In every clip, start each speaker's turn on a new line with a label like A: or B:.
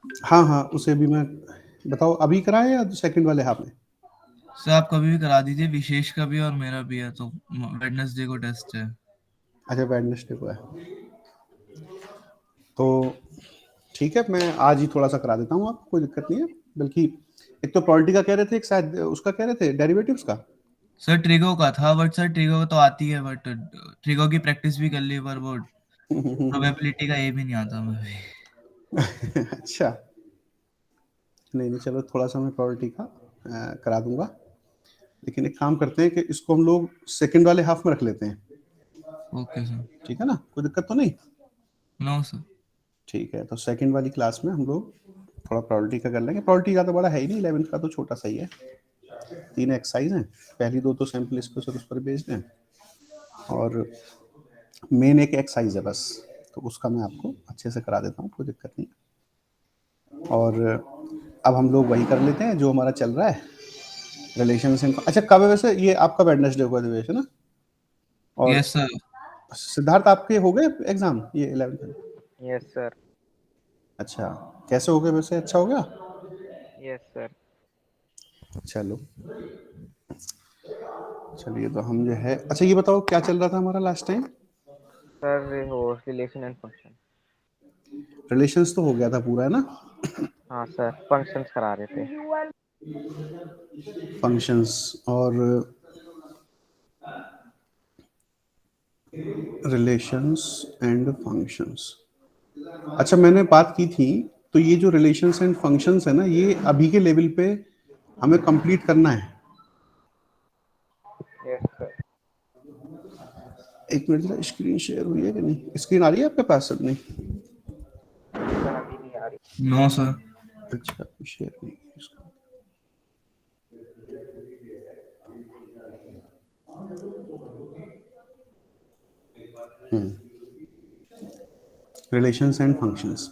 A: हाँ हाँ, उसे भी मैं बताओ अभी कराए या सेकंड वाले हाफ में?
B: सर आप कभी भी करा दीजिए, विशेष का भी और मेरा भी है, तो वेडनेसडे को टेस्ट है।
A: अच्छा, वेडनेसडे को है, तो ठीक है, मैं आज ही थोड़ा सा करा देता हूँ, आपको कोई दिक्कत नहीं है। बल्कि एक तो प्रोबेबिलिटी का कह रहे थे, एक शायद उसका कह रहे थे, डेरिवेटिव्स का।
B: सर ट्रिगो का था, बट सर ट्रिगो तो आती है, बट ट्रिगो की प्रैक्टिस भी कर ली, पर वो प्रोबेबिलिटी का ये भी नहीं आता मुझे।
A: अच्छा, नहीं नहीं, चलो थोड़ा सा मैं प्रोबेबिलिटी का करा दूंगा। लेकिन एक काम करते हैं कि इसको हम लोग सेकंड वाले हाफ में रख लेते हैं।
B: Okay sir.
A: ठीक है ना, कोई दिक्कत तो नहीं?
B: No sir.
A: ठीक है, तो सेकंड वाली क्लास में हम लोग थोड़ा प्रोबेबिलिटी का कर लेंगे। प्रोबेबिलिटी ज़्यादा बड़ा है ही नहीं, 11th का तो छोटा सा ही है। 3 एक्सरसाइज हैं, पहली दो तो सैंपल इसको सर उस पर भेज दें, और मेन एक एक्सरसाइज है बस, तो उसका मैं आपको अच्छे से करा देता हूँ, कोई दिक्कत नहीं। और अब हम लोग वही कर लेते हैं जो हमारा चल रहा है, रिलेशन से। अच्छा, कब है वैसे ये आपका वेडनेसडे को अधिवेशन है? और
B: यस सर।
A: सिद्धार्थ, आपके हो गए एग्जाम ये 11th में?
C: Yes sir.
A: अच्छा, कैसे हो गए वैसे, अच्छा हो गया?
C: Yes sir.
A: चलो, चलिए, तो हम जो है, अच्छा ये बताओ क्या चल रहा था हमारा लास्ट टाइम?
C: सर हो रिलेशन एंड फंक्शन।
A: रिलेशंस तो हो गया था पूरा, है ना?
C: हाँ सर, फंक्शंस करा रहे थे।
A: फंक्शंस और रिलेशंस एंड फंक्शंस। अच्छा, मैंने बात की थी, तो ये जो रिलेशंस एंड फंक्शंस है ना, ये अभी के लेवल पे हमें कंप्लीट करना है।
C: Yes sir.
A: एक मिनट जरा, स्क्रीन शेयर हुई है कि नहीं? स्क्रीन आ रही है आपके पास? सब नहीं?
C: सर अभी नहीं आ रही।
B: No sir.
A: अच्छा, शेयर नहीं है इसको। रिलेशंस एंड फंक्शंस,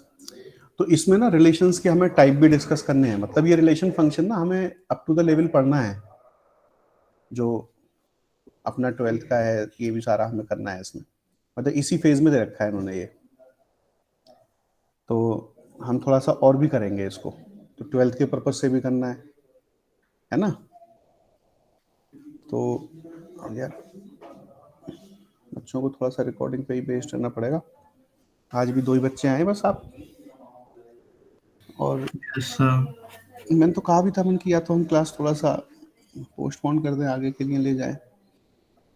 A: तो इसमें ना रिलेशंस के हमें टाइप भी डिस्कस करने हैं। मतलब ये रिलेशन फंक्शन ना हमें अप टू द लेवल पढ़ना है, जो अपना 12th का है, ये भी सारा हमें करना है इसमें। मतलब इसी फेज में दे रखा है इन्होंने ये, तो हम थोड़ा सा और भी करेंगे इसको, तो 12th के पर्पज से भी करना है ना? तो यार, बच्चों को थोड़ा सा रिकॉर्डिंग पे ही बेस्ड रहना पड़ेगा। आज भी 2 ही बच्चे आए बस आप, और
B: यस सर।
A: मैंने तो कहा भी था, मन किया तो हम क्लास थोड़ा सा पोस्टपोन कर दें, आगे के लिए ले जाए,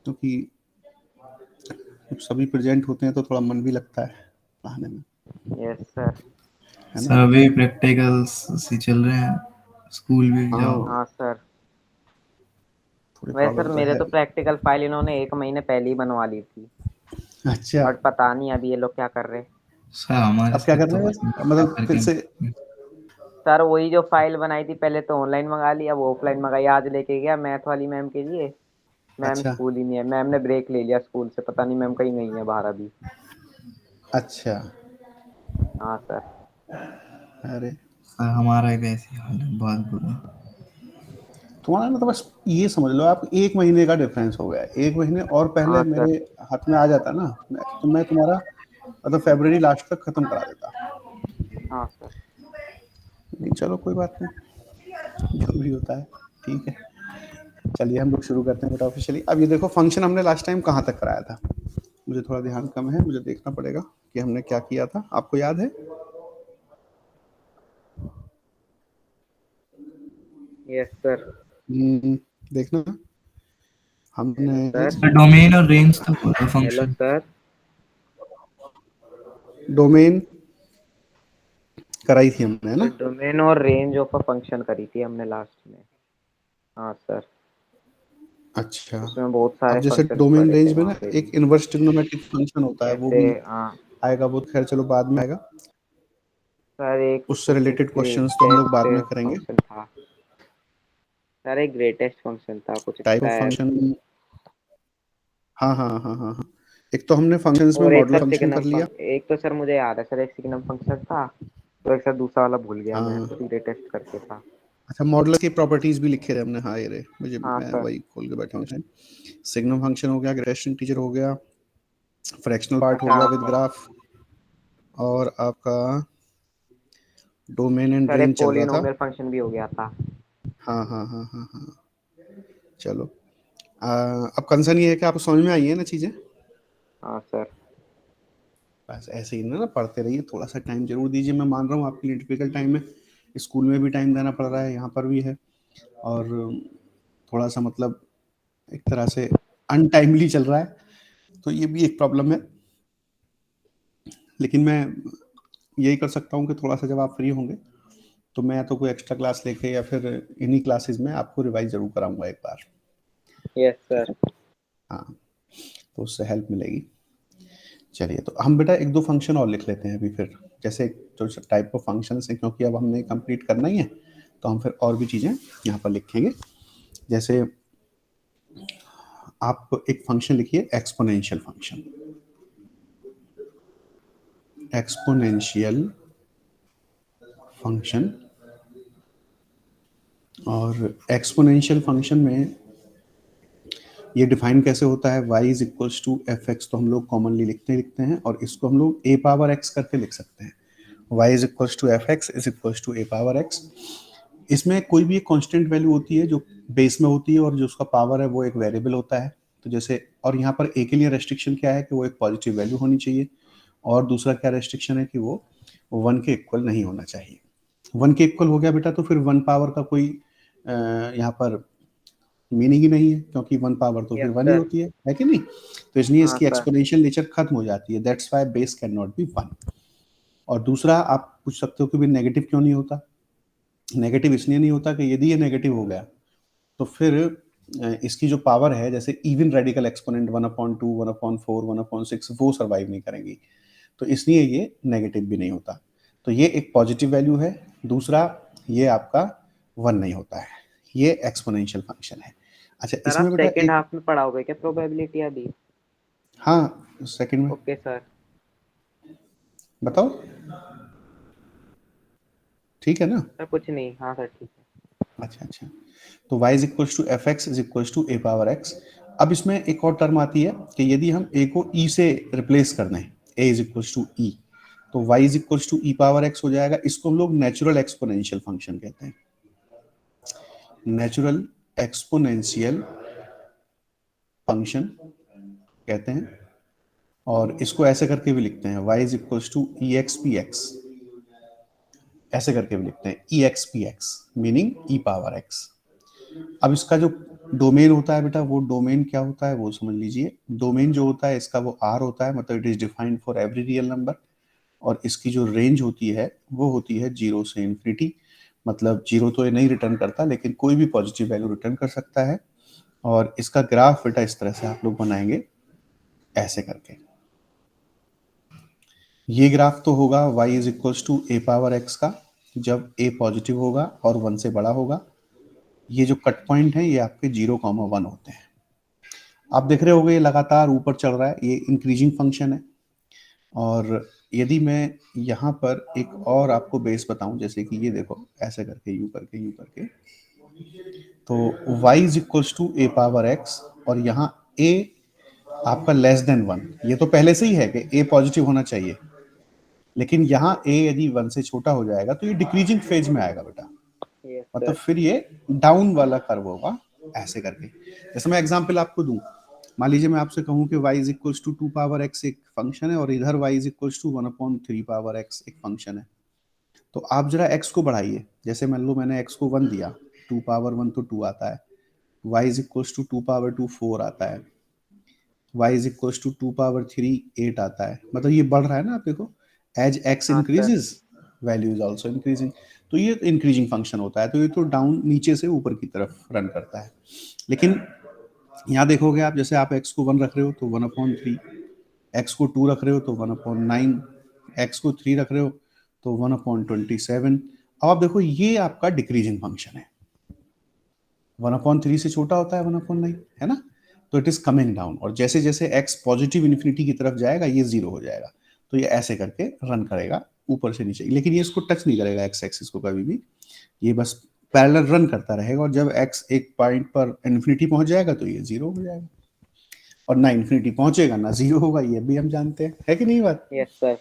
A: क्योंकि जब सभी प्रेजेंट होते हैं तो थोड़ा मन भी लगता है पढ़ाने में,
C: यस सर।
A: है ना?
B: सर अभी प्रैक्टिकल्स से चल रहे हैं, स्कूल भी जाओ।
A: हाँ,
C: हाँ सर।
A: थोड़ी
C: वैसे सर
A: प्रॉब्लम तो
C: मेरे
A: है।
C: तो प्रैक्टिकल फाइल इन्होंने 1 महीने पहले ही बनवा ली थी,
A: अच्छा,
C: बट पता नहीं अभी ये लोग क्या कर रहे हैं।
B: सर हमारे
A: अब क्या
B: साथ
A: कर
B: तो
A: रहे हैं
B: बस
A: वैसे?
B: क्या
A: मतलब फिर
B: करके।
A: से?
C: सर वही जो फाइल बनाई थी पहले तो ऑनलाइन मंगा ली, अब ऑफलाइन मंगाई। आज लेके गया मैथ वाली मैम के लिए, मैम
A: अच्छा
C: स्कूल ही नहीं है। मैम ने ब्रेक ले लिया स्कूल से, पता नहीं मैम कहीं गई है बाहर अभी।
A: अच्छा,
C: हाँ सर।
A: अरे
B: सर हमारा भी वैसे ही हाल है, बहुत बुरा।
A: तुम्हारा ना, तो बस ये समझ लो आप, 1 महीने का डिफरेंस हो गया है। 1 महीने और पहले
C: हाँ
A: मेरे
C: सर।
A: हाथ में आ जाता ना, तो मैं तुम्हारा मतलब फरवरी लास्ट तक खत्म करा देता।
C: हाँ सर।
A: नहीं, चलो कोई बात नहीं, जो भी होता है ठीक है। चलिए हम लोग शुरू करते हैं बेटा ऑफिशियली। अब ये देखो, फंक्शन हमने लास्ट टाइम कहाँ तक कराया था? मुझे थोड़ा ध्यान कम है, मुझे देखना पड़ेगा कि हमने क्या किया था, आपको याद है?
C: Yes sir.
A: देखना,
C: हेलो
A: हमने
C: सर।
B: सर डोमेन और रेंज तक हुआ था
C: हेलो
B: फंक्शन।
C: सर।
A: डोमेन कराई थी हमने, है
C: सर
A: ना?
C: डोमेन और रेंज ऑफ अ फंक्शन करी थी हमने लास्ट में। हाँ सर।
A: अच्छा,
C: उसमें बहुत
A: अब
C: सारे
A: जैसे
C: फंक्शंस
A: डोमेन
C: पड़े थे
A: रेंज में
C: वहाँ
A: ना
C: पे
A: एक
C: भी।
A: इनवर्स ट्रिग्नोमेट्रिक फंक्शन होता है, वो
C: जैसे
A: भी
C: हाँ
A: आएगा, वो खैर चलो बाद में आएगा।
C: सर, एक
A: उससे रिलेटेड क्वेश्चंस तो हम लोग
C: ग्रेटेस्ट
A: बाद में करेंगे।
C: फंक्शन था। सर एक ग्रेटेस्ट फंक्शन था कुछ
A: टाइप ऑफ
C: ऐसा है।
A: फंक्शन, हाँ हाँ हाँ हाँ हाँ। एक तो हमने फंक्शंस में
C: और एक
A: मॉडुलर
C: सर
A: फंक्शन कर
C: सिग्नम
A: लिया।
C: फंक्शन, एक तो सर मुझे याद है सर, एक सिग्नम फंक्शन था। तो एक सर दूसरा वाला भूल गया मैं,
A: हाँ,
C: ग्रेटेस्ट करके था।
A: अच्छा, मॉडुलर की प्रॉपर्टीज भी लिखे थे हमने, हाँ ये रहे, मुझे
C: हाँ
A: मैं
C: सर।
A: वही खोल के बैठा हूँ। सिग्नम फंक्शन हो गया, ग्रेडेशन टीचर हो गया, फ्रैक्शनल पार्ट हो
C: अच्छा
A: गया
C: हाँ
A: विद
C: सर।
A: ग्राफ, और आपका डोमेन एंड
C: सर
A: रेंज
C: एक
A: चल रहा था।
C: पॉलिनोमियल फंक्शन भी हो गया था।
A: हाँ हाँ हाँ हाँ हाँ, चलो अब कंसर्न ये है कि आपको समझ में आई है ना चीज़ें।
C: हाँ सर।
A: बस ऐसे ही ना पढ़ते रहिए, थोड़ा सा टाइम जरूर दीजिए। मैं मान रहा हूँ आपके लिए डिफिकल्ट टाइम है, स्कूल में भी टाइम देना पड़ रहा है, यहाँ पर भी है, और थोड़ा सा मतलब एक तरह से अनटाइमली चल रहा है, तो ये भी एक प्रॉब्लम है। लेकिन मैं यही कर सकता हूँ कि थोड़ा सा जब आप फ्री होंगे तो मैं तो कोई एक्स्ट्रा क्लास लेके या फिर इन्हीं क्लासेस में आपको रिवाइज जरूर कराऊंगा एक बार।
C: Yes sir.
A: हाँ, तो उससे हेल्प मिलेगी। चलिए, तो हम बेटा एक दो फंक्शन और लिख लेते हैं अभी फिर, जैसे जो टाइप ऑफ फंक्शंस हैं, क्योंकि अब हमने कंप्लीट करना ही है, तो हम फिर और भी चीज़ें यहाँ पर लिखेंगे। जैसे आप एक फंक्शन लिखिए एक्सपोनेंशियल फंक्शन। एक्सपोनेंशियल फंक्शन, और एक्सपोनेंशियल फंक्शन में ये डिफाइन कैसे होता है, y is equals to F X, तो हम लोग कॉमनली लिखते हैं और इसको हम लोग a पावर x करके लिख सकते हैं। y is equals to F x is equals to a power x। इसमें कोई भी एक कांस्टेंट वैल्यू होती है जो बेस में होती है, और जो उसका पावर है वो एक वेरिएबल होता है। तो जैसे, और यहाँ पर a के लिए रेस्ट्रिक्शन क्या है कि वो एक पॉजिटिव वैल्यू होनी चाहिए, और दूसरा क्या रेस्ट्रिक्शन है कि वो 1 के इक्वल नहीं होना चाहिए। 1 के इक्वल हो गया बेटा तो फिर 1 पावर का कोई यहाँ पर मीनिंग ही नहीं है, क्योंकि 1 पावर तो फिर
C: यस
A: 1 ही
C: सर।
A: होती है कि नहीं। तो इसलिए
C: हाँ
A: इसकी
C: सर।
A: एक्सपोनेंशियल नेचर खत्म हो जाती है, that's why base can not B 1। और दूसरा आप पूछ सकते हो कि भी नेगेटिव क्यों नहीं होता। नेगेटिव इसलिए नहीं होता कि यदि ये नेगेटिव हो गया तो फिर इसकी जो पावर है, जैसे इवन रेडिकल एक्सपोनेंट 1/2, 1/4, 1/6, वो सर्वाइव नहीं करेंगी, तो इसलिए ये नेगेटिव भी नहीं होता। तो ये एक पॉजिटिव वैल्यू है। दूसरा, ये आपका 1 नहीं होता है, ये एक्सपोनेंशियल फंक्शन है। अच्छा,
C: सर आप
A: इसमें बेटा
C: सेकेंड
A: एक,
C: हाफ में पढ़ाओगे क्या प्रोबेबिलिटी अभी?
A: हाँ सेकंड में
C: ओके सर।
A: बताओ, ठीक है ना।
C: सर कुछ नहीं, हाँ सर ठीक है।
A: अच्छा अच्छा, तो y is equals to F x is equals to A power X. अब इसमें एक और टर्म आती है कि यदि हम a को e से रिप्लेस कर दें, a is equals to e, तो y is equals to e power x हो जाएगा। इसको हम लोग नेचुरल एक्सपोनेंशियल फंक्शन कहते हैं, नेचुरल एक्सपोनेंशियल फंक्शन कहते हैं। और इसको ऐसे करके भी लिखते हैं, y is equals to E X P X, ऐसे करके भी लिखते हैं E X P X, meaning E power X. अब इसका जो डोमेन होता है बेटा, वो डोमेन क्या होता है वो समझ लीजिए। डोमेन जो होता है इसका वो आर होता है, मतलब it is defined for every real number. और इसकी जो रेंज होती है वो होती है 0 से इन्फिनिटी, मतलब 0 तो ये नहीं रिटर्न करता, लेकिन कोई भी पॉजिटिव वैल्यू रिटर्न कर सकता है। और इसका ग्राफ बेटा इस तरह से आप लोग बनाएंगे, ऐसे करके। ये ग्राफ तो होगा y is equals to A power x का, जब a पॉजिटिव होगा और 1 से बड़ा होगा। ये जो कट पॉइंट है ये आपके 0,1 होते हैं। आप देख रहे होंगे ये लगातार ऊपर चल रहा है, ये इंक्रीजिंग फंक्शन है। और यदि मैं यहाँ पर एक और आपको बेस बताऊं, जैसे कि ये देखो, ऐसे करके यू करके यू करके, तो y is equals to A power x, और यहाँ a आपका लेस देन 1, ये तो पहले से ही है कि a पॉजिटिव होना चाहिए, लेकिन यहाँ a यदि 1 से छोटा हो जाएगा तो ये डिक्रीजिंग फेज में आएगा बेटा,
C: यस
A: मतलब
C: सर।
A: फिर ये डाउन वाला कर्व होगा, ऐसे करके। जैसे मैं एग्जांपल आपको दूं, मान लीजिए मैं आपसे कहूं कि y is equals to 2 power x एक फंक्शन है, और इधर y is equals to 1/3 power x एक फंक्शन है। तो आप जरा x को बढ़ाइए, जैसे मान लो मैंने x को 1 दिया, 2 पावर 1 तो 2 आता है, y is equals to 2 power 2 4 आता है, y is equals to 2 power 3 8 आता है। मतलब ये बढ़ रहा है ना, आप देखो, एज x
C: हाँ sir.
A: Increases value is also increasing. तो ये इंक्रीजिंग फंक्शन होता है, तो ये तो डाउन नीचे से ऊपर की तरफ रन करता है। लेकिन यहाँ देखोगे आप, जैसे आप x को 1 रख रहे हो तो 1/3, x को 2 रख रहे हो तो 1/9, x को 3 रख रहे हो तो 1/27। अब आप देखो ये आपका डिक्रीजिंग फंक्शन है, 1/3 से छोटा होता है 1/9, है ना। तो इट इज कमिंग डाउन, और जैसे जैसे x पॉजिटिव इन्फिनिटी की तरफ जाएगा ये 0 हो जाएगा। तो ये ऐसे करके रन करेगा ऊपर से नीचे, लेकिन ये इसको टच नहीं करेगा x एक्सिस को कभी भी, ये बस पैरेलल रन करता रहेगा। और जब x एक पॉइंट पर इन्फिनिटी पहुंच जाएगा तो ये 0 हो जाएगा, और ना इन्फिनिटी पहुंचेगा ना 0 होगा, ये भी हम जानते हैं, है कि नहीं बात।
C: Yes sir.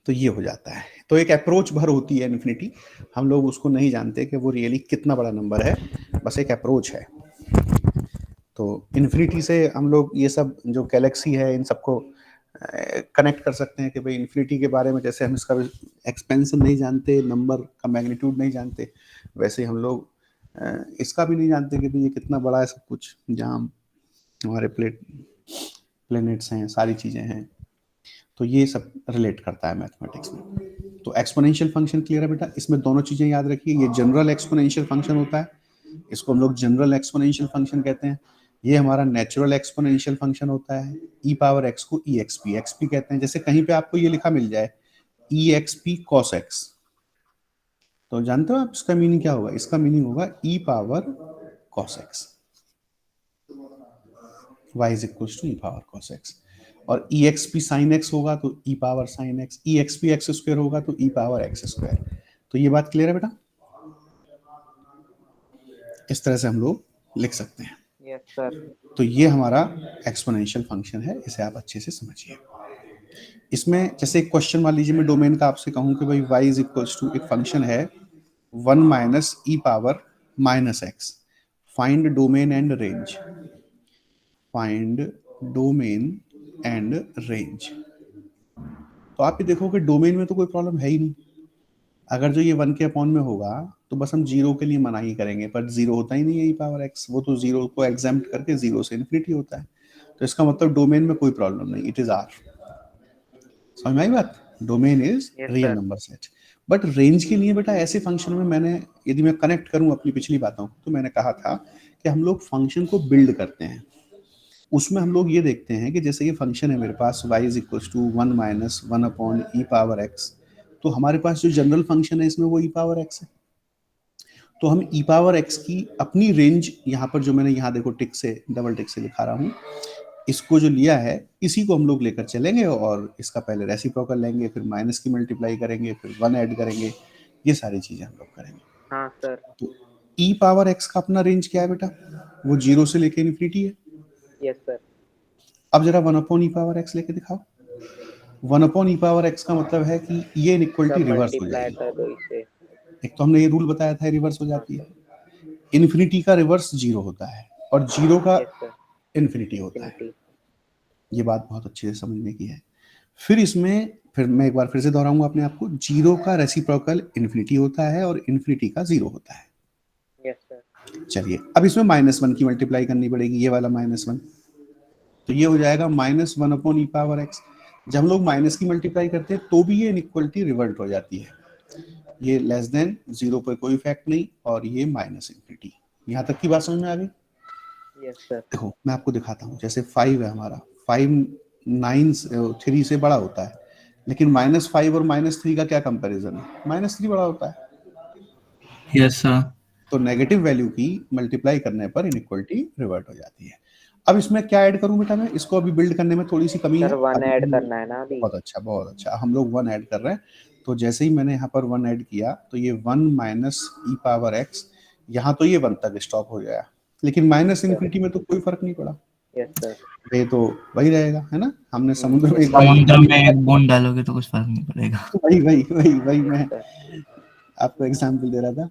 A: तो ये हो जाता है। तो एक अप्रोच भर होती है इन्फिनिटी, हम लोग उसको नहीं जानते कि वो रियली कितना बड़ा नंबर है, बस एक अप्रोच है। तो इन्फिनिटी से हम लोग ये सब जो गैलेक्सी है इन सबको कनेक्ट कर सकते हैं कि भाई इन्फिनिटी के बारे में जैसे हम इसका एक्सपेंशन नहीं जानते, नंबर का मैग्नीट्यूड नहीं जानते, वैसे हम लोग इसका भी नहीं जानते कि भाई ये कितना बड़ा है सब कुछ, जहाँ हमारे प्लेनेट्स हैं, सारी चीज़ें हैं। तो ये सब रिलेट करता है मैथमेटिक्स में। तो एक्सपोनेंशियल फंक्शन क्लियर है बेटा, इसमें दोनों चीज़ें याद रखिए, ये जनरल एक्सपोनेंशियल फंक्शन होता है, इसको हम लोग जनरल एक्सपोनेंशियल फंक्शन कहते हैं। ये हमारा नेचुरल एक्सपोनेंशियल फंक्शन होता है, ई पावर एक्स को ई एक्सपी कहते हैं। जैसे कहीं पे आपको ये लिखा मिल जाए ई एक्सपी कॉस एक्स, तो जानते हो आप इसका मीनिंग क्या होगा? इसका मीनिंग होगा e power cos x, y is equal to e power cos x. और ई एक्सपी साइन एक्स होगा तो e power sine x, e exp x square होगा तो ई पावर एक्स स्क्वायर। तो ये बात क्लियर है बेटा? इस तरह से हम लोग लिख सकते हैं।
C: Yes sir.
A: तो ये हमारा एक्सपोनेंशियल फंक्शन है, इसे आप अच्छे से समझिए। इसमें जैसे एक क्वेश्चन मान लीजिए मैं डोमेन का आपसे कहूं कि भाई y इज इक्वल्स टू एक फंक्शन है 1 minus E power minus x, find domain and range, find domain and range. तो आप ये देखो कि डोमेन में तो कोई प्रॉब्लम है ही नहीं, अगर जो ये 1 के अपॉन में होगा तो बस हम जीरो के लिए मनाही करेंगे, पर जीरो होता ही नहीं है ई पावर एक्स, वो तो जीरो को एग्जाम्प्ट करके जीरो से इन्फिनिटी होता है। तो इसका मतलब डोमेन में कोई प्रॉब्लम नहीं, इट इज आर। समझ में आई बात? Domain is real number set. But range के लिए बेटा ऐसे फंक्शन में मैंने, यदि मैं कनेक्ट करूं अपनी पिछली बातों को, तो मैंने कहा था कि हम लोग फंक्शन को बिल्ड करते हैं। उसमें हम लोग ये देखते हैं कि जैसे ये फंक्शन है मेरे पास y is equal to 1 minus 1 upon E power X, तो हमारे पास जो जनरल फंक्शन है इसमें वो ई पावर एक्स है। तो हम ई पावर एक्स की अपनी रेंज यहाँ पर जो मैंने यहाँ देखो टिक से, डबल टिक से लिखा रहा हूँ, इसको जो लिया है इसी को हम लोग लेकर चलेंगे और इसका पहले रेसिप्रोकल लेंगे, फिर माइनस की मल्टीप्लाई करेंगे, फिर 1 ऐड करेंगे, ये सारी चीजें हम लोग करेंगे।
C: हाँ सर।
A: तो ई पावर एक्स का अपना रेंज क्या है बेटा? वो जीरो से लेके इन्फिनिटी है।
C: Yes sir.
A: अब जरा 1 अपॉन ई पावर एक्स लेके दिखाओ। 1 अपॉन ई पावर एक्स का मतलब है कि ये इनइक्वालिटी रिवर्स हो जाएगी।
C: कर दो इसे।
A: एक तो हमने ये रूल बताया था रिवर्स हो जाती है, इन्फिनिटी का रिवर्स जीरो होता है और जीरो का इन्फिनिटी होता है। ये बात बहुत अच्छे से समझने की है। फिर इसमें फिर मैं एक बार फिर से दोहराऊंगा अपने आप को, जीरो का रेसिप्रोकल इन्फिनिटी होता है और इन्फिनिटी का जीरो होता है।
C: Yes sir.
A: चलिए अब इसमें -1 की मल्टीप्लाई करनी पड़ेगी, ये वाला -1, तो ये हो जाएगा -1 अपॉन ई पावर एक्स। जब हम लोग माइनस की मल्टीप्लाई करते हैं तो भी ये इनइक्वालिटी रिवर्ट हो जाती है, ये लेस देन जीरो पर कोई इफेक्ट नहीं और ये माइनस इन्फिनिटी। यहाँ तक की बात समझ में आ गई?
C: Yes sir.
A: देखो मैं आपको दिखाता हूँ, जैसे 5 है हमारा, 5 3 से बड़ा होता है, लेकिन -5 और -3 का क्या कंपैरिजन है? -3 बड़ा होता है।
B: Yes sir.
A: तो नेगेटिव वैल्यू की मल्टीप्लाई करने पर इनइक्वालिटी रिवर्ट हो जाती है। अब इसमें क्या ऐड करूं बेटा मैं? इसको अभी बिल्ड करने में थोड़ी सी कमी है,
C: 1 ऐड करना है ना अभी।
A: बहुत अच्छा बहुत अच्छा, हम लोग 1 ऐड कर रहे हैं। तो जैसे ही मैंने यहाँ पर 1 ऐड किया तो ये 1 माइनस ई पावर एक्स, यहाँ तो ये 1 तक स्टॉप हो गया, लेकिन माइनस इन्फिनिटी में तो कोई फर्क नहीं पड़ा।
C: Yes sir.
A: ये तो वही रहेगा, है ना? हमने समुद्र में
B: समुद्र में एक बूंद डालोगे तो कुछ फर्क नहीं पड़ेगा।
A: वही मैं आपको एग्जांपल दे रहा था।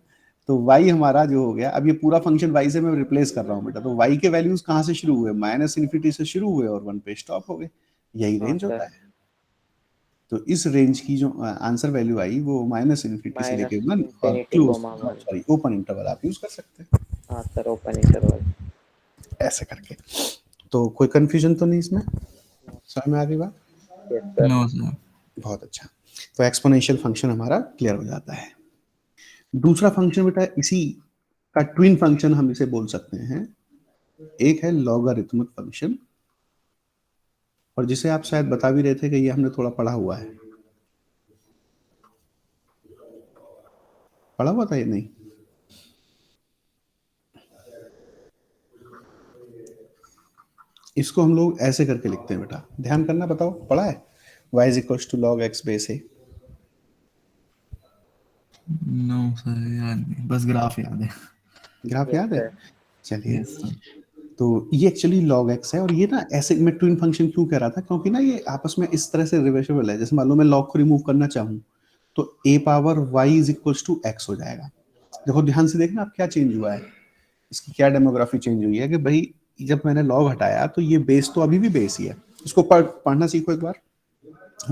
A: तो y हमारा जो हो गया, अब ये पूरा फंक्शन y से मैं रिप्लेस कर रहा हूँ बेटा, तो y के वैल्यूज कहाँ से शुरू हुए? माइनस इन्फिनिटी से शुरू हुए और 1 पे स्टॉप हो गए, यही रेंज होता है। तो इस रेंज की जो आंसर वैल्यू आई वो माइनस इन्फिनिटी से लेके 1 और क्लोज ओपन इंटरवल आप यूज कर सकते हैं।
C: हाँ सर, ओपन इंटरवल
A: ऐसे करके। तो कोई कंफ्यूजन तो नहीं इसमें? समझ में आ गई बात?
C: Yes sir.
B: No sir.
A: बहुत अच्छा। तो एक्सपोनेंशियल फंक्शन हमारा क्लियर हो जाता है। दूसरा फंक्शन बेटा इसी का ट्विन फंक्शन हम इसे बोल सकते हैं, एक है लॉगरिथमिक फंक्शन, और जिसे आप शायद बता भी रहे थे कि ये हमने थोड़ा पढ़ा हुआ है। पढ़ा हुआ था ये? नहीं, इसको हम लोग ऐसे करके लिखते हैं बेटा, ध्यान करना, बताओ पढ़ा है? y is equal to log x base a।
B: No sir याद नहीं, बस ग्राफ याद है।
A: ग्राफ याद है? चलिए।
B: Yes sir.
A: तो ये एक्चुअली log x है, और ये ना ऐसे मैं ट्विन फंक्शन क्यों कह रहा था, क्योंकि ना ये आपस में इस तरह से रिवर्सिबल है। जैसे मान लो मैं log को रिमूव करना चाहूँ तो a power y is equals to x हो जाएगा। देखो ध्यान से देखना आप क्या चेंज हुआ है, इसकी क्या डेमोग्राफी चेंज हुई है कि भाई जब मैंने लॉग हटाया तो ये बेस तो अभी भी बेस ही है। इसको पढ़ना सीखो एक बार।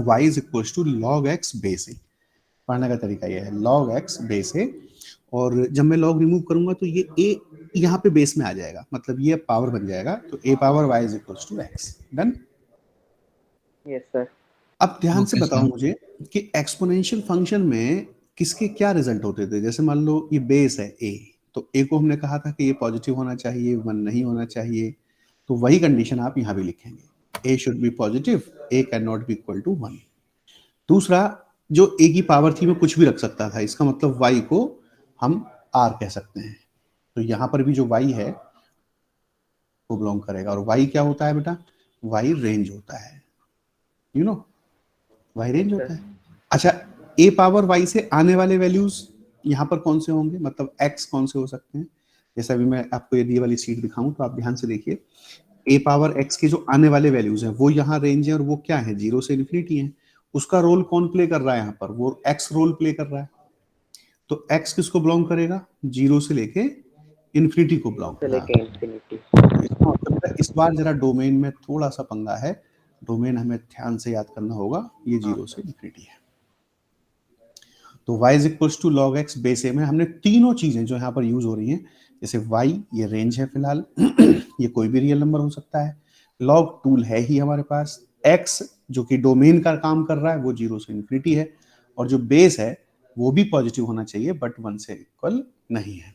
A: y is equals to log x base a। पढ़ने का तरीका ये है log x बेस a, और जब मैं log रिमूव करूंगा तो ये a यहाँ पे बेस में आ जाएगा, मतलब ये पावर बन जाएगा, तो a power y is equals to x। Done.
C: Yes sir.
A: अब ध्यान से
B: ओके
A: बताओ
B: सर।
A: मुझे कि एक्सपोनेंशियल फंक्शन में किसके क्या रिजल्ट होते थे। जैसे मान लो ये बेस है a, तो a को हमने कहा था कि ये पॉजिटिव होना चाहिए, 1 नहीं होना चाहिए, तो वही कंडीशन आप यहाँ भी लिखेंगे, a should be positive, a can not be equal to 1। दूसरा, जो a की पावर थी मैं कुछ भी रख सकता था, इसका मतलब y को हम r कह सकते हैं, तो यहाँ पर भी जो y है वो बिलोंग करेगा। और y क्या होता है बेटा, y रेंज होता है, यू नो, y रेंज होता है। अच्छा, a पावर y से आने वाले वैल्यूज यहाँ पर कौन से होंगे, मतलब x कौन से हो सकते हैं। जैसे अभी मैं आपको ये वाली सीट दिखाऊं तो आप ध्यान से देखिए, a पावर x के जो आने वाले वैल्यूज हैं वो यहाँ रेंज है, और वो क्या है, 0 से इन्फिनिटी है। उसका रोल कौन प्ले कर रहा है यहाँ पर, वो x रोल प्ले कर रहा है। तो x किसको बिलोंग करेगा, 0 से लेके इन्फिनिटी को बिलोंग। हाँ,
C: लेके इंफिनिटी।
A: इसका मतलब है इस बार जरा डोमेन में थोड़ा सा पंगा है, डोमेन हमें ध्यान से याद करना होगा, ये 0 से इन्फिनिटी है। तो y is equals to log x base a में हमने तीनों चीजें जो यहाँ पर यूज हो रही हैं, जैसे y ये रेंज है फिलहाल ये कोई भी रियल नंबर हो सकता है, लॉग टूल है ही हमारे पास, x जो कि डोमेन का काम कर रहा है वो 0 से इन्फिनिटी है, और जो बेस है वो भी पॉजिटिव होना चाहिए बट 1 से इक्वल नहीं है।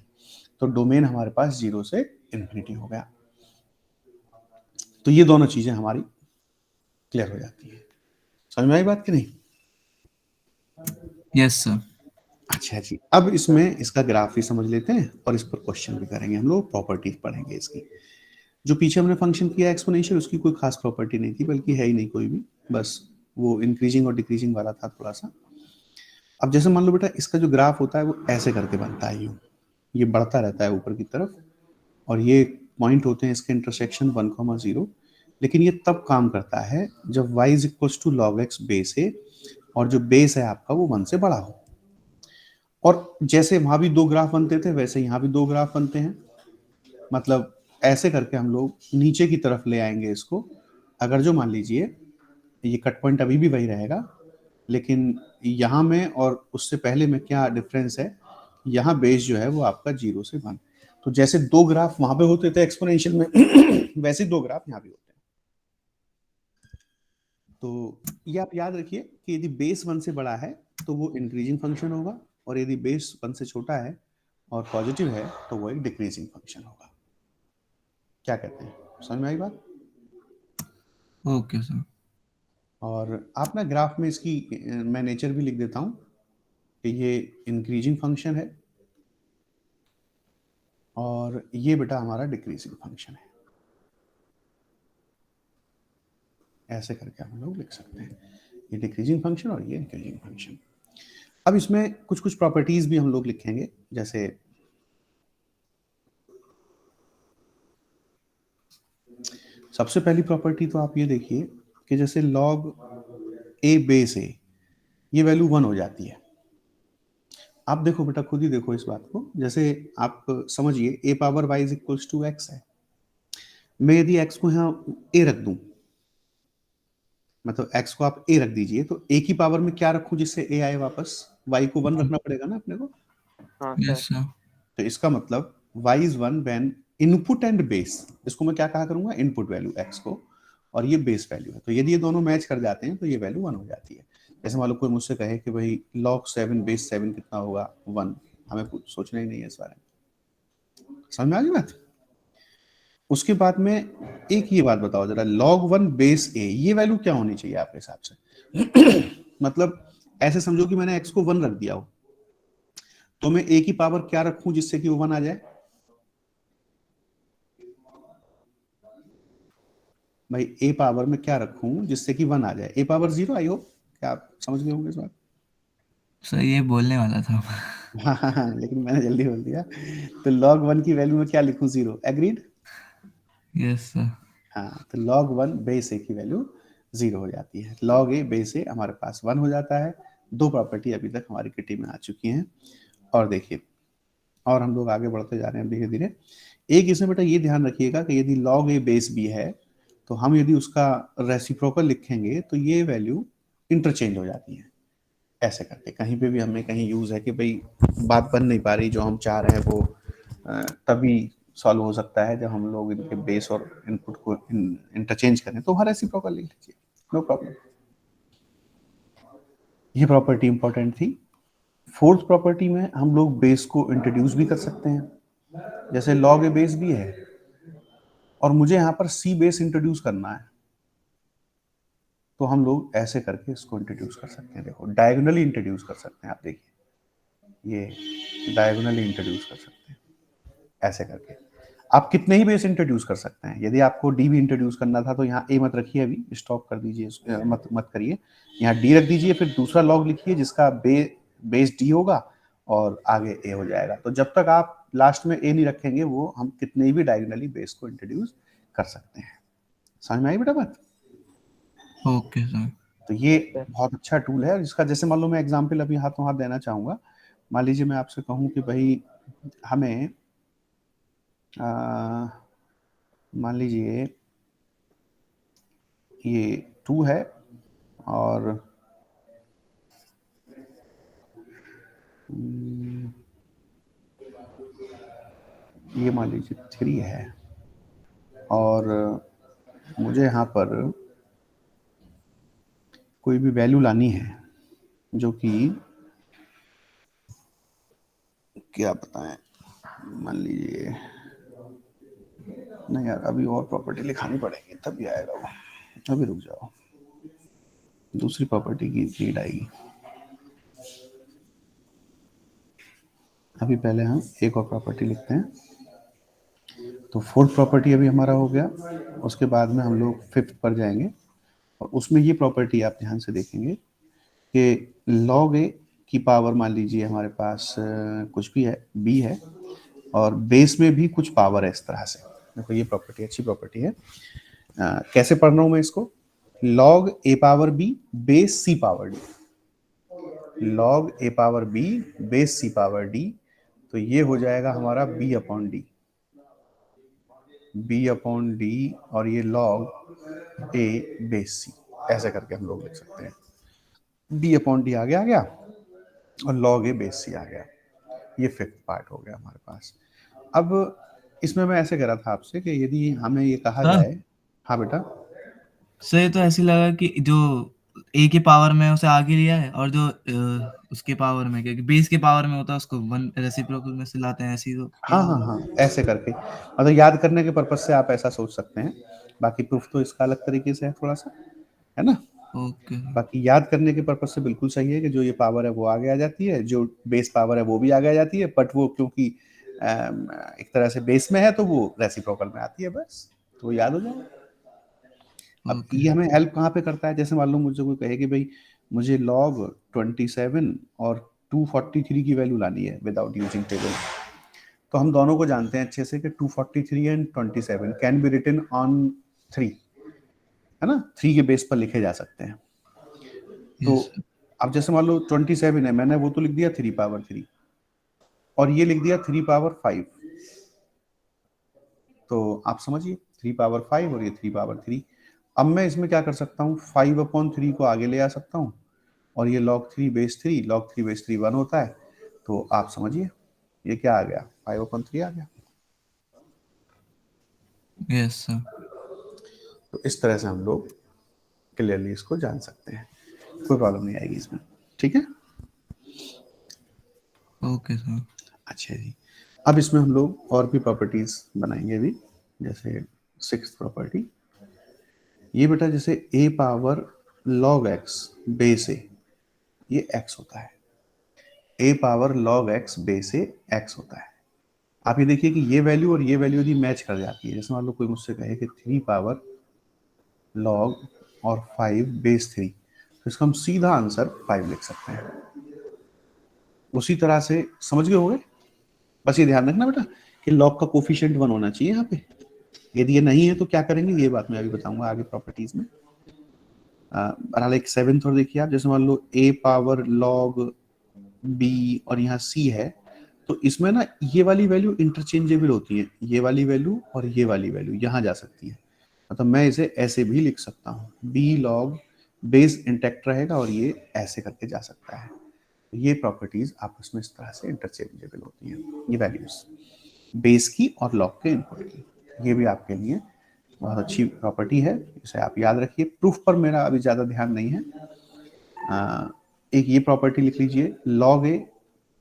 A: तो डोमेन हमारे पास 0 से इन्फिनिटी हो गया। तो ये दोनों चीजें हमारी क्लियर हो जाती है। समझ में आई बात कि नहीं?
B: Yes sir.
A: अच्छा जी, अब इसमें इसका ग्राफ भी समझ लेते हैं और इस पर क्वेश्चन भी करेंगे हम लोग, प्रॉपर्टीज पढ़ेंगे इसकी। जो पीछे हमने फंक्शन किया एक्सपोनेंशियल, उसकी कोई खास प्रॉपर्टी नहीं थी, बल्कि है ही नहीं कोई भी, बस वो इंक्रीजिंग और डिक्रीजिंग वाला था थोड़ा सा। अब जैसे मान लो बेटा इसका जो ग्राफ होता है वो ऐसे करके बनता है, यूं ये बढ़ता रहता है ऊपर की तरफ, और ये पॉइंट होते हैं इसके इंटरसेक्शन 1,0, लेकिन ये तब काम करता है जब y is equal to log x base है, और जो बेस है आपका वो 1 से बड़ा हो। और जैसे वहां भी दो ग्राफ बनते थे वैसे यहाँ भी दो ग्राफ बनते हैं, मतलब ऐसे करके हम लोग नीचे की तरफ ले आएंगे इसको। अगर जो मान लीजिए ये कट पॉइंट अभी भी वही रहेगा, लेकिन यहाँ में और उससे पहले में क्या डिफरेंस है, यहाँ बेस जो है वो आपका 0 से 1, तो जैसे दो ग्राफ वहां पे होते थे एक्सपोनेंशियल में वैसे दो ग्राफ यहाँ भी होते हैं। तो ये आप याद रखिए कि यदि बेस 1 से बड़ा है तो वो इंक्रीजिंग फंक्शन होगा, और यदि बेस 1 से छोटा है और पॉजिटिव है तो वो एक डिक्रीजिंग फंक्शन होगा। क्या कहते हैं, समझ में आई बात?
B: Okay sir.
A: और आप ना ग्राफ में इसकी मैं नेचर भी लिख देता हूं कि ये इंक्रीजिंग फंक्शन है और ये बेटा हमारा डिक्रीजिंग फंक्शन है। ऐसे करके हम लोग लिख सकते हैं, ये डिक्रीजिंग फंक्शन और ये इंक्रीजिंग फंक्शन। अब इसमें कुछ कुछ प्रॉपर्टीज भी हम लोग लिखेंगे, जैसे सबसे पहली प्रॉपर्टी तो आप ये देखिए कि जैसे log a बेस a, ये वैल्यू 1 हो जाती है। आप देखो बेटा, खुद ही देखो इस बात को, जैसे आप समझिए a power y is equals to x है, मैं यदि x को यहाँ a रख दूं, मतलब x को आप a रख दीजिए, तो a की पावर में क्या रखूं जिससे a आए वापस, y को 1 रखना पड़ेगा ना अपने को।
C: हाँ
B: यस
C: सर।
B: सर।
A: तो इसका मतलब y is 1 when input and base, इसको मैं क्या कहा करूंगा, इनपुट वैल्यू x को, और ये बेस वैल्यू है। तो यदि ये दोनों मैच कर जाते हैं तो ये वैल्यू 1 हो जाती है। जैसे मान लो कोई मुझसे कहे कि भाई log 7 बेस 7 कितना होगा, 1, हमें कुछ सोचना ही नहीं है इस बारे में। समझ में आ गई बात? उसके बाद में एक ये बात बताओ जरा, log 1 बेस a, ये वैल्यू क्या होनी चाहिए आपके हिसाब से मतलब ऐसे समझो कि मैंने x को 1 रख दिया हो, तो मैं a की पावर क्या रखूं जिससे कि वो 1 आ जाए। भाई a पावर में क्या रखूं जिससे कि 1 आ जाए, a पावर 0। आई होप क्या आप समझ गए होंगे इस बात।
B: सर ये बोलने वाला था।
A: हाँ, लेकिन मैंने जल्दी बोल दिया। तो log 1 की वैल्यू में क्या लिखूं, 0। एग्रीड?
B: Yes sir.
A: हाँ, तो log 1 बेस a की वैल्यू 0 हो जाती है, log a बेस a हमारे पास 1 हो जाता है, 2 प्रॉपर्टी अभी तक हमारी किटी में आ चुकी हैं। और देखिए, और हम लोग आगे बढ़ते जा रहे हैं धीरे धीरे। एक इसमें बेटा ये ध्यान रखिएगा कि यदि log a बेस b है तो हम यदि उसका रेसिप्रोकल लिखेंगे तो ये वैल्यू इंटरचेंज हो जाती है ऐसे करके। कहीं पे भी हमें कहीं यूज है कि भाई बात बन नहीं पा रही, जो हम चाह रहे हैं वो तभी सॉल्व हो सकता है जब हम लोग इनके बेस और इनपुट को इंटरचेंज करें, तो हर रेसिप्रोकल लिख लीजिए, नो प्रॉब्लम। ये प्रॉपर्टी इंपॉर्टेंट थी। फोर्थ प्रॉपर्टी में हम लोग बेस को इंट्रोड्यूस भी कर सकते हैं, जैसे log a बेस भी है और मुझे यहाँ पर c बेस इंट्रोड्यूस करना है, तो हम लोग ऐसे करके इसको इंट्रोड्यूस कर सकते हैं। देखो डायगोनली इंट्रोड्यूस कर सकते हैं, आप देखिए ये डायगोनली इंट्रोड्यूस कर सकते हैं ऐसे करके। आप कितने ही बेस इंट्रोड्यूस कर सकते हैं। यदि आपको डी भी इंट्रोड्यूस करना था तो यहाँ ए मत रखिए, अभी स्टॉप कर दीजिए, मत करिए, यहाँ डी रख दीजिए, फिर दूसरा लॉग लिखिए जिसका बेस डी होगा और आगे ए हो जाएगा। तो जब तक आप लास्ट में ए नहीं रखेंगे वो हम कितने भी डायगोनली बेस को इंट्रोड्यूस कर सकते हैं। समझ में आई बेटा बात?
B: Okay sir.
A: तो ये बहुत अच्छा टूल है, जिसका जैसे मान लो मैं एग्जांपल अभी हाथों हाथ देना चाहूँगा। मान लीजिए मैं आपसे कहूँ कि भाई हमें मान लीजिए ये 2 है और ये मान लीजिए 3 है और मुझे यहाँ पर कोई भी वैल्यू लानी है जो कि क्या बताएं, मान लीजिए, नहीं यार अभी और प्रॉपर्टी लिखानी पड़ेगी तभी आएगा वो, अभी रुक जाओ, दूसरी प्रॉपर्टी की नीड आएगी। अभी पहले हम एक और प्रॉपर्टी लिखते हैं। तो फोर्थ प्रॉपर्टी अभी हमारा हो गया, उसके बाद में हम लोग फिफ्थ पर जाएंगे और उसमें ये प्रॉपर्टी आप ध्यान से देखेंगे कि log a की पावर मान लीजिए हमारे पास कुछ भी है b है और बेस में भी कुछ पावर है इस तरह से। देखो ये प्रॉपर्टी अच्छी प्रॉपर्टी है। कैसे पढ़ रहा हूं मैं इसको? log a power b base c power d, log a power b base c power d, तो ये हो जाएगा हमारा b अपॉन डी और ये log a बेस c, ऐसे करके हम लोग लिख सकते हैं। b अपॉन डी आ गया और log a बेस c आ गया। ये फिफ्थ पार्ट हो गया हमारे पास। अब इसमें मैं ऐसे कह रहा था आपसे कि यदि हमें ये कहा जाए, हाँ बेटा
B: सर ये तो ऐसे लगा कि जो ए के पावर में उसे आगे लिया है और जो उसके पावर में, क्योंकि बेस के पावर में होता है उसको वन रेसिप्रोकल में से लाते हैं, ऐसे ही तो किया
A: हाँ
B: होगा।
A: हाँ हाँ ऐसे करके, मतलब याद करने के पर्पज से आप ऐसा सोच सकते हैं। बाकी प्रूफ तो इसका अलग तरीके से है थोड़ा सा, है ना।
B: ओके
A: बाकी याद करने के पर्पज से बिल्कुल सही है कि जो ये पावर है वो आगे आ जाती है, जो बेस पावर है वो भी आगे आ जाती है, बट वो क्योंकि एक तरह से बेस में है तो वो रेसिप्रोकल में आती है, बस तो याद हो जाए। अब
B: ओके
A: ये हमें हेल्प कहाँ पे करता है? जैसे मान लो मुझे कोई कहे कि भाई मुझे log 27 और 243 की वैल्यू लानी है विदाउट यूजिंग टेबल, तो हम दोनों को जानते हैं अच्छे से कि 243 and 27 can be written on 3, है ना, 3 के बेस पर लिखे जा सकते हैं। तो
B: यस
A: अब जैसे मान लो 27 है, मैंने वो तो लिख दिया 3 पावर 3 और ये लिख दिया 3 पावर 5, तो आप समझिए 3 पावर 5 और ये 3 पावर 3। अब मैं इसमें क्या कर सकता हूँ, 5/3 को आगे ले आ सकता हूँ और ये log 3 बेस 3, log 3 बेस 3 1 होता है, तो आप समझिए ये क्या आ गया, 5/3 आ गया।
B: Yes sir.
A: तो इस तरह से हम लोग क्लियरली इसको जान सकते हैं, कोई प्रॉब्लम नहीं आएगी इसमें, ठीक है।
B: Okay sir.
A: अच्छा जी, अब इसमें हम लोग और भी प्रॉपर्टीज बनाएंगे अभी, जैसे सिक्स्थ प्रॉपर्टी, ये बेटा जैसे a power log x base a, ये x होता है, a power log x base a x होता है। आप ये देखिए कि ये वैल्यू और ये वैल्यू यदि मैच कर जाती है, जैसे मान लो कोई मुझसे कहे कि 3 पावर log और 5 बेस 3, तो इसका हम सीधा आंसर 5 लिख सकते हैं। उसी तरह से समझ गए होंगे। बस ये ध्यान रखना बेटा कि log का कोफिशिएंट 1 होना चाहिए यहाँ पे, यदि ये नहीं है तो क्या करेंगे, ये बात मैं अभी बताऊंगा आगे प्रॉपर्टीज में। बहरहाल एक सेवेंथ और देखिए आप, जैसे मान लो a पावर log b और यहाँ c है, तो इसमें ना ये वाली वैल्यू इंटरचेंजेबल होती है, ये वाली वैल्यू और ये वाली वैल्यू यहाँ जा सकती है। मतलब मैं इसे ऐसे भी लिख सकता हूँ, b log बेस इंटैक्ट रहेगा और ये ऐसे करके जा सकता है। ये प्रॉपर्टीज आपस में इस तरह से इंटरचेंजेबल होती हैं, ये वैल्यूज बेस की और लॉग के इनपुट की। ये भी आपके लिए बहुत अच्छी प्रॉपर्टी है, इसे आप याद रखिए। प्रूफ पर मेरा अभी ज़्यादा ध्यान नहीं है। एक ये प्रॉपर्टी लिख लीजिए, log a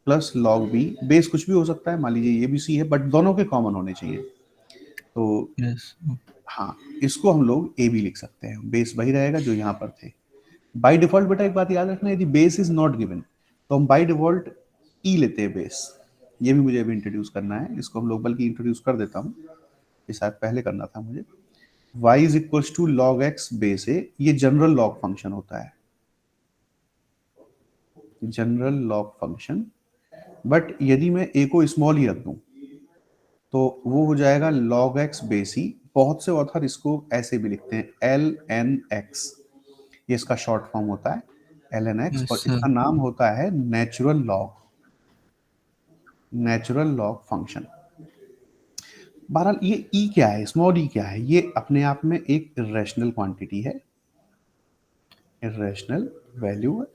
A: plus log b, base कुछ भी हो सकता है, मान लीजिए ये भी c है, बट दोनों के कॉमन होने चाहिए। तो
B: यस
A: हाँ, इसको हम लोग a भी लिख सकते हैं, बेस वही रहेगा जो यहाँ पर थे। बाय डिफॉल्ट बेटा एक बात याद रखना, यदि बेस इज नॉट गिवन तो हम बाय डिफॉल्ट ई लेते हैं बेस। ये भी मुझे अभी इंट्रोड्यूस करना है, इसको हम लोग बल्कि इंट्रोड्यूस कर देता हूँ, ये शायद पहले करना था मुझे। y is equals to log x base a, ये जनरल लॉग फंक्शन होता है, जनरल लॉग फंक्शन। बट यदि मैं a को स्मॉल ही रख दूं तो वो हो जाएगा log x बेस ई। बहुत से ऑथर इसको ऐसे भी लिखते हैं ln(x), ये इसका शॉर्ट फॉर्म होता है ln(x)
B: यस
A: और
B: सर।
A: इसका नाम होता है natural log, natural log function. बहरहाल ये ई क्या है, स्मॉल ई क्या है, ये अपने आप में एक इरेशनल क्वांटिटी है, इरेशनल वैल्यू है।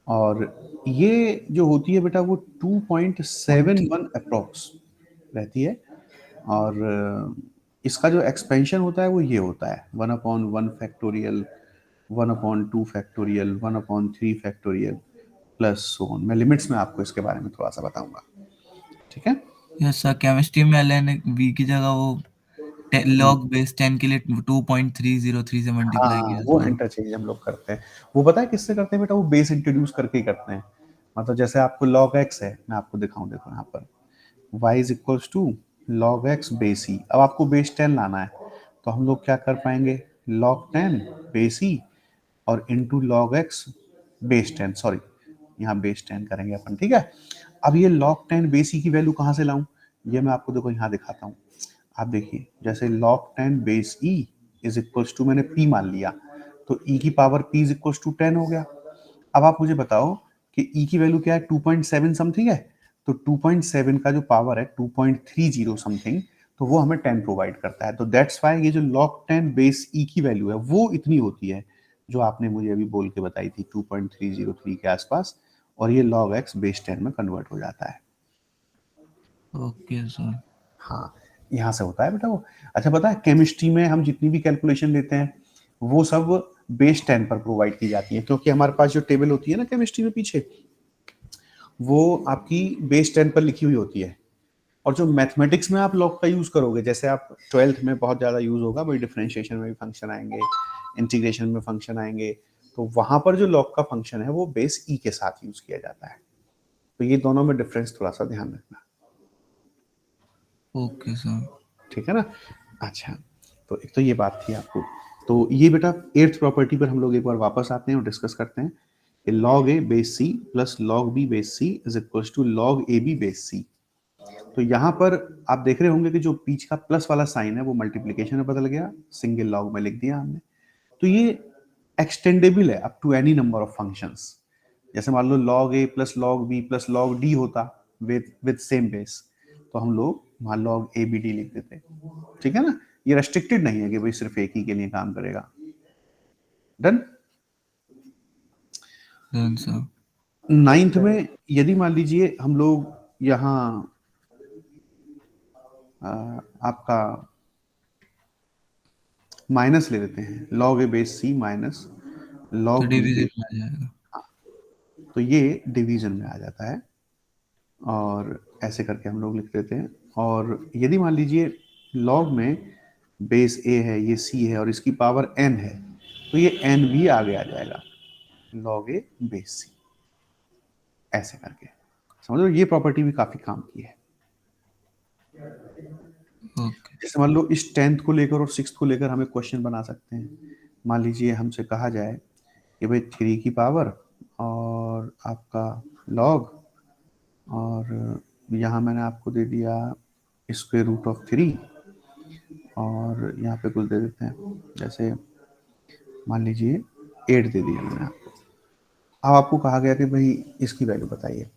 A: और ये जो होती है बेटा वो 2.71 अप्रोक्स रहती है। और इसका जो एक्सपेंशन होता है वो ये होता है 1/1 factorial, 1/2 factorial, 1/3 factorial plus so on. मैं लिमिट्स में आपको इसके बारे में थोड़ा सा बताऊंगा, ठीक है।
B: यस सर, केमिस्ट्री में ln v की जगह वो log बेस 10 के लिए 2.303 से मल्टीप्लाई
A: हाँ,
B: किया
A: वो
B: था।
A: इंटरचेंज हम लोग करते हैं। वो पता है किससे करते हैं बेटा, वो बेस इंट्रोड्यूस करके ही करते हैं। मतलब जैसे आपको log x है, मैं आपको दिखाऊं, देखो यहाँ पर y is equals to log x base e. अब आपको बेस 10 लाना है, तो हम लोग क्या कर पाएंगे, log 10 बेस ई और into log x base 10, sorry यहाँ बेस 10 करेंगे अपन, ठीक है। अब ये log 10 बेस ई की वैल्यू कहाँ से लाऊं, ये मैं आपको देखो यहाँ दिखाता हूँ। आप देखिए, जैसे log 10 base e is equals to, मैंने p मान लिया, तो e की power p is equals to 10 हो गया। अब आप मुझे बताओ कि e की वैल्यू क्या है, 2.7 समथिंग है, तो 2.7 का जो पावर है 2.30 समथिंग, तो वो हमें 10 प्रोवाइड करता है। तो दैट्स वाई ये जो log 10 बेस e की वैल्यू है वो इतनी होती है, जो आपने मुझे अभी बोल के बताई थी 2.303 के आसपास, और ये log x बेस 10 में कन्वर्ट हो जाता है।
B: Okay sir.
A: हाँ, यहाँ से होता है बेटा वो। अच्छा, पता है केमिस्ट्री में हम जितनी भी कैलकुलेशन लेते हैं वो सब बेस 10 पर प्रोवाइड की जाती है, क्योंकि हमारे पास जो टेबल होती है ना केमिस्ट्री में पीछे, वो आपकी बेस 10 पर लिखी हुई होती है। और जो मैथमेटिक्स में आप लॉग का यूज करोगे, जैसे आप 12th में बहुत ज्यादा यूज होगा भाई, डिफरेंशिएशन में भी फंक्शन आएंगे, इंटीग्रेशन में फंक्शन आएंगे, तो वहां पर जो लॉग का फंक्शन है वो बेस ई के साथ यूज किया जाता है। तो ये दोनों में डिफरेंस थोड़ा सा ध्यान रखना,
B: ओके सर।
A: ठीक है ना। अच्छा, तो एक तो ये बात थी आपको। तो ये बेटा एर्थ प्रॉपर्टी पर हम लोग एक बार वापस आते हैं और डिस्कस करते हैं कि log a base c plus log b base c is equal to log ab base c। तो यहाँ पर आप देख रहे होंगे कि जो बीच का प्लस वाला साइन है वो मल्टीप्लीकेशन में बदल गया, सिंगल लॉग में लिख दिया हमने। तो ये एक्सटेंडेबल है up to any number of functions. जैसे मान लो log a plus log b plus log d होता विद सेम बेस, तो हम लोग वहां log a b d लिख देते, ठीक है ना। ये रेस्ट्रिक्टेड नहीं है कि भाई सिर्फ एक ही के लिए काम करेगा। डन।
B: Done sir.
A: नाइन्थ में यदि मान लीजिए हम लोग यहाँ आपका माइनस ले लेते हैं, log a base c minus
B: तो
A: log b
B: डिवीजन
A: बेस,
B: में आ जाएगा।
A: तो ये डिवीजन में आ जाता है, और ऐसे करके हम लोग लिख देते हैं। और यदि मान लीजिए log में बेस a है, ये c है और इसकी पावर n है, तो ये n भी आगे आ जाएगा, log a बेस c, ऐसे करके समझ लो। ये प्रॉपर्टी भी काफी काम की है।
B: ओके।
A: जैसे मान लो इस 10th को लेकर और 6th को लेकर हमें क्वेश्चन बना सकते हैं। मान लीजिए हमसे कहा जाए कि भाई 3 की पावर और आपका log, और यहाँ मैंने आपको दे दिया स्क्वायर रूट ऑफ 3, और यहाँ पे कुछ दे देते हैं, जैसे मान लीजिए 8 दे दिया मैंने आपको। अब आपको कहा गया कि भाई इसकी वैल्यू बताइए।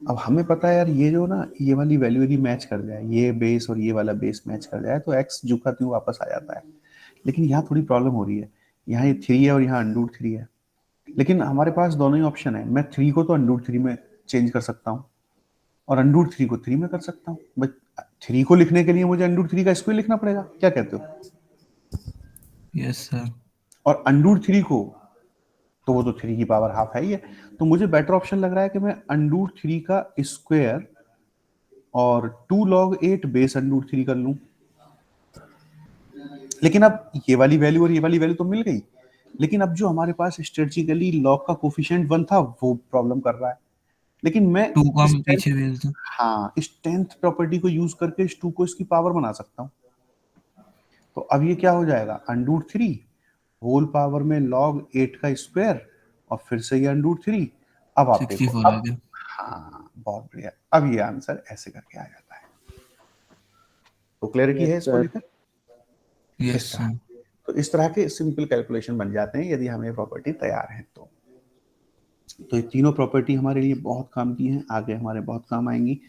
A: अब हमें पता है यार, ये जो ना ये वाली वैल्यू यदि मैच कर जाए, ये बेस और ये वाला बेस मैच कर जाए तो एक्स जू का त्यों वापस आ जाता है। लेकिन यहाँ थोड़ी प्रॉब्लम हो रही है, यहाँ ये 3 है और यहाँ अंडरूट 3 है। लेकिन हमारे पास दोनों ही ऑप्शन है, मैं 3 को तो अंडरूट 3 में चेंज कर सकता हूँ और अंडरूट 3 को 3 में कर सकता हूँ। बट 3 को लिखने के लिए मुझे अंडरूट 3 का स्क्वायर लिखना पड़ेगा, क्या कहते हो?
B: Yes sir.
A: और अंडरूट 3 को तो वो तो 3 की पावर हाफ है ही है। तो मुझे बेटर ऑप्शन लग रहा है कि मैं अंडरूट 3 का स्क्वायर और 2 log 8 बेस अंडरूट 3 कर लूं। लेकिन अब ये वाली वैल्यू और ये वाली वैल्यू तो मिल गई, लेकिन अब जो हमारे पास स्ट्रेटजिकली लॉग का कोफिशिएंट 1 था वो प्रॉब्लम कर रहा है। लेकिन मैं
B: 2 को
A: इस
B: हम पीछे भेज दो।
A: हाँ, इस 10th प्रॉपर्टी को यूज करके इस 2 को इसकी पावर बना सकता हूँ। तो अब ये क्या हो जाएगा, अंडरूट 3 होल पावर में log 8 का स्क्वायर और फिर से ये अंडरूट 3। अब आप देखो,
B: 64 आ
A: अब
B: गया।
A: हाँ बहुत बढ़िया, अब ये आंसर ऐसे करके आ जाता है। तो क्लैरिटी
C: यस
A: है इसको
C: सर।
A: लेकर?
B: यस
A: इस तरह,
B: सर।
A: तो इस तरह के सिंपल कैलकुलेशन बन जाते हैं यदि हमें प्रॉपर्टी तैयार है तो ये तीनों प्रॉपर्टी हमारे लिए बहुत काम की हैं, आगे हमारे बहुत काम आएंगी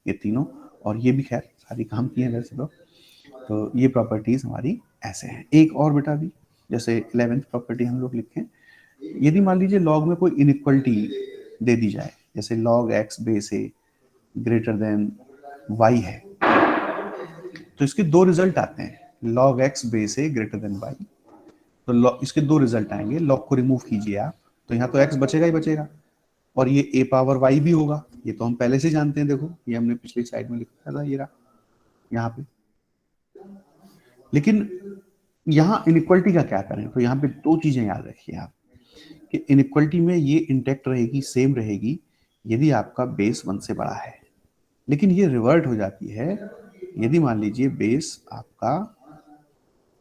A: ये तीनों। और ये भी खैर सारी काम की हैं वैसे तो ये प्रॉपर्टीज हमारी ऐसे हैं। एक और बेटा भी, जैसे 11th प्रॉपर्टी हम लोग लिखें, यदि मान लीजिए लॉग में कोई इनइक्वलिटी दे दी जाए, जैसे log x base a greater than y है, तो इसके दो रिजल्ट आते हैं, log x base a greater than y। तो इसके दो रिजल्ट आएंगे, log को रिमूव कीजिए आप तो यहाँ तो x बचेगा ही बचेगा और ये a पावर y भी होगा, ये तो हम पहले से जानते हैं। देखो ये हमने पिछली स्लाइड में लिखा था, ये रहा यहाँ पे। लेकिन यहाँ इनइक्वलिटी का क्या करें, तो यहाँ पे दो चीजें याद रखिए आप कि इनइक्वलिटी में ये इंटैक्ट रहेगी, सेम रहेगी यदि आपका बेस 1 से बड़ा है, लेकिन ये रिवर्ट हो जाती है यदि मान लीजिए बेस आपका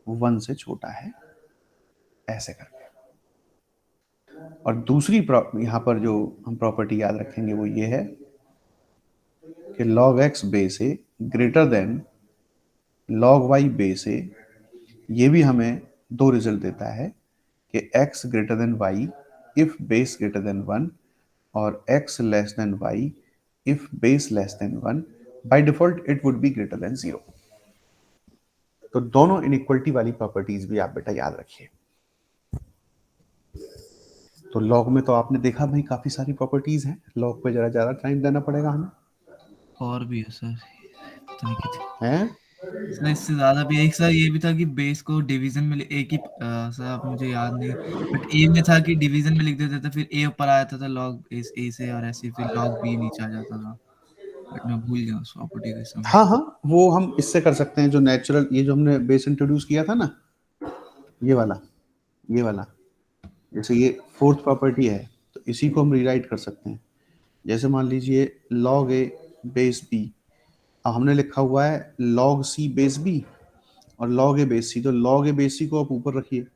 A: 1 से छोटा है, ऐसे करके। और दूसरी यहाँ पर जो हम प्रॉपर्टी याद रखेंगे वो ये है कि log x base a greater than log y base a. ये भी हमें दो रिजल्ट देता है कि x greater than y if base greater than 1 और x less than y if base less than 1। By default it would be greater than 0। तो दोनों इनइक्वलिटी वाली प्रॉपर्टीज भी आप बेटा याद रखिए। तो लॉग में तो आपने देखा भाई काफी सारी प्रॉपर्टीज हैं, लॉग पे जरा ज्यादा टाइम देना पड़ेगा हमें,
B: और भी है सर, पता नहीं कितने।
A: हैं?
B: सर इससे ज्यादा भी एक सर ये भी था कि बेस को डिवीजन में एक ही सर अब मुझे याद नहीं, बट ए में था कि डिवीजन में लिख देते थे, फिर ए ऊपर आ जाता था लॉग ए से, और ऐसे फिर लॉग बी नीचे आ जाता था। बट मैं भूल गया उस प्रॉपर्टी के समय।
A: हाँ हाँ, वो हम इससे कर सकते हैं, जो नेचुरल ये जो हमने बेस इंट्रोड्यूस किया था ना, ये वाला जैसे ये फोर्थ प्रॉपर्टी है, तो इसी को हम रिराइट कर सकते हैं। जैसे मान लीजिए log a बेस b, अब हमने लिखा हुआ है log c बेस b और log a बेस c, तो log a बेस c को आप ऊपर रखिए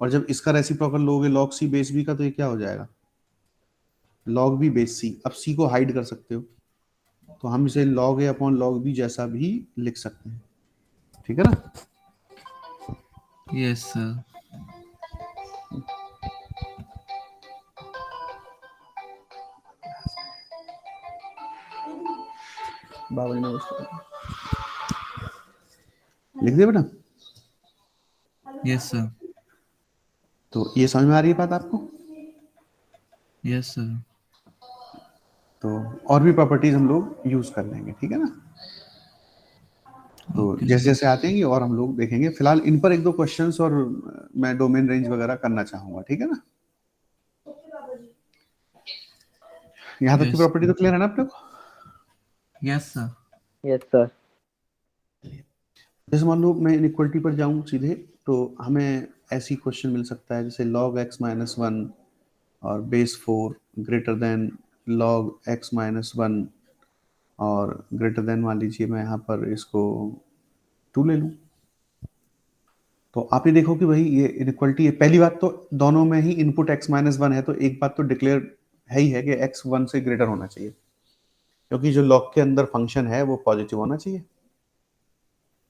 A: और जब इसका रेसिप्रोकल लोगे log c बेस b का, तो ये क्या हो जाएगा, log b बेस c। अब c को हाइड कर सकते हो, तो हम इसे log a upon log b जैसा भी लिख सकते हैं, ठीक है ना?
B: Yes sir.
A: बाबा जी नमस्कार, लिख दिया बेटा?
B: Yes sir.
A: तो ये समझ में आ रही है बात आपको?
B: Yes sir.
A: तो और भी प्रॉपर्टीज हम लोग यूज कर लेंगे, ठीक है ना? तो
B: ओके
A: जैसे
B: सर।
A: जैसे आते हैं और हम लोग देखेंगे, फिलहाल इन पर एक दो क्वेश्चंस और मैं डोमेन रेंज वगैरह करना चाहूंगा, ठीक है ना? यहाँ तक की
B: यस।
A: प्रॉपर्टी तो क्लियर है ना आप लोग?
B: Yes sir.
C: Yes sir.
A: जैसे मान लो मैं इनइक्वलिटी पर जाऊं सीधे, तो हमें ऐसी क्वेश्चन मिल सकता है जैसे log x माइनस 1 और base 4 greater than log x minus 1 और ग्रेटर देन, मान लीजिए मैं यहाँ पर इसको 2 ले लूँ। तो आप ये देखो कि भाई ये इनइक्वलिटी है। पहली बात तो दोनों में ही इनपुट x माइनस 1 है, तो एक बात तो डिक्लेयर है ही है कि x 1 से ग्रेटर होना चाहिए, क्योंकि जो लॉग के अंदर फंक्शन है वो पॉजिटिव होना चाहिए।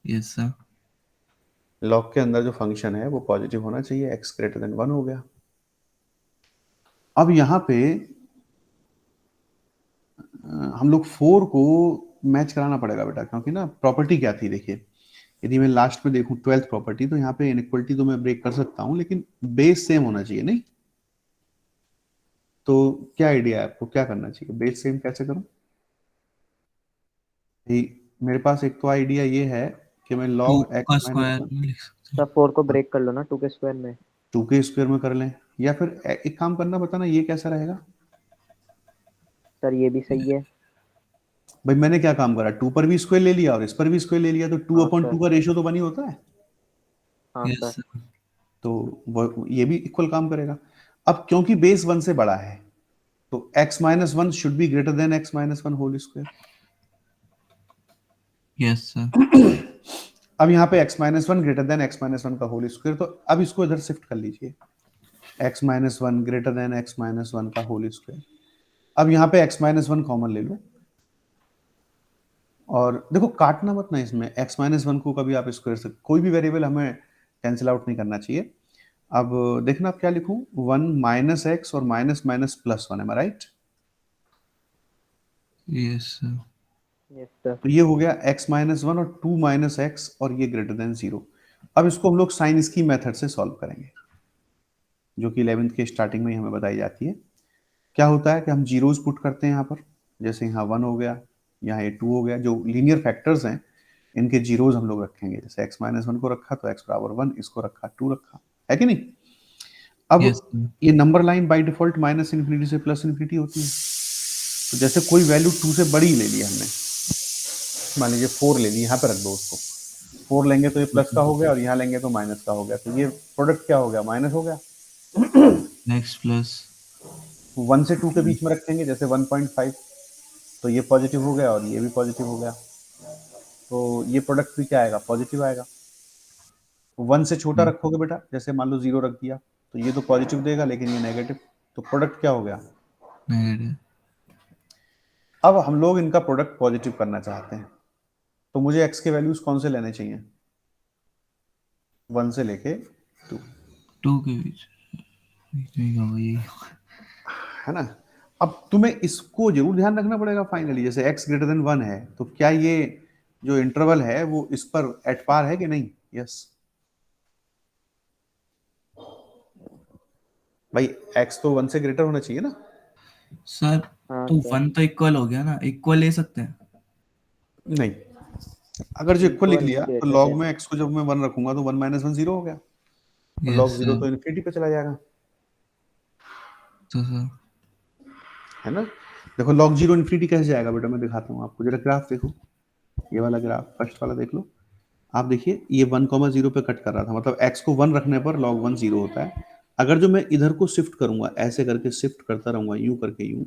B: Yes sir.
A: लॉग के अंदर जो फंक्शन है वो पॉजिटिव होना चाहिए, x ग्रेटर देन 1 हो गया। अब यहाँ पे हम लोग 4 को मैच कराना पड़ेगा बेटा, क्योंकि ना प्रॉपर्टी क्या थी देखिए, यदि मैं लास्ट में देखूं 12th प्रॉपर्टी, तो यहाँ पे इनइक्वलिटी तो मैं ब्रेक कर सकता हूं, लेकिन बेस सेम होना चाहिए नहीं। तो क्या आइडिया है आपको, क्या करना चाहिए, बेस सेम कैसे करूं? मेरे पास एक तो आइडिया ये है कि मैं
B: टू
A: log
B: का
A: x माइनस
B: स्क्वायर में लिख सकते
C: सर 4 को ब्रेक कर लो ना 2 के स्क्वायर में।
A: 2 के स्क्वायर में कर लें, या फिर एक काम करना, बताना ये कैसा रहेगा।
C: सर ये भी सही है।
A: भाई मैंने क्या काम करा, 2 पर भी स्क्वायर ले लिया और इस पर भी स्क्वायर ले लिया, तो 2
C: हाँ
A: अपॉन
C: सर।
A: 2 का रेशियो तो बनी होता है,
C: हाँ
B: हैं।
C: सर।
B: Yes sir.
A: तो वो ये भी इक्वल काम करेगा। अब क्योंकि बेस 1 से बड़ा है, तो x minus 1 should be greater than x minus 1 whole square.
B: Yes sir.
A: अब यहाँ पे x minus 1 greater than x minus 1 का होल स्क्वायर, तो अब इसको इधर शिफ्ट कर लीजिए, x minus 1 greater than x minus 1 का होल स्क्वायर। अब यहाँ पे x माइनस 1 कॉमन ले लो, और देखो काटना मत ना इसमें, x माइनस 1 को कभी आप स्क्वायर से, कोई भी वेरिएबल हमें कैंसिल आउट नहीं करना चाहिए। अब देखना आप क्या लिखूं, 1 माइनस एक्स और माइनस माइनस प्लस 1, है right?
B: Yes sir.
C: Yes sir.
A: तो ये हो गया x माइनस 1 और 2 माइनस एक्स, और ये ग्रेटर देन 0। अब इसको हम लोग साइन स्की मेथड से सॉल्व करेंगे, जो कि 11th के स्टार्टिंग में ही हमें बताई जाती है। क्या होता है कि हम जीरोज पुट करते हैं यहाँ पर, जैसे यहाँ 1 हो गया, यहाँ ये 2 हो गया, जो लीनियर फैक्टर्स हैं इनके जीरोज हम लोग रखेंगे, जैसे x माइनस 1 को रखा तो x बराबर 1, इसको रखा 2 रखा, है कि नहीं? अब
B: यस सर।
A: ये number line by default minus infinity से प्लस इन्फिनिटी होती है, तो जैसे कोई वैल्यू 2 से बड़ी ले ली हमने, मान लीजिए 4 ले ली, यहाँ पे रख दो उसको, 4 लेंगे तो ये प्लस का हो गया, और यहाँ लेंगे तो माइनस का हो गया, तो ये प्रोडक्ट क्या हो गया, माइनस हो गया।
B: एक्स प्लस
A: 1 से 2 के बीच में रखेंगे, जैसे 1.5, तो ये पॉजिटिव हो गया और ये भी पॉजिटिव हो गया, तो ये प्रोडक्ट भी क्या आएगा, पॉजिटिव आएगा। 1 से छोटा रखोगे बेटा, जैसे मान लो 0 रख दिया, तो ये तो पॉजिटिव देगा, लेकिन ये नेगेटिव, तो प्रोडक्ट क्या हो गया।
B: नेगेटिव।
A: अब हम लोग इनका प्रोडक्ट पॉजिटिव करना चाहते हैं, तो मुझे x के वैल्यूज कौन से लेने चाहिए, 1 से लेके 2,
B: 2 के बीच बीच में होगा यही।
A: है ना? अब तुम्हें इसको जरूर ध्यान रखना पड़ेगा फाइनली, जैसे x ग्रेटर देन 1 है, तो क्या ये जो इंटरवल है वो इस पर एट पार है कि नहीं? यस भाई, x तो 1 से ग्रेटर होना चाहिए ना।
B: सर
C: हाँ
B: तो
C: सर।
B: 1 तो इक्वल हो गया ना, इक्वल ले सकते हैं।
A: नहीं, अगर जो इक्वल लिख
C: इक्वल
A: लिया
C: नहीं
A: तो
C: देते
A: log
C: थे।
A: में x को जब मैं 1 रखूंगा तो 1 माइनस 1 0 हो गया, और
B: यस
A: log 0
B: सर।
A: तो इन्फिनिटी पे चला जाएगा,
B: तो सर
A: है ना? देखो log 0 इन्फिनिटी कैसे जाएगा बेटा, मैं दिखाता हूँ आपको, जरा ग्राफ देखो, ये वाला ग्राफ फर्स्ट वाला देख लो। आप देखिए ये 1,0 पे कट कर रहा था, मतलब x को 1 रखने पर log 1 0 होता है। अगर जो मैं इधर को शिफ्ट करूंगा, ऐसे करके शिफ्ट करता रहूंगा, यूं करके यूं,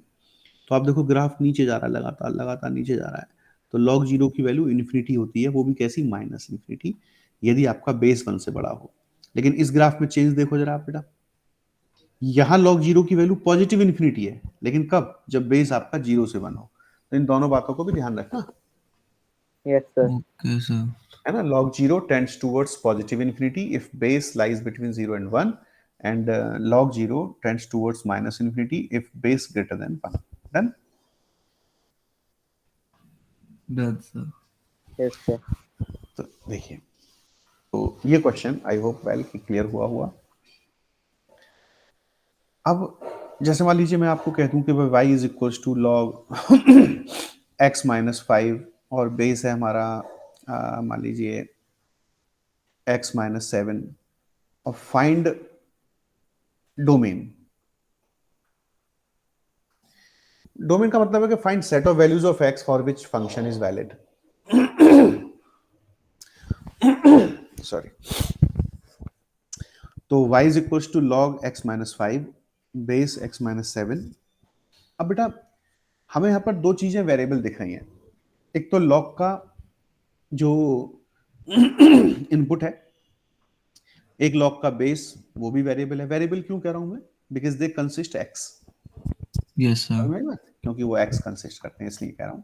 A: तो आप देखो ग्राफ नीचे जा रहा है, लगातार लगातार नीचे जा रहा है, तो log 0 की वैल्यू इन्फिनिटी होती है, वो भी कैसी, माइनस इन्फिनिटी, यदि आपका बेस 1 से बड़ा हो। लेकिन इस ग्राफ में चेंज देखो जरा आप बेटा, यहाँ log 0 की वैल्यू पॉजिटिव इन्फिनिटी है, लेकिन कब, जब बेस आपका 0 से 1 हो। तो इन दोनों बातों को भी ध्यान रखना,
C: यस सर।
B: Okay sir.
A: है ना? log 0 tends towards positive infinity if base lies between 0 and 1, and log 0 tends towards minus infinity if base greater than 1. Done?
B: Done sir.
C: Yes sir.
A: तो देखिए, तो ये क्वेश्चन आई होप वेल कि clear हुआ। अब जैसे मान लीजिए मैं आपको कह दूं कि y is equal to log x minus 5, और बेस है हमारा मान लीजिए x माइनस 7, और फाइंड डोमेन। डोमेन का मतलब है कि find set of values of x for which function is valid. Sorry. तो y is equal to log x minus 5 base x minus 7। अब बेटा हमें यहाँ पर दो चीजें वेरिएबल दिख रही हैं, एक तो लॉग का जो इनपुट है, एक लॉग का बेस, वो भी वेरिएबल है। वेरिएबल क्यों कह रहा हूं मैं, because they consist x,
B: yes sir.
A: क्योंकि वो x कंसिस्ट करते हैं, इसलिए कह रहा हूं।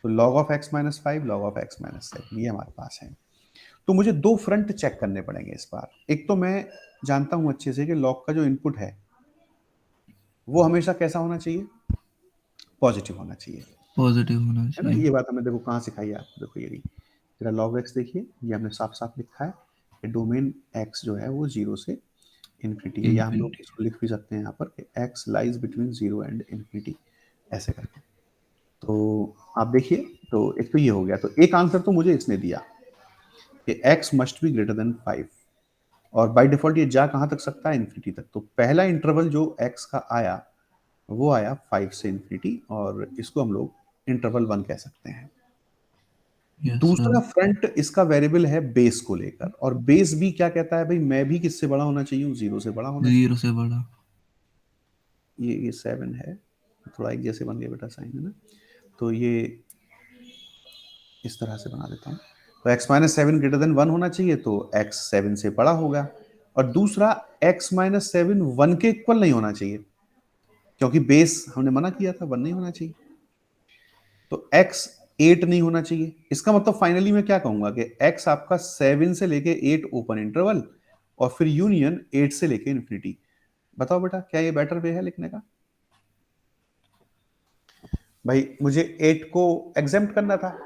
A: तो log of x minus 5, log of x minus 7, ये हमारे पास है। तो मुझे दो फ्रंट चेक करने पड़ेंगे इस बार। एक तो मैं जानता हूं अच्छे से कि लॉग का जो इनपुट है वो हमेशा कैसा होना चाहिए, पॉजिटिव होना चाहिए,
B: पॉजिटिव होना
A: है ना।
B: चाहिए।
A: ये बात हमें देखो कहाँ सिखाई है आपको, देखो ये तेरा लॉग एक्स देखिए, ये हमने साफ साफ लिखा है कि डोमेन एक्स जो है वो 0 से इन्फिनिटी है, या हम लोग
B: इन्फिनिटी।
A: इसको लिख भी सकते हैं यहाँ पर कि x lies between 0 and infinity, ऐसे करके। तो आप देखिए, तो एक तो ये हो गया, तो एक आंसर तो मुझे इसने दिया कि x must be greater then 5, और बाय डिफॉल्ट ये जा कहाँ तक सकता है, इन्फिनिटी तक। तो पहला इंटरवल जो x का आया वो आया 5 से इन्फिनिटी, और इसको हम लोग इंटरवल 1 कह सकते हैं।
B: यस
A: दूसरा
B: सर।
A: फ्रंट इसका वेरिएबल है बेस को लेकर, और बेस भी क्या कहता है भाई, मैं भी किससे बड़ा होना चाहिए, 0 से बड़ा होना चाहिए।
B: 0 से बड़ा।
A: ये 7 है, थोड़ा एक जैसे बन गया बेटा साइन, है ना। तो ये इस तरह से बना देता हूँ। तो x माइनस 7 ग्रेटर देन 1 होना चाहिए, तो x 7 से बड़ा होगा। और दूसरा x माइनस 7 1 के इक्वल नहीं होना चाहिए, क्योंकि बेस हमने मना किया था 1 नहीं होना चाहिए। तो x 8 नहीं होना चाहिए। इसका मतलब फाइनली मैं क्या कहूंगा कि x आपका 7 से लेके 8 ओपन इंटरवल, और फिर यूनियन 8 से लेके इन्फिनिटी। बताओ बेटा क्या ये बेटर वे है लिखने का? भाई मुझे 8 को एग्जेम्प्ट करना था,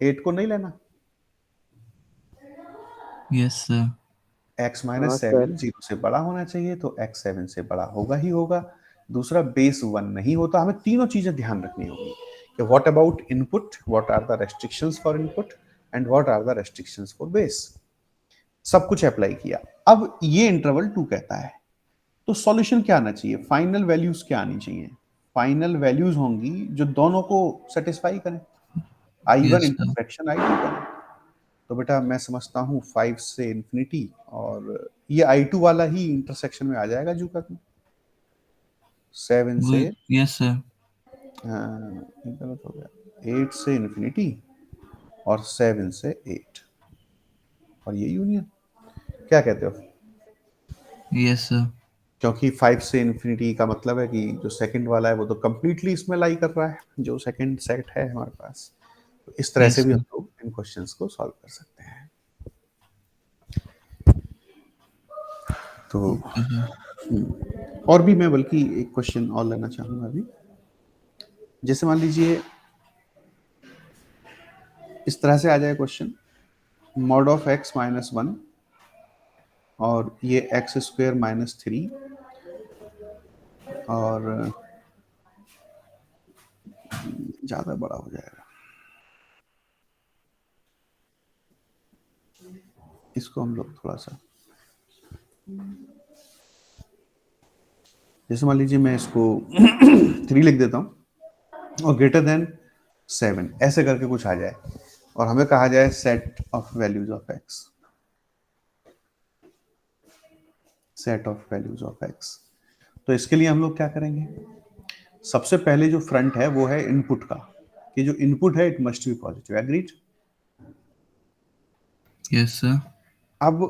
A: 8 को नहीं लेना।
B: Yes sir.
A: x
C: हाँ
A: माइनस
C: सर।
A: 7 0 से बड़ा होना चाहिए, तो x 7 से बड़ा होगा ही होगा। दूसरा बेस 1 नहीं होता। हमें तीनों चीजें ध्यान रखनी होगी कि what about input, what are the restrictions for input, and what are the restrictions for base. सब कुछ अप्लाई किया। अब ये इंटरवल 2 कहता है, तो सॉल्यूशन क्या आना चाहिए, फाइनल वैल्यूज क्या आनी चाहिए? फाइनल वैल्यूज होंगी जो दोनों को सेटिस्फाई करें, I1
B: yes sir.
A: Intersection I2 करें। तो बेटा मैं समझता हूँ 5 से इन्फिनिटी, और ये I2 वाला ही इंटरसेक्शन में आ जाएगा जू का, 7
B: वो।
A: से
B: यस सर।
A: ये गलत हो गया, 8 से इन्फिनिटी और 7 से 8, और ये यूनियन। क्या कहते हो?
B: Yes sir.
A: क्योंकि 5 से इन्फिनिटी का मतलब है कि जो सेकंड वाला है वो तो कंप्लीटली इसमें लाई कर रहा है, जो सेकंड सेट है हमारे पास। तो इस तरह से
B: यस
A: भी हम
B: सर।
A: लोग इन क्वेश्चंस को सॉल्व कर सकते हैं। तो
B: ओके सर।
A: और भी मैं बल्कि एक क्वेश्चन और लेना चाहूंगा अभी। जैसे मान लीजिए इस तरह से आ जाए question, mod of x minus 1 और ये एक्स स्क्वेयर माइनस 3, और ज़्यादा बड़ा हो जाएगा, इसको हम लोग थोड़ा सा, जैसे मान लीजिए मैं इसको 3 लिख देता हूँ और ग्रेटर देन 7 ऐसे करके कुछ आ जाए, और हमें कहा जाए set of values of x, set of values of x. तो इसके लिए हम लोग क्या करेंगे, सबसे पहले जो फ्रंट है वो है इनपुट का, कि जो इनपुट है it must be positive, agreed.
B: Yes sir.
A: अब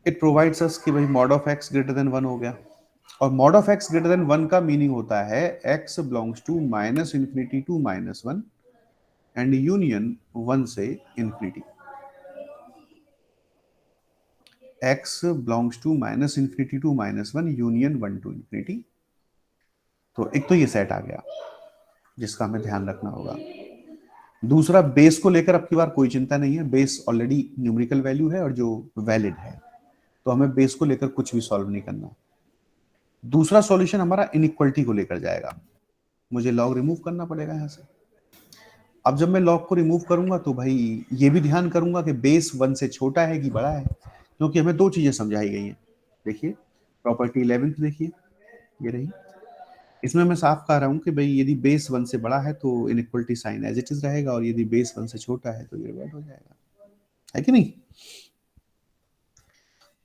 A: इट प्रोवाइड्स अस कि भाई mod of x greater than 1 हो गया, और mod of x greater than 1 का मीनिंग होता है x belongs to minus infinity to minus 1 and union 1 से infinity. x belongs to minus infinity to minus 1 union 1 to infinity. तो एक तो ये सेट आ गया जिसका हमें ध्यान रखना होगा। दूसरा, बेस को लेकर अब की बार कोई चिंता नहीं है, बेस ऑलरेडी न्यूमेरिकल वैल्यू है और जो वैलिड है, तो हमें बेस को लेकर कुछ भी सॉल्व नहीं करना। दूसरा सॉल्यूशन हमारा इनइक्वलिटी को लेकर जाएगा, मुझे लॉग रिमूव करना पड़ेगा यहाँ से। अब जब मैं लॉग को रिमूव करूंगा तो भाई ये भी ध्यान करूंगा कि बेस 1 से छोटा है कि बड़ा है, क्योंकि हमें दो चीजें समझाई गई हैं। देखिए प्रॉपर्टी 11 देखिए, ये रही। इसमें मैं साफ कह रहा हूं कि भाई यदि बेस 1 से बड़ा है तो inequality sign as it is रहेगा, और यदि बेस 1 से छोटा है तो ये रिवर्ट हो जाएगा, है कि नहीं।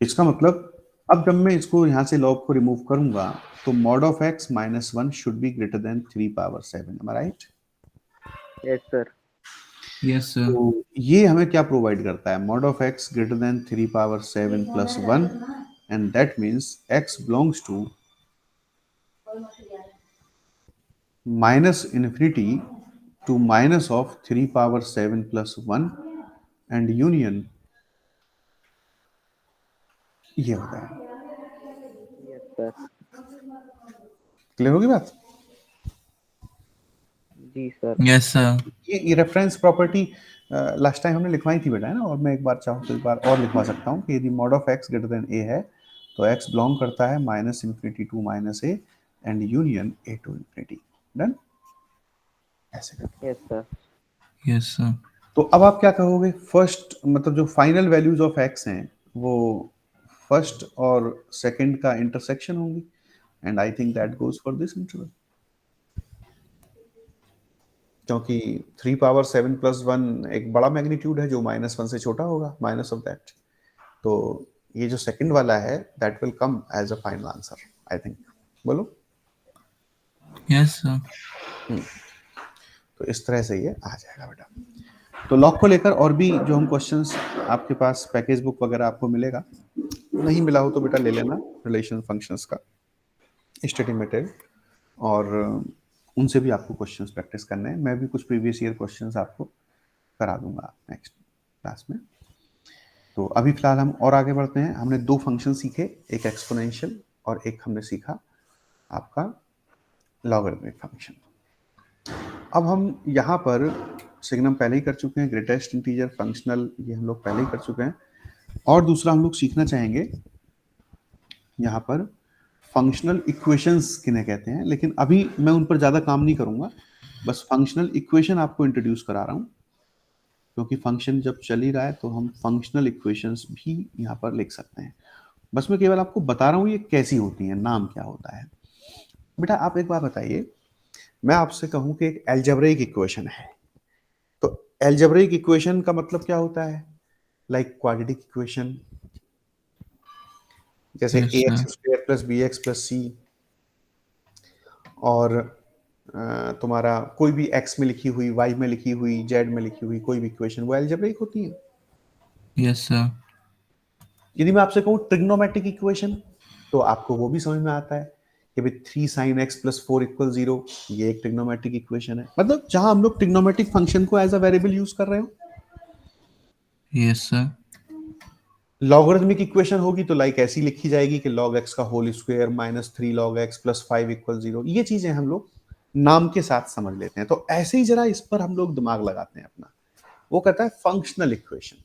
A: इसका मतलब अब जब मैं इसको यहाँ से लॉग को रिमूव करूंगा तो mod of x minus 1 should be greater than 3 power 7, am I right?
C: Yes sir.
B: Yes sir.
A: तो ये हमें क्या प्रोवाइड करता है, mod of x greater than 3 power 7 plus 1, and that means x belongs to minus infinity to minus of 3 power 7 plus 1 and union ये होता है।
C: Yes sir.
A: Clear होगी बात?
C: जी सर।
B: Yes sir.
A: ये रेफरेंस प्रॉपर्टी लास्ट टाइम हमने लिखवाई थी बेटा, है ना, और मैं एक बार चाहूँ तो एक बार और लिखवा सकता हूँ कि यदि mod of x greater than a है तो एक्स बिलोंग करता है minus infinity to minus a and union a to infinity. Done? ऐसे कर।
C: Yes sir.
B: Yes sir.
A: तो अब आप क्या कहोगे? फर्स्ट मतलब जो फाइनल वैल्यूज ऑफ एक्स हैं वो फर्स्ट और सेकंड का इंटरसेक्शन होंगी, and I think that goes for this interval, क्योंकि 3⁻7+1 एक बड़ा मैग्नीट्यूड है जो -1 से छोटा होगा, माइनस ऑफ दैट। तो ये जो सेकंड वाला है that will come as a final answer, I think. बोलो।
B: Yes sir.
A: तो इस तरह से ये आ जाएगा बेटा। तो लॉग को लेकर और भी जो हम क्वेश्चंस, आपके पास पैकेज बुक वगैरह आपको मिलेगा, नहीं मिला हो तो बेटा ले लेना, रिलेशन फंक्शंस का स्टडी मटेरियल, और उनसे भी आपको क्वेश्चंस प्रैक्टिस करने हैं। मैं भी कुछ प्रीवियस ईयर क्वेश्चंस आपको करा दूंगा नेक्स्ट क्लास में। तो अभी फिलहाल हम और आगे बढ़ते हैं। हमने दो फंक्शन सीखे, एक एक्सपोनेंशियल और एक हमने सीखा आपका लॉगरिथमिक फंक्शन। अब हम यहाँ पर सिग्नम पहले ही कर चुके हैं, ग्रेटेस्ट इंटीजर, फंक्शनल, ये हम लोग पहले ही कर चुके हैं। और दूसरा हम लोग सीखना चाहेंगे यहाँ पर फंक्शनल इक्वेशंस किन्हें कहते हैं, लेकिन अभी मैं उन पर ज़्यादा काम नहीं करूँगा, बस फंक्शनल इक्वेशन आपको इंट्रोड्यूस करा रहा हूँ, क्योंकि फंक्शन जब चल ही रहा है तो हम फंक्शनल इक्वेशंस भी यहाँ पर लिख सकते हैं। बस मैं केवल आपको बता रहा हूँ ये कैसी होती हैं, नाम क्या होता है। बेटा आप एक बात बताइए, मैं आपसे कहूँ कि एक एल्जेब्रिक इक्वेशन है, तो एल्जेब्रिक इक्वेशन का मतलब क्या होता है? लाइक क्वाड्रेटिक इक्वेशन, जैसे
B: yes
A: a
B: sir.
A: X square plus b x plus c, और तुम्हारा कोई भी एक्स में लिखी हुई, वाई में लिखी हुई, जेड में लिखी हुई कोई भी इक्वेशन, वो एल्जेब्रिक होती है।
B: Yes sir.
A: यदि मैं आपसे कहूँ ट्रिग्नोमेट्रिक इक्वेशन, तो आपको वो भी समझ में आता है कि भाई 3 sin x प्लस 4 इक्वल 0, ये एक ट्रिग्नोमेट्रिक इक्वेशन है, मतलब जहां हम लोग ट्रिग्नोमेट्रिक फंक्शन को एज अ वेरिएबल यूज कर रहे हो।
B: Yes sir.
A: लॉगरिथमिक इक्वेशन होगी तो लाइक ऐसी लिखी जाएगी कि log x का whole square minus 3 log x plus 5 equal 0। ये चीजें हम लोग नाम के साथ समझ लेते हैं। तो ऐसे ही जरा इस पर हम लोग दिमाग लगाते हैं अपना। वो कहता है फंक्शनल इक्वेशन।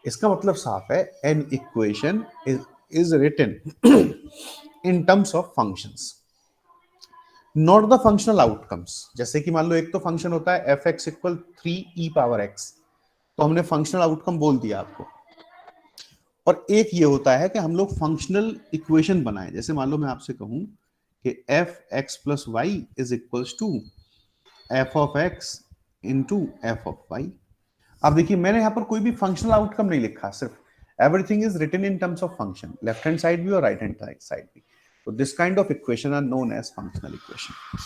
A: इसका मतलब साफ है, an equation is written in terms of functions, not the functional outcomes. जैसे कि मान लो एक तो फंक्शन होता है एफ एक्स इक्वल 3e⁻x, तो हमने फंक्शनल आउटकम बोल दिया आपको। और एक ये होता है कि हम लोग फंक्शनल इक्वेशन बनाए, जैसे मान लो मैं आपसे कहूं कि f x plus y is equals to f of x into f of y. अब देखिए मैंने यहां पर कोई भी फंक्शनल आउटकम नहीं लिखा, सिर्फ everything is written in terms of function, left hand side भी और राइट हैंड साइड भी। तो this kind of equation are known as functional equation.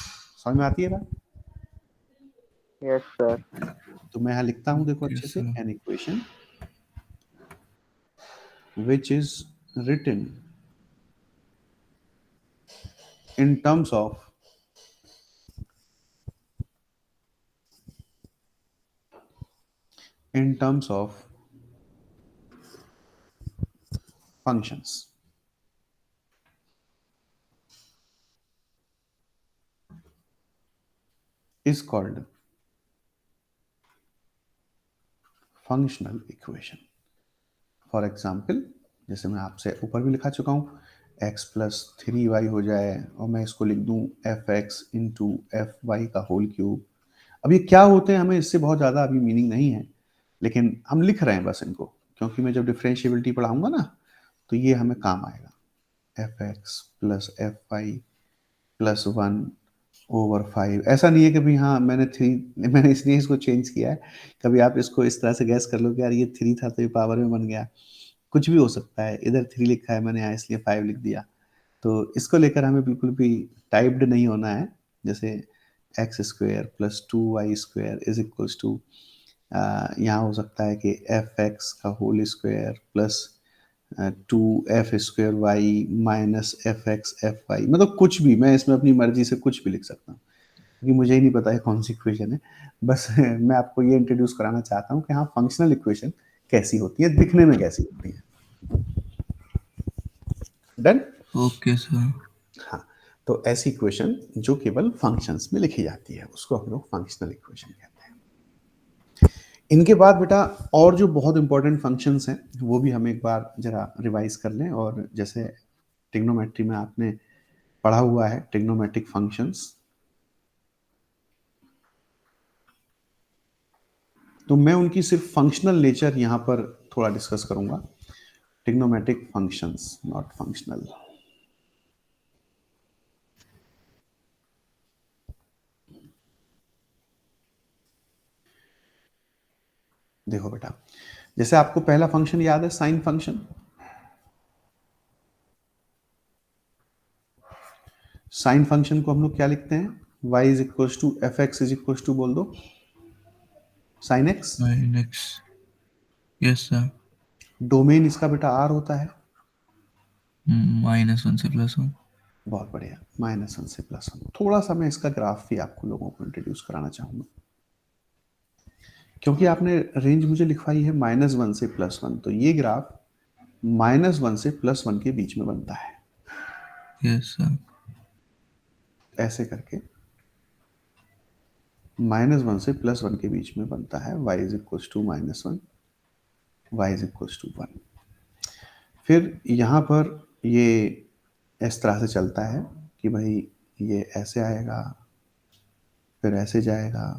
A: समझ में आती है बात?
C: Yes sir.
A: तो मैं यहां लिखता हूं, देखो अच्छे
B: यस
A: से,
B: sir.
A: An equation which is written in terms of functions is called functional equation. For example, जैसे मैं आपसे ऊपर भी लिखा चुका हूँ, x प्लस 3y हो जाए और मैं इसको लिख दूँ f x into f y का होल क्यूब। अब ये क्या होते हैं हमें इससे बहुत ज़्यादा अभी मीनिंग नहीं है, लेकिन हम लिख रहे हैं बस इनको, क्योंकि मैं जब डिफरेंशिएबिलिटी पढ़ाऊंगा ना तो ये हमें काम आएगा। F x plus f y plus 1/5। ऐसा नहीं है कि भाई हाँ मैंने इसलिए इसको चेंज किया है, कभी आप इसको इस तरह से गैस कर लो कि यार ये 3 था तो ये पावर में बन गया, कुछ भी हो सकता है। इधर 3 लिखा है मैंने यहाँ इसलिए 5 लिख दिया। तो इसको लेकर हमें बिल्कुल भी टाइप्ड नहीं होना है। जैसे x square plus 2y square is equals to, यहाँ हो सकता है कि एफ एक्स का whole square plus 2f² y minus f x f y, मतलब कुछ भी, मैं इसमें अपनी मर्जी से कुछ भी लिख सकता हूँ, क्योंकि मुझे ही नहीं पता है कौन सी इक्वेशन है। बस मैं आपको ये इंट्रोड्यूस कराना चाहता हूँ कि हाँ फंक्शनल इक्वेशन कैसी होती है, दिखने में कैसी होती है। डन।
B: Okay sir.
A: हाँ, तो ऐसी इक्वेशन जो केवल फंक्शंस में लिखी जाती है उसको हम लोग फंक्शनल इक्वेशन कहते हैं। इनके बाद बेटा और जो बहुत इंपॉर्टेंट फंक्शंस हैं वो भी हम एक बार जरा रिवाइज कर लें। और जैसे ट्रिग्नोमेट्री में आपने पढ़ा हुआ है ट्रिग्नोमेट्रिक फंक्शंस, तो मैं उनकी सिर्फ फंक्शनल नेचर यहाँ पर थोड़ा डिस्कस करूंगा। Trigonometric functions, not functional. देखो बेटा, जैसे आपको पहला फंक्शन याद है साइन फंक्शन। साइन फंक्शन को हम लोग क्या लिखते हैं, y is equal to F x is equal to, बोल दो, sine x.
B: Next. Yes sir.
A: Domain इसका बेटा आर होता है।
B: -1 से +1।
A: बहुत बढ़िया, -1 से +1। थोड़ा सा मैं इसका ग्राफ भी आपको लोगों को इंट्रोड्यूस कराना चाहूंगा, क्योंकि आपने रेंज मुझे लिखवाई है -1 से +1, तो ये ग्राफ -1 से +1 के बीच में बनता है।
B: Yes sir.
A: ऐसे करके -1 से +1 के बीच में बनता है। y is equal to -1, y is equal to 1। फिर यहाँ पर ये इस तरह से चलता है कि भाई ये ऐसे आएगा, फिर ऐसे जाएगा,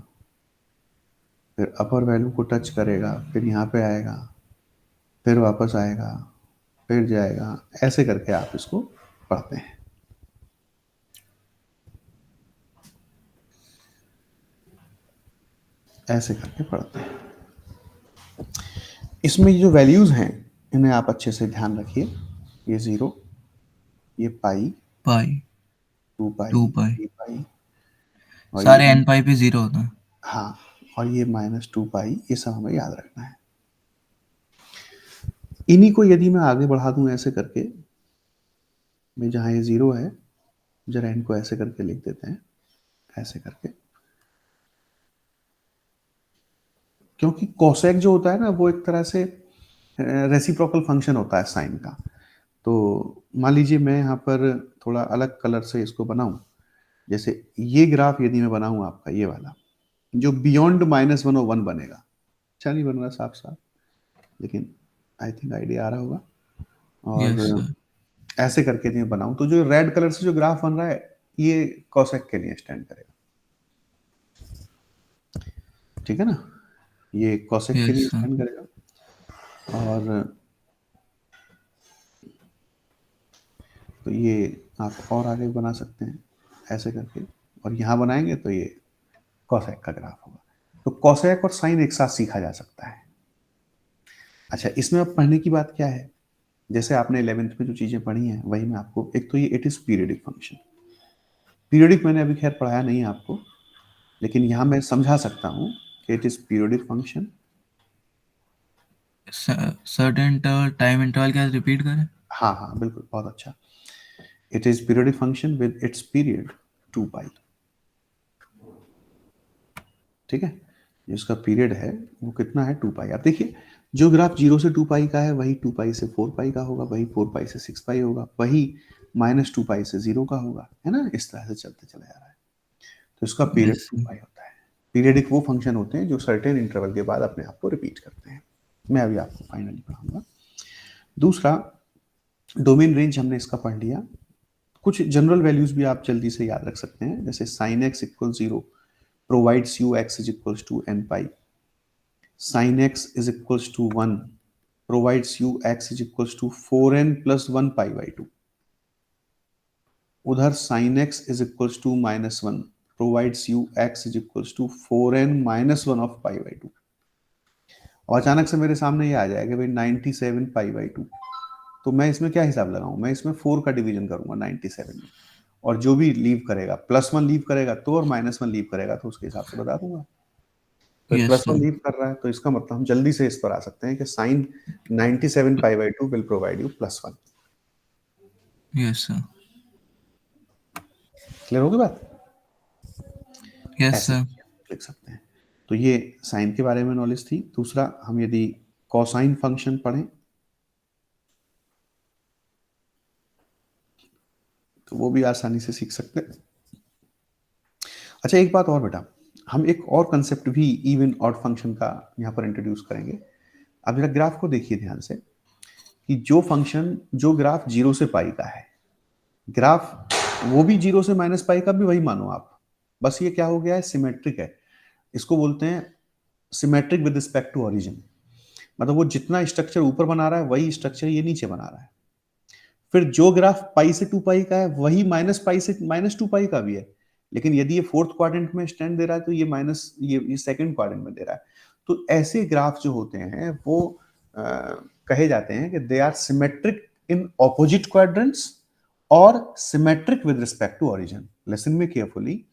A: फिर अपर वैल्यू को टच करेगा, फिर यहाँ पे आएगा, फिर वापस आएगा, फिर जाएगा। ऐसे करके आप इसको पढ़ते हैं। ऐसे करके पढ़ते हैं। इसमें जो वैल्यूज हैं इन्हें आप अच्छे से ध्यान रखिए। ये 0, ये पाई,
B: पाई
A: 2 पाई,
B: 2 पाई
A: 3 पाई, और
B: सारे
A: ये,
B: n पाई पे 0 होता है।
A: हाँ, और ये -2 पाई, ये सब हमें याद रखना है। इन्हीं को यदि मैं आगे बढ़ा दूं ऐसे करके, मैं जहाँ ये 0 है, जरा इनको ऐसे करके लिख देते हैं, ऐसे करके, क्योंकि कोसेक जो होता है ना वो एक तरह से रेसिप्रोकल फंक्शन होता है साइन का। तो मान लीजिए मैं यहाँ पर थोड़ा अलग कलर से इसको बनाऊं, जैसे ये ग्राफ यदि मैं बनाऊं आपका ये वाला, जो बियॉन्ड -1 और 1 बनेगा। अच्छा नहीं बन रहा साफ साफ, लेकिन आई थिंक आइडिया आ रहा होगा।
B: यस
A: और
B: सर।
A: ऐसे करके यदि मैं बनाऊं तो जो रेड कलर से जो ग्राफ बन रहा है ये कोसेक के लिए स्टैंड करेगा। ठीक है ना, ये कोसेक के
B: यस
A: लिए
B: सर।
A: स्टैंड करेगा। और तो ये आप और आगे बना सकते हैं ऐसे करके, और यहाँ बनाएंगे तो ये कोसेक का ग्राफ होगा। तो कोसेक और साइन एक साथ सीखा जा सकता है। अच्छा, इसमें अब पढ़ने की बात क्या है, जैसे आपने 11th में जो चीज़ें पढ़ी हैं वही मैं आपको, एक तो ये it is periodic function. Periodic मैंने अभी खैर पढ़ाया नहीं है आपको, लेकिन यहाँ मैं समझा सकता हूँ कि it is periodic function.
B: Certain time interval क्या रिपीट करें?
A: हाँ हाँ बिल्कुल, बहुत अच्छा। It is periodic function with its period 2 पाई। ठीक है, जिसका पीरियड है वो कितना है, 2 पाई। आप देखिए जो ग्राफ 0 से 2 पाई का है वही 2 पाई से 4 पाई का होगा, वही 4 पाई से 6 पाई होगा, वही -2 पाई से 0 का होगा, है ना। इस तरह से चलते चला जा रहा है। तो इसका पीरियड
B: यस
A: 2 पाई होता है। पीरियडिक वो फंक्शन होते हैं जो सर्टेन इंटरवल के बाद अपने आप को रिपीट करते हैं। मैं अभी आपको फाइनली पढ़ाऊंगा। दूसरा, डोमेन रेंज हमने इसका पढ़ लिया। कुछ जनरल वैल्यूज भी आप जल्दी से याद रख सकते हैं, जैसे sin x equal 0 provides you x is equal to n pi, sin x is equal to 1 provides you x is equal to 4n plus 1 pi by 2। उधर sin x is equal to -1 provides you x is equal to 4n minus 1 of pi by 2। और अचानक से मेरे सामने ये आ जाएगा भाई 97 pi by 2, तो मैं इसमें क्या हिसाब लगाऊं, मैं इसमें 4 का डिवीजन करूंगा 97 में, और जो भी लीव करेगा, +1 लीव करेगा तो, और -1 लीव करेगा तो उसके हिसाब से बता दूंगा। तो
B: यस
A: +1
B: सर।
A: लीव कर रहा है तो इसका मतलब हम जल्दी से इस पर आ सकते हैं कि sine 97 pi by 2 will provide you +1।
B: Yes sir.
A: Clear होगी बात,
B: यस
A: ऐसे
B: सर।
A: लिख सकते हैं। तो ये साइन के बारे में नॉलेज थी। दूसरा, हम यदि कोसाइन फंक्शन पढ़ें, तो वो भी आसानी से सीख सकते हैं। अच्छा, एक बात और बेटा, हम एक और कंसेप्ट भी इवन ऑड फंक्शन का यहाँ पर इंट्रोड्यूस करेंगे। अब जरा ग्राफ को देखिए ध्यान से कि जो ग्राफ 0 से पाई का है, ग्राफ वो भी 0 से माइनस पाई का भी वही मानो आप, बस ये क्या हो गया है, सिमेट्रिक है। इसको बोलते हैं symmetric with respect to origin. मतलब वो जितना स्ट्रक्चर ऊपर बना रहा है वही स्ट्रक्चर ये नीचे बना रहा है। फिर जो ग्राफ पाई से 2 पाई का है वही माइनस पाई से माइनस 2 पाई का भी है, लेकिन यदि ये फोर्थ क्वाड्रेंट में स्टैंड दे रहा है तो ये माइनस ये सेकंड क्वाड्रेंट में दे रहा है। तो ऐसे ग्राफ जो होते हैं वो कहे जाते हैं कि they are symmetric in opposite quadrants और symmetric with respect to origin. Listen me carefully,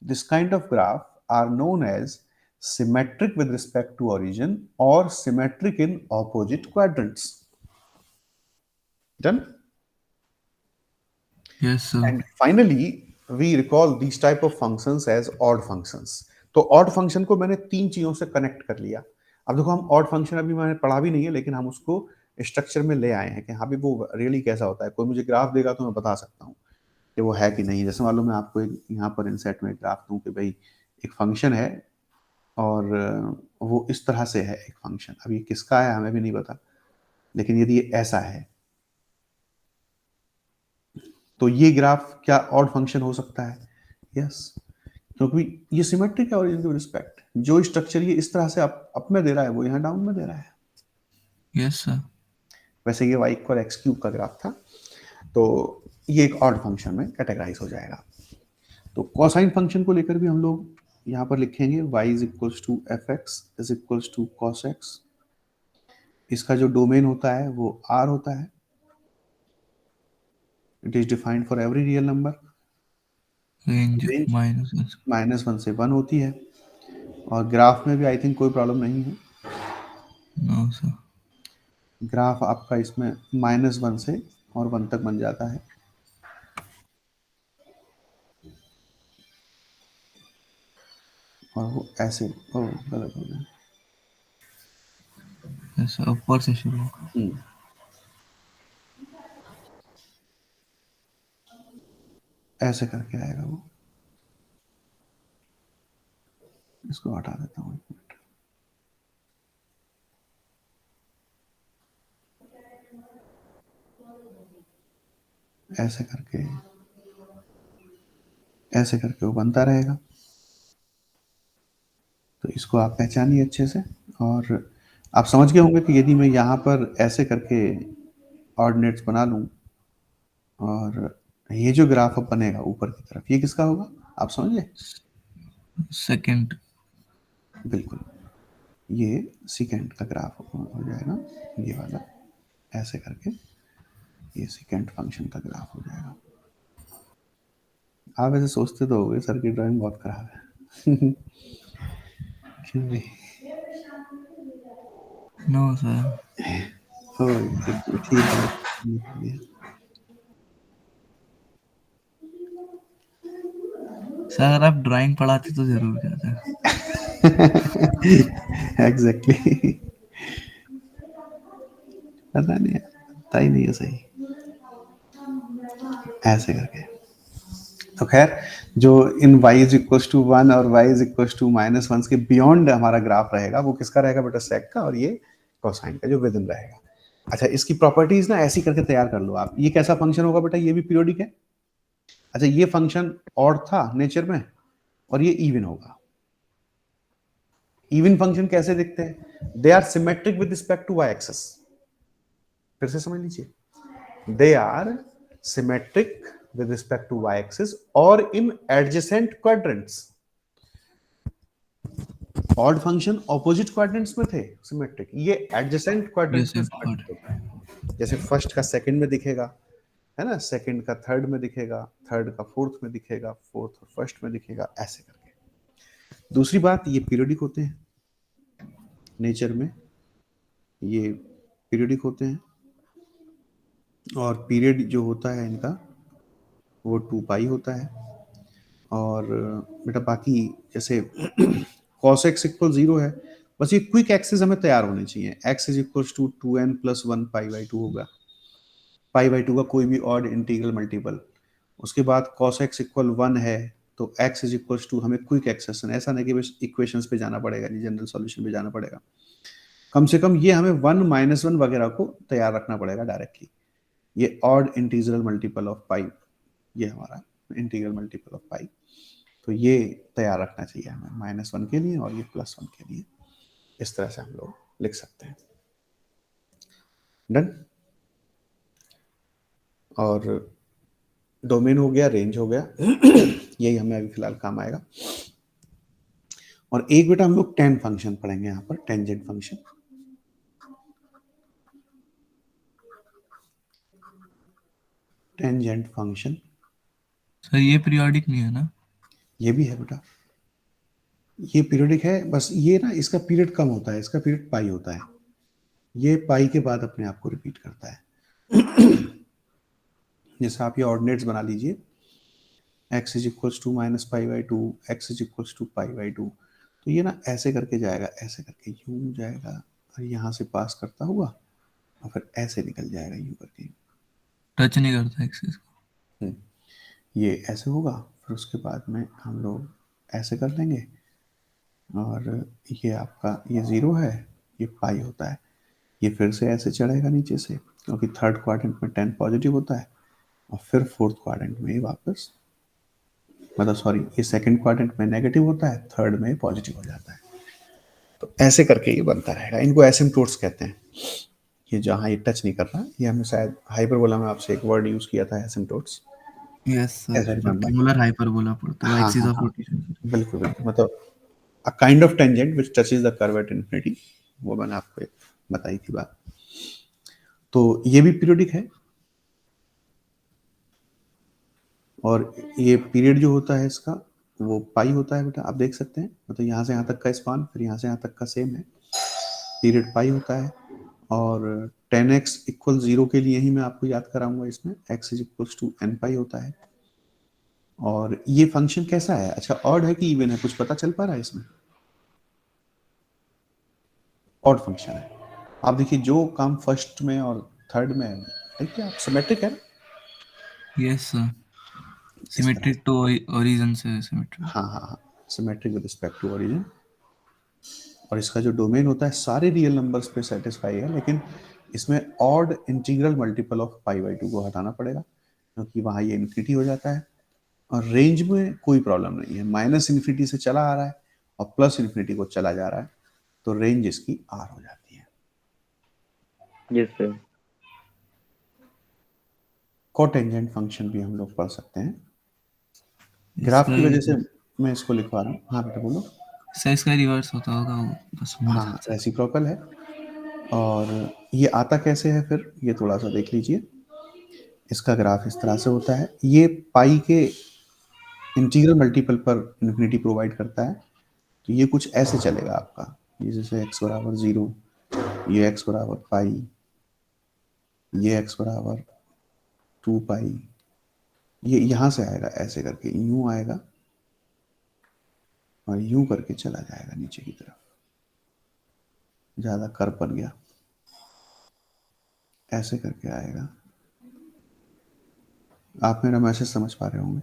A: this kind of graph are known as symmetric with respect to origin or symmetric in opposite quadrants. Done?
B: Yes, sir.
A: And finally, we recall these type of functions as odd functions. तो odd function को मैंने 3 चीजों से connect कर लिया। अब देखो, हम odd function अभी मैंने पढ़ा भी नहीं है, लेकिन हम उसको स्ट्रक्चर में ले आए हैं कि हाँ भी वो रियली कैसा होता है। कोई मुझे ग्राफ देगा तो मैं बता सकता हूँ कि वो है कि नहीं। जैसे मान लो मैं आपको एक यहाँ पर इनसेट में ग्राफ दूँ कि भाई एक फंक्शन है और वो इस तरह से है एक फंक्शन। अब ये किसका है हमें भी नहीं पता, लेकिन यदि ये ऐसा है तो ये ग्राफ क्या ऑड फंक्शन हो सकता है? यस, क्योंकि ये सिमेट्रिक है ओरिजिन टू रिस्पेक्ट। जो स्ट्रक्चर ये इस तरह से अप में दे रहा है वो यहाँ डाउन में दे रहा है।
B: Yes sir.
A: वैसे ये y इक्वल एक्स क्यूब का ग्राफ था, तो ये एक ऑड फंक्शन में कैटेगराइज हो जाएगा। तो कोसाइन फंक्शन को लेकर भी हम लोग यहाँ पर लिखेंगे y is equals to F x is equals to cos x. इसका जो डोमेन होता है वो r होता है। It is defined for every real number.
B: Range
A: -1 से 1 होती है। और ग्राफ में भी आई थिंक कोई प्रॉब्लम नहीं है।
B: No sir.
A: ग्राफ आपका इसमें -1 से और 1 तक बन जाता है। और वो ऐसे गलत हो गया।
B: यस सर, ऊपर से शुरू होगा।
A: ऐसे करके आएगा वो। इसको हटा देता हूँ एक मिनट। ऐसे करके वो बनता रहेगा। तो इसको आप पहचानिए अच्छे से। और आप समझ गए होंगे कि यदि मैं यहाँ पर ऐसे करके ऑर्डिनेट्स बना लूँ और ये जो ग्राफ अब बनेगा ऊपर की तरफ, ये किसका होगा आप समझ गए?
B: सेकंड।
A: बिल्कुल, ये सेकंड का ग्राफ हो जाएगा, ये वाला ऐसे करके ये सेकंड फंक्शन का ग्राफ हो जाएगा। आप ऐसे सोचते तो होगे सर की ड्राइंग बहुत खराब है। क्यों भाई?
B: No sir.
A: ठीक है।
B: सर अगर आप ड्राइंग पढ़ाते तो जरूर जाता।
A: एग्जैक्टली। पता नहीं, पता ही नहीं है सही। ऐसे करके तो खैर, जो इन y इज इक्वल्स टू 1 और y इज इक्वल्स टू -1 के बियॉन्ड हमारा ग्राफ रहेगा, वो किसका रहेगा बेटा? सेक का। और ये कोसाइन का जो विद इन रहेगा। अच्छा, इसकी प्रॉपर्टीज ना ऐसी करके तैयार कर लो आप। ये कैसा फंक्शन होगा बेटा? ये भी पीरियोडिक है। अच्छा, ये फंक्शन ऑड था नेचर में और ये इवन होगा। इवन फंक्शन कैसे दिखते हैं? They are symmetric with respect to y axis. फिर से समझ लीजिए, they are symmetric with respect to y-axis or in adjacent quadrants. Odd function opposite quadrants में थे symmetric, ये adjacent quadrants में symmetric होता है। जैसे फर्स्ट का सेकंड में दिखेगा, है ना, सेकंड का थर्ड में दिखेगा, थर्ड का फोर्थ में दिखेगा, फोर्थ और फर्स्ट में दिखेगा, ऐसे करके। दूसरी बात, ये पीरियोडिक होते हैं नेचर में, ये पीरियोडिक होते हैं। और पीरियड जो होता है इनका वो 2 पाई होता है। और बेटा बाकी जैसे cos x इक्वल 0 है, बस ये क्विक एक्सिस हमें तैयार होने चाहिए। x is equal to 2n + 1 π/2 होगा। π/2 का कोई भी ऑड इंटीग्रल मल्टीपल उसके बाद cos x इक्वल 1 है तो x इज इक्वल टू, हमें क्विक एक्सेशन, ऐसा नहीं कि बस इक्वेशंस पे जाना पड़ेगा, नहीं जनरल सॉल्यूशन पे जाना पड़ेगा, कम से कम ये हमें 1 -1 वगैरह को तैयार रखना पड़ेगा डायरेक्टली। ये ऑड इंटीग्रल मल्टीपल ऑफ पाई, ये हमारा इंटीग्रल मल्टीपल ऑफ पाई, तो ये तैयार रखना चाहिए हमें -1 के लिए और ये +1 के लिए। इस तरह से हम लोग लिख सकते हैं। डन। और डोमेन हो गया, रेंज हो गया, यही हमें अभी फिलहाल काम आएगा। और एक बेटा हम लोग टेन फंक्शन पढ़ेंगे यहाँ पर, tangent function. Tangent function
B: sir ये पीरियोडिक नहीं है ना?
A: ये भी है बेटा, ये पीरियोडिक है, बस ये ना इसका पीरियड कम होता है, इसका पीरियड पाई होता है, ये पाई के बाद अपने आप को रिपीट करता है। जैसे आप ये ऑर्डिनेट्स बना लीजिए, x is equals to -π/2, x is equals to π/2, तो ये ना ऐसे करके जाएगा, ऐसे करके यूं जाएगा और यहाँ से पास करता हुआ और फिर ऐसे निकल जाएगा यूं करके।
B: टच नहीं करता एक्सिस को।
A: ये ऐसे होगा, फिर उसके बाद में हम लोग ऐसे कर लेंगे और ये आपका ये 0 है, ये पाई होता है, ये फिर से ऐसे चढ़ेगा नीचे से, क्योंकि थर्ड क्वाड्रेंट में 10 पॉजिटिव होता है, और फिर फोर्थ क्वाड्रेंट में वापस, मतलब सॉरी, ये सेकंड क्वाड्रेंट में नेगेटिव होता है, थर्ड में पॉजिटिव हो जाता है। तो ऐसे करके ये बनता रहेगा, इनको एसिम्प्टोट्स कहते हैं। ये जहाँ ये टच नहीं कर रहा, ये हमने शायद हाइपरबोला में आपसे एक वर्ड यूज किया था, asymptotes.
B: Yes sir,
A: remember?
B: Rectangular hyperbola पड़ता है,
A: हाँ
B: एक्सिस
A: हाँ
B: ऑफ
A: हाँ,
B: रोटेशन।
A: बिल्कुल बिल्कुल, मतलब a kind of tangent which touches the curve at infinity, वो मैंने आपको एक बताई थी बात। तो ये भी पीरियोडिक है, और ये पीरियड जो होता है इसका वो पाई होता है बेटा, आप देख सकते हैं, मतलब यहाँ से यहाँ तक का स्पान, फिर यहाँ से यहाँ तक का सेम है, पीरियड पाई होता है। और 10x इक्वल 0 के लिए ही मैं आपको याद कराऊंगा, इसमें x is equal to n pi होता है। और ये फंक्शन कैसा है, अच्छा ऑड है कि इवन है, कुछ पता चल पा रहा है इसमें? ऑड फंक्शन है। आप देखिए जो काम फर्स्ट में और थर्ड में है क्या, सिमेट्रिक है ना?
B: यस सर,
A: इस तरह
B: सिमेट्रिक टू ओरिजिन से सिमेट्रिक।
A: हाँ हाँ हाँ, symmetric with respect to origin. और इसका जो डोमेन होता है सारे रियल नंबर्स पे सेटिस्फाई है, लेकिन इसमें ऑड इंटीग्रल मल्टीपल ऑफ π/2 को हटाना पड़ेगा, क्योंकि वहाँ ये इन्फिनिटी हो जाता है। और रेंज में कोई प्रॉब्लम नहीं है, -इन्फिनिटी से चला आ रहा है और +इन्फिनिटी को चला जा रहा है, तो रेंज इसकी R हो जाती है।
C: Yes sir.
A: कोटेंजेंट फंक्शन भी हम लोग पढ़ सकते हैं। ग्राफ की वजह से मैं इसको लिखवा रहा हूँ। हाँ बेटा बोलो।
B: सर इसका रिवर्स होता होगा वो, बस मुड़
A: हाँ
B: जाता है।
A: रेसिप्रोकल है। और ये आता कैसे है फिर, ये थोड़ा सा देख लीजिए। इसका ग्राफ इस तरह से होता है, ये पाई के इंटीग्रल मल्टीपल पर इन्फिनिटी प्रोवाइड करता है, तो ये कुछ ऐसे चलेगा आपका, ये जैसे x बराबर 0, ये x बराबर पाई, ये x बराबर 2 पाई, ये यहाँ से आएगा ऐसे करके, यूं आएगा और यूं करके चला जाएगा नीचे की तरफ, ज़्यादा कर्व बन गया, ऐसे करके आएगा। आप मेरा मैसेज समझ पा रहे होंगे।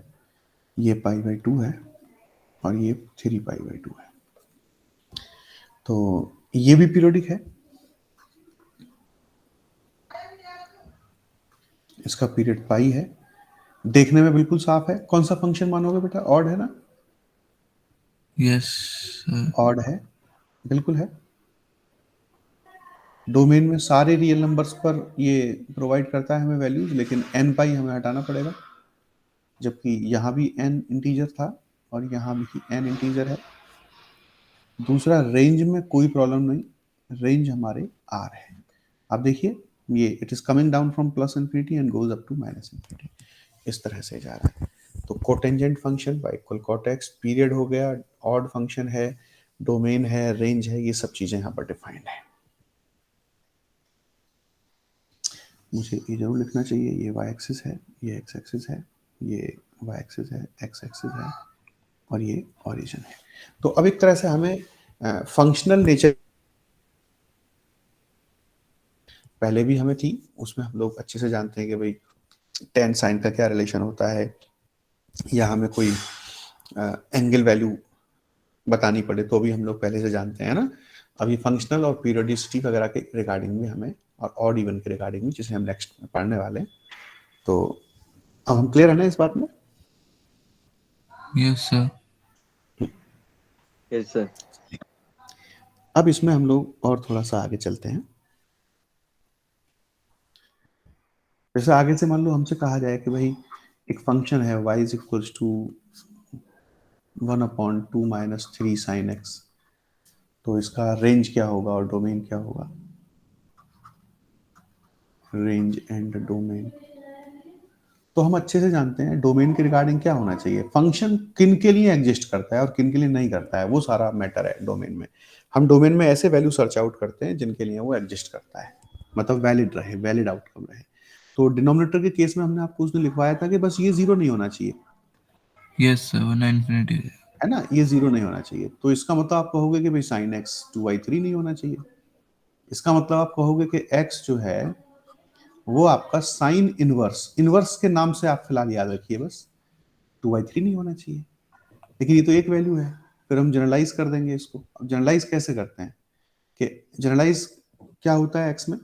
A: ये π/2 है और ये 3π/2 है, तो ये भी पीरियोडिक है। इसका पीरियड पाई है, देखने में बिल्कुल साफ है। कौन सा फंक्शन मानोगे बेटा, ऑड है ना?
B: यस
A: ऑड है, बिल्कुल है। डोमेन में सारे रियल नंबर्स पर ये प्रोवाइड करता है हमें वैल्यूज, लेकिन n पाई हमें हटाना पड़ेगा, जबकि यहाँ भी n इंटीजर था और यहाँ भी n इंटीजर है। दूसरा, रेंज में कोई प्रॉब्लम नहीं, रेंज हमारे R है। आप देखिए ये it is coming down from +infinity and goes up to -infinity, इस तरह से जा रहा है। तो cotangent function y equal cot x, period हो गया, ऑड फंक्शन है, डोमेन है, रेंज है, ये सब चीजें यहाँ पर डिफाइंड है। मुझे ये जरूर लिखना चाहिए, ये y एक्सिस है, ये x एक्सिस है, ये y एक्सिस है, x एक्सिस है, और ये ओरिजिन है। तो अब एक तरह से हमें फंक्शनल नेचर पहले भी हमें थी, उसमें हम लोग अच्छे से जानते हैं कि भाई tan sin का क्या रिलेशन होता है, या हमें कोई एंगल वैल्यू बतानी पड़े तो भी हम लोग पहले से जानते हैं ना। अभी फंक्शनल और पीरियोडिसिटी वगैरह के रिगार्डिंग भी हमें, और ऑड इवन के रिगार्डिंग भी, जिसे हम नेक्स्ट में पढ़ने वाले हैं। तो अब हम क्लियर है ना इस बात में?
B: Yes sir.
D: Yes sir.
A: अब इसमें हम लोग और थोड़ा सा आगे चलते हैं। जैसे आगे से मान लो हमसे कहा जाए कि भाई एक फंक्शन है y is equals to 1/2 minus 3 sine x, तो इसका रेंज क्या होगा और डोमेन क्या होगा? Range and domain. तो हम अच्छे से जानते हैं डोमेन के रिगार्डिंग क्या होना चाहिए, फंक्शन किन के लिए एग्जिस्ट करता है और किन के लिए नहीं करता है, वो सारा मैटर है डोमेन में। हम डोमेन में ऐसे वैल्यू सर्च आउट करते हैं जिनके लिए वो एग्जिस्ट करता है, मतलब वैलिड रहे, वैलिड आउटकम रहे। तो डिनोमिनेटर के केस में हमने आपको उसने लिखवाया था कि बस ये जीरो नहीं होना चाहिए,
B: यस सर, वरना इन्फिनिटी
A: है ना, ये जीरो नहीं होना चाहिए। तो इसका मतलब आप कहोगे कि भाई साइन एक्स 2/3 नहीं होना चाहिए। इसका मतलब आप कहोगे कि एक्स जो है वो आपका साइन इनवर्स, इनवर्स के नाम से आप फिलहाल याद रखिए बस, 2/3 नहीं होना चाहिए। लेकिन ये तो एक वैल्यू है, फिर हम जनरलाइज कर देंगे इसको। अब जनरलाइज कैसे करते हैं कि जनरलाइज क्या होता है एक्स में,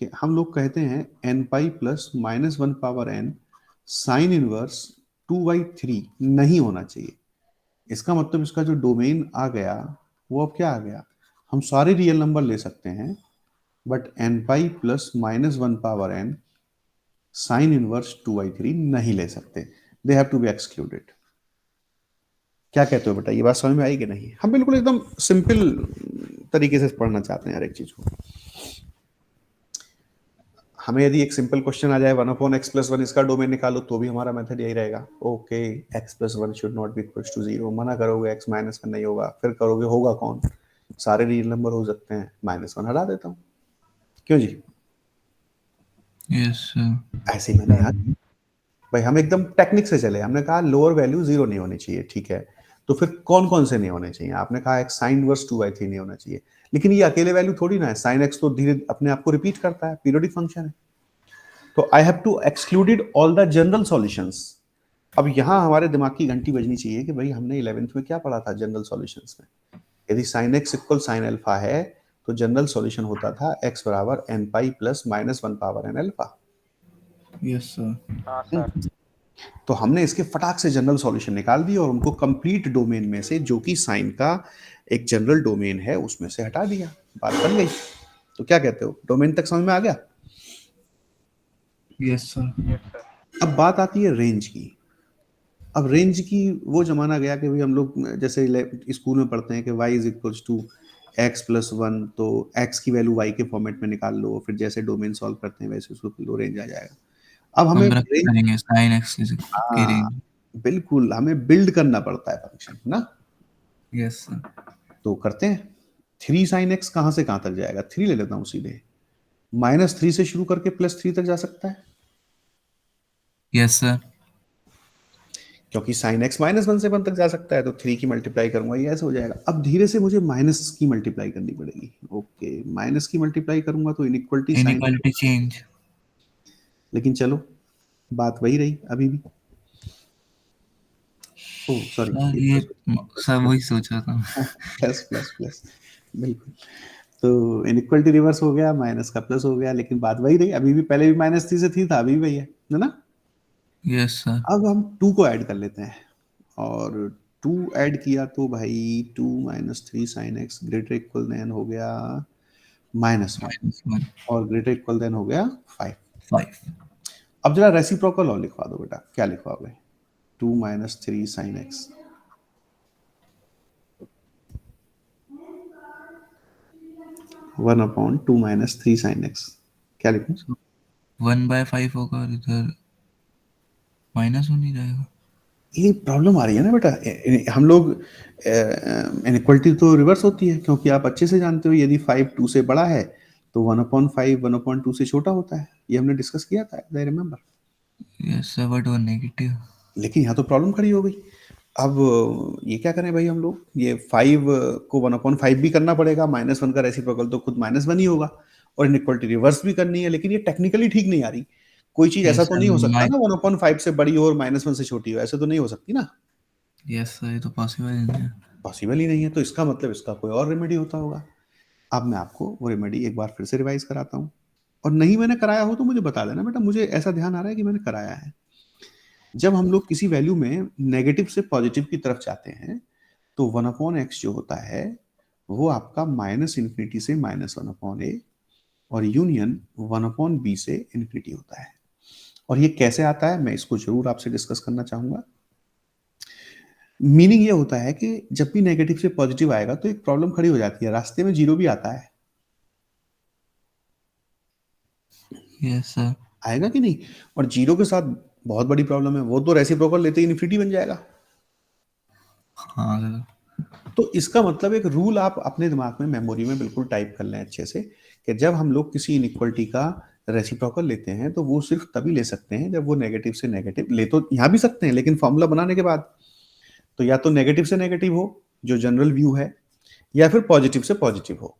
A: कि हम लोग कहते हैं n pi plus minus 1 power n sine inverse 2/3 नहीं होना चाहिए। इसका मतलब इसका जो डोमेन आ गया वो अब क्या आ गया, हम सारे रियल नंबर ले सकते हैं, but n pi plus minus 1 power n sine inverse 2/3 नहीं ले सकते, they have to be excluded. क्या कहते हो बेटा, ये बात समझ में आई कि नहीं? हम बिल्कुल एकदम सिंपल तरीके से पढ़ना चाहते हैं हर एक चीज को। हमें यदि एक सिंपल क्वेश्चन आ जाए 1/x+1 इसका डोमेन निकालो, तो भी हमारा मेथड यही रहेगा, okay x+1 should not be equals to 0। मना करोगे x माइनस 1 नहीं होगा, फिर करोगे होगा कौन, सारे रियल नंबर हो सकते हैं, -1 हटा देता हूँ। क्यों जी?
B: Yes sir.
A: ऐसे ही मैंने यहाँ भाई हम एकदम टेक्निक से चले, हमने कहा लोअर वैल्यू 0 नहीं होनी चाहिए, ठीक है, तो फिर कौन कौन से नहीं होने चाहिए? आपने कहा एक साइन इनवर्स 2/3 नहीं होना चाहिए, लेकिन ये अकेले वैल्यू थोड़ी ना है, साइन एक्स तो धीरे अपने आप को रिपीट करता है, पीरियोडिक फंक्शन है। तो I have to excluded all the general solutions. अब यहाँ हमारे दिमाग की घंटी बजनी चाहिए कि भाई हमने 11th में क्या पढ़ा था जनरल सॉल्यूशंस में। यदि sine x equal sine alpha है तो जनरल सॉल्यूशन होता था x बराबर n pi plus -1 power n alpha.
B: Yes sir.
A: तो हमने इसके फटाक से जनरल सॉल्यूशन निकाल दिए और उनको कंप्लीट डोमेन में से, जो कि साइन का एक जनरल डोमेन है, उसमें से हटा दिया, बात बन गई। तो क्या कहते हो, डोमेन तक समझ में आ गया?
B: Yes sir.
A: अब बात आती है रेंज की। अब रेंज की वो जमाना गया कि भाई हम लोग जैसे स्कूल में पढ़ते हैं कि y is equals to x+1, तो x की वैल्यू y के फॉर्मेट में निकाल लो, फिर जैसे डोमेन सॉल्व करते हैं वैसे उसको रेंज आ जाएगा। अब हमें
B: हम रख
A: रेंज,
B: करेंगे sin x की
A: हाँ
B: रेंज।
A: बिल्कुल, हमें बिल्ड करना पड़ता है फंक्शन ना।
B: Yes sir.
A: तो करते हैं, 3 साइन एक्स कहाँ से कहाँ तक जाएगा, 3 ले लेता हूँ सीधे, -3 से शुरू करके +3 तक जा सकता है,
B: यस सर।
A: क्योंकि साइन एक्स -1 से 1 तक जा सकता है, तो 3 की मल्टीप्लाई करूंगा ये ऐसे हो जाएगा। अब धीरे से मुझे माइनस की मल्टीप्लाई करनी पड़ेगी, ओके माइनस की मल्टीप्लाई करूंगा तो इनइक्वलिटी साइन,
B: इनइक्वालिटी चेंज।
A: लेकिन चलो बात वही रही अभी भी। ओह
B: सर
A: सॉरी,
B: ये सर वही सोचा था।
A: प्लस प्लस प्लस, बिल्कुल। तो इनइक्वलिटी रिवर्स हो गया, माइनस का प्लस हो गया, लेकिन बात वही रही अभी भी, पहले भी -3 से थी था, अभी भी वही है ना।
B: Yes sir.
A: अब हम 2 को ऐड कर लेते हैं, और 2 ऐड किया तो भाई 2 - 3 sin x greater equal than हो गया -1,
B: -1
A: और ग्रेटर इक्वल देन हो गया 5।
B: 5।
A: अब जरा रेसिप्रोकल लॉ लिखवा दो बेटा, क्या लिखवाओगे? 2 - 3 sin x, one upon 2 - 3 sin x, क्या लिखूं?
B: 1/5 होगा और इधर माइनस हो नहीं जाएगा।
A: ये प्रॉब्लम आ रही है ना बेटा, हम लोग इनइक्वलिटी तो रिवर्स होती है, क्योंकि आप अच्छे से जानते हो यदि 5 2 से बड़ा है तो 1/5 1/2 से छोटा होता है, ये हमने डिस्कस किया था, I remember.
B: Yes sir, but वो नेगेटिव।
A: लेकिन यहाँ तो प्रॉब्लम खड़ी हो गई। अब ये क्या करें भाई, हम लोग ये 5 को 1/5 भी करना पड़ेगा, -1 का रेसिप्रोकल तो खुद -1 ही होगा, और इनइक्वलिटी रिवर्स भी करनी है, लेकिन ये टेक्निकली ठीक नहीं आ रही, कोई चीज ऐसा
B: यस
A: तो
B: सर,
A: नहीं हो सकता ना 1/5 से बड़ी हो और -1 से छोटी हो, ऐसे तो नहीं हो सकती ना,
B: यस सर, ये तो पॉसिबल नहीं है।
A: पॉसिबल ही नहीं है। तो इसका मतलब इसका कोई और रेमेडी होता होगा। अब मैं आपको वो रेमेडी एक बार फिर से रिवाइज कराता हूँ, और नहीं मैंने कराया हो तो मुझे बता देना बेटा, मुझे ऐसा ध्यान आ रहा है कि मैंने कराया है। जब हम लोग किसी वैल्यू में नेगेटिव से पॉजिटिव की तरफ जाते हैं, तो 1/x जो होता है वो आपका -∞ से -1/a और यूनियन 1/b से इन्फिनिटी होता है। और ये कैसे आता है, मैं इसको जरूर आपसे डिस्कस करना चाहूंगा। मीनिंग ये होता है कि जब भी नेगेटिव से पॉजिटिव आएगा तो एक प्रॉब्लम खड़ी हो जाती है, रास्ते में जीरो भी आता है,
B: यस सर।
A: आएगा कि नहीं। और जीरो के साथ बहुत बड़ी प्रॉब्लम है, वो तो रेसिप्रोकल लेते ही इन्फिनिटी बन जाएगा।
B: हाँ सर।
A: तो इसका मतलब एक रूल आप अपने दिमाग में मेमोरी में बिल्कुल टाइप कर लें अच्छे से, कि जब हम लोग किसी इनइक्वलिटी का रेसिप्रोकल लेते हैं तो वो सिर्फ तभी ले सकते हैं जब वो नेगेटिव से नेगेटिव, ले तो यहां भी सकते हैं लेकिन फॉर्मूला बनाने के बाद, तो या तो नेगेटिव से नेगेटिव हो जो जनरल व्यू है, या फिर पॉजिटिव से पॉजिटिव हो।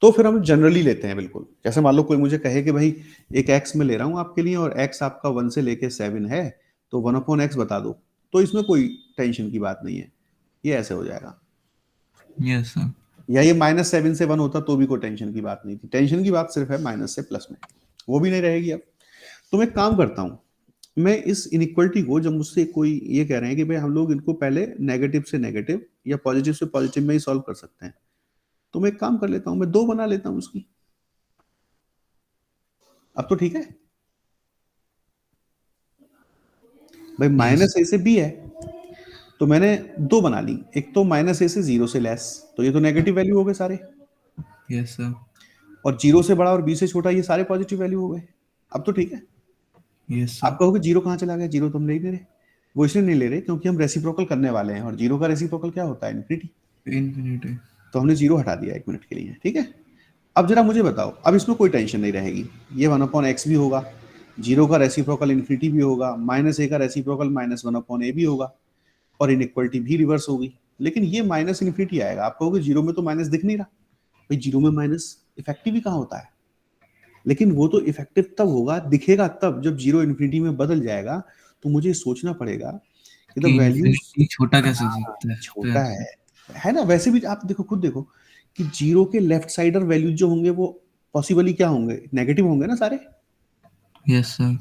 A: तो फिर हम जनरली लेते हैं बिल्कुल। जैसे मान लो कोई मुझे कहे कि भाई एक एक्स में ले रहा हूं आपके लिए और एक्स आपका 1 से लेके 7 है, तो 1/x बता दो, तो इसमें कोई टेंशन की बात नहीं है, ये ऐसे हो जाएगा।
B: Yes sir.
A: या ये -7 से 1 होता तो भी कोई टेंशन की बात नहीं थी, टेंशन की बात सिर्फ है माइनस से प्लस में, वो भी नहीं रहेगी अब। तो मैं काम करता हूं, मैं इस इनइक्वलिटी को, जब मुझसे कोई ये कह रहे हैं कि भाई हम लोग इनको पहले नेगेटिव से नेगेटिव या पॉजिटिव से पॉजिटिव में ही सॉल्व कर सकते हैं, तो मैं एक काम कर लेता हूं, मैं 2 बना लेता हूं उसकी। अब तो ठीक है भाई,
B: यस।
A: -a से b है, तो मैंने 2 बना ली, एक तो -a से 0 से लेस, तो ये तो नेगेटिव वैल्यू हो गए सारे,
B: यस सर।
A: और 0 से बड़ा और b से छोटा ये सारे पॉजिटिव वैल्यू हो गए। अब तो ठीक है।
B: Yes sir.
A: आप कहोगे जीरो कहाँ चला गया, जीरो तो हम नहीं ले रहे। वो इसलिए नहीं ले रहे क्योंकि हम रेसिप्रोकल करने वाले हैं, और जीरो का रेसिप्रोकल क्या होता है, इन्फिनिटी।
B: इन्फिनिटी।
A: तो हमने जीरो हटा दिया 1 मिनट के लिए, ठीक है। अब जरा मुझे बताओ, अब इसमें कोई टेंशन नहीं रहेगी, ये 1/x भी होगा, जीरो का रेसिप्रोकल इन्फिनिटी भी होगा, -a का रेसिप्रोकल -1/a भी होगा, और इनइक्वलिटी भी रिवर्स होगी। लेकिन ये माइनस इन्फिनिटी आएगा, आप कहोगे जीरो में तो माइनस दिख नहीं रहा, भाई जीरो में माइनस इफेक्टिव ही कहाँ होता है। लेकिन वो तो इफेक्टिव तब होगा, दिखेगा तब, जब जीरो इन्फिनिटी में बदल जाएगा। तो मुझे सोचना पड़ेगा कि द
B: कि
A: वैल्यूज,
B: इन्फिनिटी छोटा कैसे हो
A: हाँ
B: सकता
A: छोटा
B: है?
A: है ना। वैसे भी आप देखो, खुद देखो कि जीरो के लेफ्ट साइडर वैल्यूज जो होंगे वो पॉसिबली क्या होंगे, नेगेटिव होंगे ना सारे।
B: Yes sir.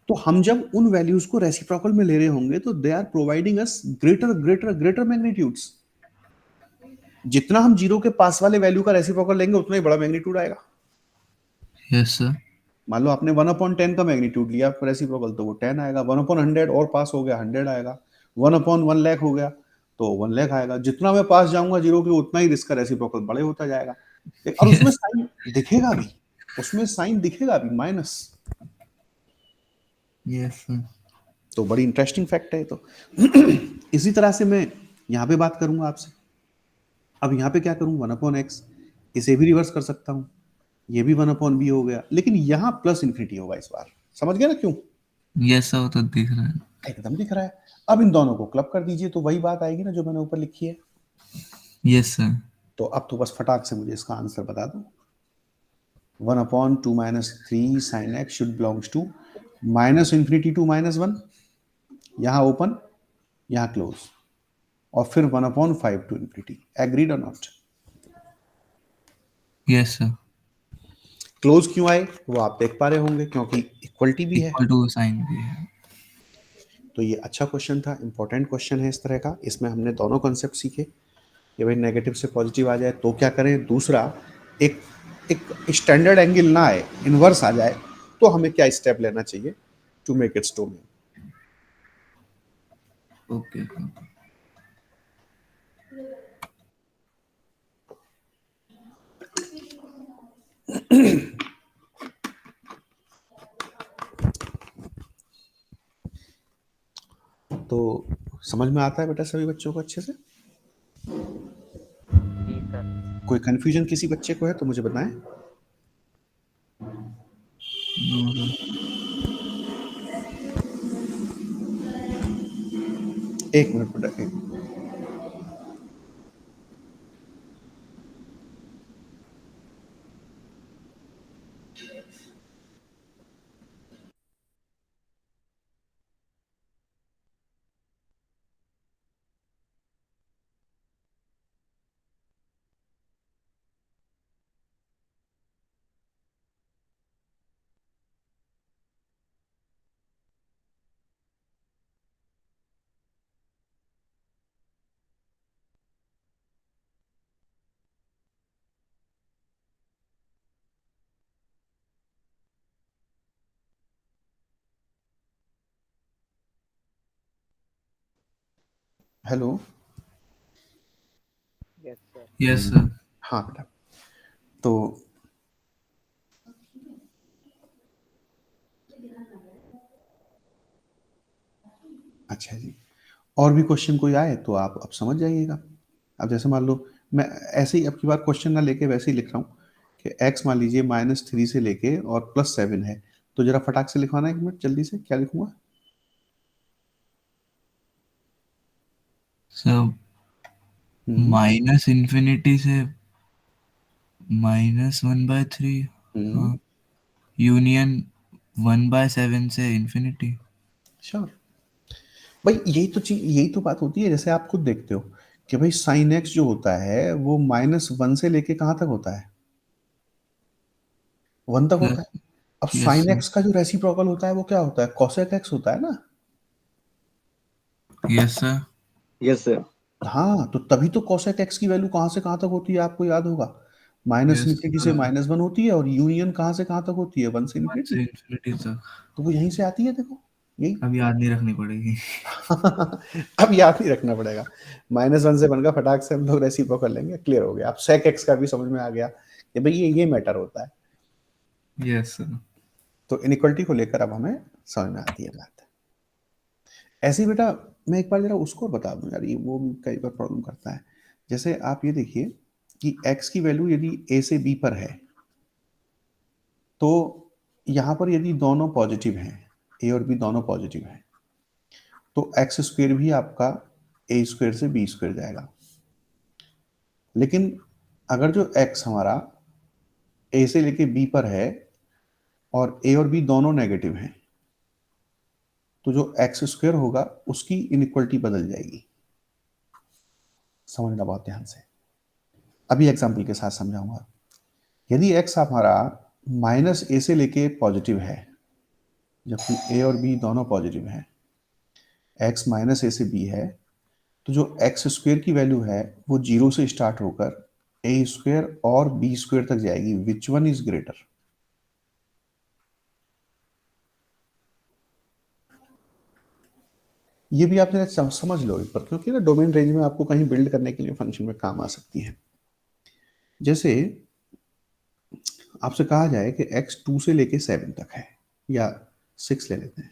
A: तो हम जब उन वैल्यूज को रेसिप्रोकल में ले रहे होंगे तो they are providing us greater greater greater magnitudes. जितना हम जीरो के पास वाले वैल्यू का रेसिप्रोकल लेंगे उतना ही बड़ा मैग्नीट्यूड आएगा।
B: Yes sir.
A: मान लो आपने 1/10 का मैग्नीट्यूड लिया रेसिप्रोकल, तो वो 10 आएगा। 1/100 और पास हो गया, 100 आएगा। 1/1 लाख हो गया तो 1 लाख आएगा। जितना मैं पास जाऊंगा जीरो के, उतना ही रिस्क का रेसिप्रोकल बड़े होता जाएगा। और उसमें
B: यस।
A: साइन दिखेगा भी, उसमें साइन दिखेगा भी माइनस।
B: Yes sir.
A: तो बड़ी इंटरेस्टिंग फैक्ट है ये तो। इसी तरह से मैं यहाँ पे बात करूंगा आपसे। अब यहाँ पे क्या करूँ, 1/x, इसे भी रिवर्स कर सकता हूँ, ये भी 1/b हो गया, लेकिन यहाँ प्लस इन्फिनिटी होगा इस बार। समझ गया ना क्यों,
B: यस सर, वो तो दिख रहा है।
A: एकदम दिख रहा है। अब इन दोनों को क्लब कर दीजिए तो वही बात आएगी ना जो मैंने ऊपर लिखी है।
B: Yes sir.
A: तो अब तो बस फटाक से मुझे इसका आंसर बता दो। 1/2 - 3 sin x should belongs to -∞ to -1, यहाँ ओपन यहाँ क्लोज, और फिर 1/5 टू इन्फिनिटी। एग्रीड और नॉट।
B: Yes sir.
A: क्लोज क्यों आए वो आप देख पा रहे होंगे, क्योंकि इक्वलिटी भी है।
B: इक्वल टू साइन भी है।
A: तो ये अच्छा क्वेश्चन था, इंपॉर्टेंट क्वेश्चन है इस तरह का। इसमें हमने दोनों कॉन्सेप्ट सीखे कि भाई नेगेटिव से पॉजिटिव आ जाए तो क्या करें, दूसरा एक एक स्टैंडर्ड एंगल ना आए, इनवर्स आ जाए, तो हमें क्या स्टेप लेना चाहिए to make its domain.
B: Okay.
A: तो समझ में आता है बेटा सभी बच्चों को अच्छे से।
C: जी सर।
A: कोई कंफ्यूजन किसी बच्चे को है तो मुझे बताएं।
B: No sir.
A: एक मिनट बेटा, एक minute. Hello.
C: Yes sir.
B: Yes sir.
A: हाँ बेटा, तो अच्छा जी, और भी क्वेश्चन कोई आए तो आप अब समझ जाइएगा। अब जैसे मान लो मैं ऐसे ही अब की बार क्वेश्चन ना लेके वैसे ही लिख रहा हूँ कि x मान लीजिए -3 से लेके और +7 है, तो जरा फटाक से लिखवाना, 1 मिनट जल्दी से, क्या लिखूंगा?
B: सर माइनस इन्फिनिटी से -1/3।
A: हम्म।
B: हाँ। यूनियन 1/7 से इन्फिनिटी।
A: श्योर भाई, यही तो बात होती है। जैसे आप खुद देखते हो कि भाई साइन एक्स जो होता है वो -1 से लेके कहाँ तक होता है? 1 तक होता है। अब
B: यस
A: साइन
B: सर।
A: एक्स का जो रेसिप्रोकल होता है वो क्या होता है? कोसेक एक्स होता है ना।
B: Yes sir.
D: Yes sir.
A: हाँ, तो तभी तो कोसेक एक्स की वैल्यू कहाँ से कहाँ तक होती है आपको याद होगा। माइनस
B: यस
A: इन्फिनिटी से
B: सर।
A: -1 होती है, और यूनियन कहाँ से कहाँ तक होती है? 1 से
B: 1
A: इन्फिनिटी।
B: से इन्फिनिटी तक।
A: तो वो यहीं से आती है, देखो यही।
B: अब याद नहीं रखनी पड़ेगी।
A: अब याद नहीं रखना पड़ेगा। -1 से 1 का फटाक से हम लोग रेसिप्रोकल लेंगे, क्लियर हो गया। अब सेक एक्स का भी समझ में आ गया कि भाई ये मैटर होता है।
B: Yes sir.
A: तो इनइक्वालिटी को लेकर अब हमें समझ में आती है बात। ऐसे ही बेटा, मैं एक बार जरा उसको बता दूं यार, ये वो भी कई बार प्रॉब्लम करता है। जैसे आप ये देखिए कि x की वैल्यू यदि a से b पर है, तो यहाँ पर यदि दोनों पॉजिटिव हैं, a और b दोनों पॉजिटिव हैं, तो एक्स स्क्वेयर भी आपका a स्क्वेयर से b स्क्वेयर जाएगा। लेकिन अगर जो x हमारा a से लेके b पर है और a और b दोनों नेगेटिव हैं, तो जो एक्स स्क्वेयर होगा उसकी इनइक्वलिटी बदल जाएगी। समझना बहुत ध्यान से, अभी एग्जाम्पल के साथ समझाऊंगा। यदि x हमारा -a से लेके पॉजिटिव है, जबकि a और b दोनों पॉजिटिव हैं, x -a से b है, तो जो एक्स स्क्वेयर की वैल्यू है वो 0 से स्टार्ट होकर a स्क्वेयर और b स्क्वेयर तक जाएगी। विच वन इज ग्रेटर? ये भी आप जरा समझ लो एक बार, क्योंकि ना डोमेन रेंज में आपको कहीं बिल्ड करने के लिए फंक्शन में काम आ सकती है। जैसे आपसे कहा जाए कि x 2 से लेके 7 तक है, या 6 ले लेते हैं,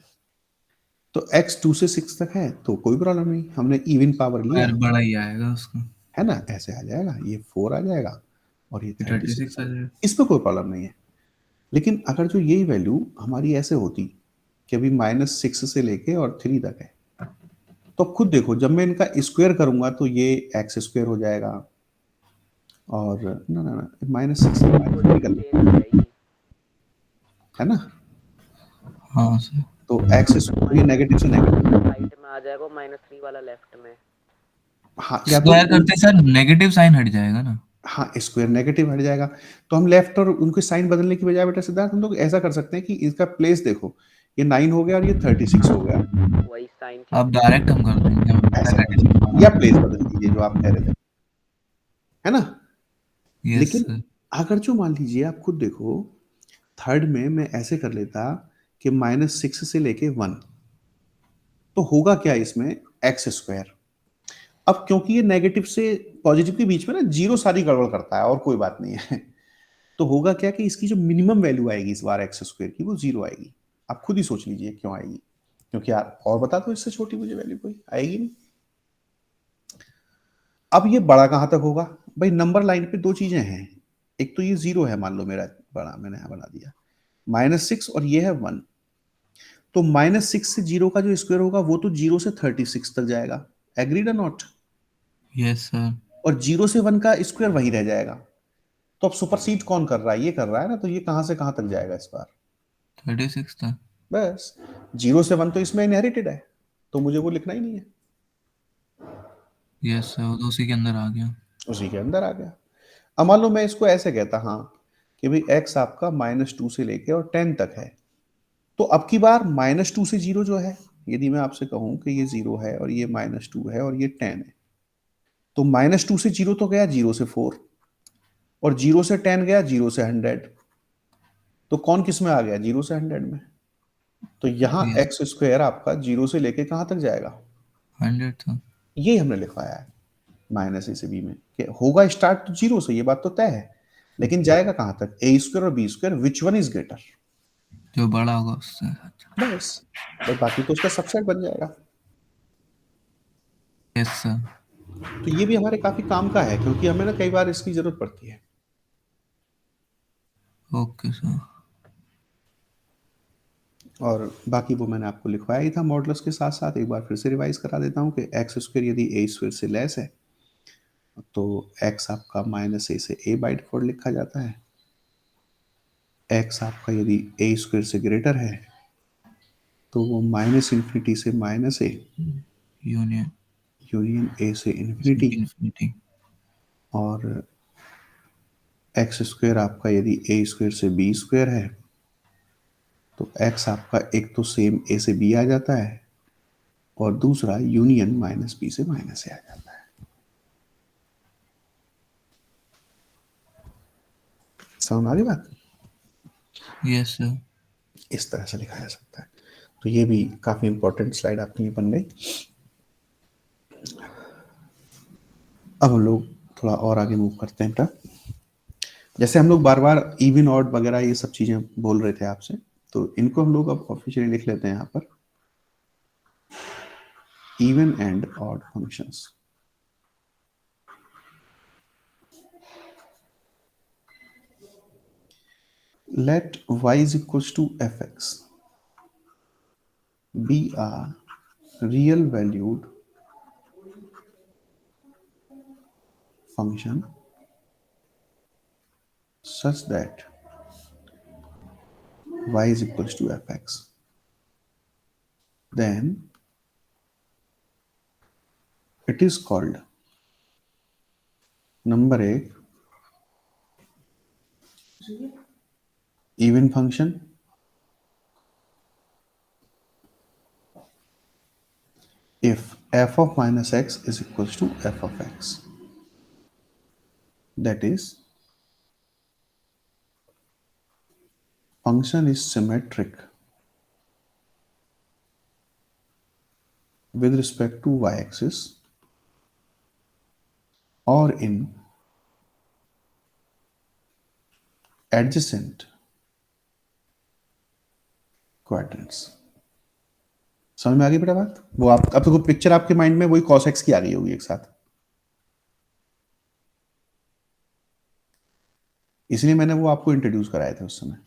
A: तो x 2 से 6 तक है तो कोई प्रॉब्लम नहीं, हमने इवन पावर लिया,
B: यार बड़ा ही आएगा उसका।
A: है ना। ऐसे आ जाएगा, ये 4 आ जाएगा और ये 36
B: 36
A: आ
B: आ
A: जाएगा,
B: जाएगा।
A: इसमें कोई प्रॉब्लम नहीं है। लेकिन अगर जो यही वैल्यू हमारी ऐसे होती कि अभी -6 से लेके और 3 तक है, तो खुद देखो जब मैं इनका स्क्वायर करूंगा तो ये एक्स स्क्वायर हो जाएगा, और ना ना ना -6 से -3 कर लेते हैं, है ना।
B: हाँ सर।
A: तो एक्स स्क्वायर, ये नेगेटिव से नेगेटिव,
C: राइट में आ जाएगा, -3 वाला लेफ्ट में।
A: हाँ या तो
B: स्क्वायर करते सर नेगेटिव साइन हट जाएगा ना।
A: हाँ, स्क्वायर नेगेटिव हट जाएगा। तो हम लेफ्ट और उनके साइन बदलने की बजाय बेटा सिद्धार्थ हम लोग ऐसा कर सकते हैं कि इसका प्लेस देखो, ये 9 हो गया और ये 36 हो गया,
C: वही साइन
B: अब डायरेक्ट हम कर देंगे
A: ऐसे कर
B: नेगेटिव।
A: सकते हैं। या प्लेस बदल दीजिए जो आप कह रहे थे, है ना।
B: यस
A: लेकिन
B: सर।
A: अगर जो मान लीजिए आप खुद देखो, थर्ड में मैं ऐसे कर लेता कि -6 से लेके 1, तो होगा क्या इसमें? X square. अब क्योंकि ये नेगेटिव से पॉजिटिव के बीच में ना जीरो सारी गड़बड़ करता है, और कोई बात नहीं है। तो होगा क्या कि इसकी जो मिनिमम वैल्यू आएगी इस बार एक्स स्क्वायर की, वो 0 आएगी। आप खुद ही सोच लीजिए क्यों आएगी, क्योंकि यार और बता दो, इससे छोटी मुझे वैल्यू कोई आएगी नहीं। अब ये बड़ा कहां तक होगा? भाई नंबर लाइन पे दो चीजें हैं, एक तो ये 0 है, मान लो मेरा बड़ा मैंने यहाँ बना दिया, -6, और ये है 1। तो -6 से 0 का जो स्क्वायर होगा वो तो 0 से 36 तक जाएगा, एग्रीड और नॉट।
B: Yes sir.
A: और 0 से 1 का स्क्वायर वही रह जाएगा। तो अब सुपरसीड कौन कर रहा है? ये कर रहा है ना। तो ये कहां से कहां तक जाएगा इस बार?
B: 36 था।
A: बस 0 से 1 तो इसमें इनहेरिटेड है, तो मुझे वो लिखना ही नहीं है,
B: यस सर, वो तो उसी के अंदर आ गया।
A: उसी के अंदर आ गया। अब मान लो मैं इसको ऐसे कहता, हाँ, कि भाई x आपका -2 से लेके और 10 तक है, तो अब की बार -2 से 0 जो है, यदि मैं आपसे कहूं कि ये 0 है और ये -2 है और ये 10 है, तो -2 से 0 तो गया 0 से 4, और 0 से 10 गया 0 से 100, तो कौन किस में आ गया? 0 से 100 में। तो यहाँ
B: यस।
A: एक्स स्क्वायर आपका 0 से लेके कहां तक जाएगा?
B: 100 था।
A: ये हमने लिखवाया है माइनस ए से बी में कि होगा स्टार्ट तो जीरो से, ये बात तो तय है, लेकिन जाएगा कहां तक, ए स्क्वायर और b square, which one is greater,
B: जो बड़ा होगा उससे।
A: बस। और बाकी तो उसका सबसेट बन जाएगा।
B: Yes sir.
A: तो ये भी हमारे काफी काम का है, क्योंकि हमें ना कई बार इसकी जरूरत पड़ती है।
B: Okay sir.
A: और बाकी वो मैंने आपको लिखवाया ही था मॉडुलस के साथ साथ, एक बार फिर से रिवाइज करा देता हूँ कि एक्स स्क्वायर यदि ए स्क्वायर से लेस है तो एक्स आपका माइनस ए से ए बाई डिफॉल्ट लिखा जाता है। एक्स आपका यदि ए स्क्वायर से ग्रेटर है तो वो माइनस इन्फिनिटी से minus A
B: union
A: union A से इन्फिनिटी।
B: इन्फिनिटी।
A: और एक्स स्क्वायर आपका यदि ए स्क्वायर से बी स्क्वायर है तो एक्स आपका एक तो सेम ए से बी आ जाता है और दूसरा यूनियन माइनस बी से माइनस ए आ जाता है। समझ आ रही बात?
B: Yes sir.
A: इस तरह से लिखा जा सकता है। तो ये भी काफी इंपॉर्टेंट स्लाइड आपके लिए बन गई। अब हम लोग थोड़ा और आगे मूव करते हैं बेटा। जैसे हम लोग बार बार इवन ऑड वगैरह ये सब चीजें बोल रहे थे आपसे, तो इनको हम लोग अब ऑफिशियली लिख लेते हैं यहाँ पर, even and odd functions. Let y is equals to fx be a real valued function such that y is equals to fx. Then it is called number 8 even function if f of minus x is equals to f of x. That is, function is symmetric with respect to y-axis or in adjacent quadrants. समझ में आ गई बेटा बात? वो आप अब तो पिक्चर आपके माइंड में वही cos x की आ गई होगी एक साथ, इसलिए मैंने वो आपको इंट्रोड्यूस कराए थे उस समय।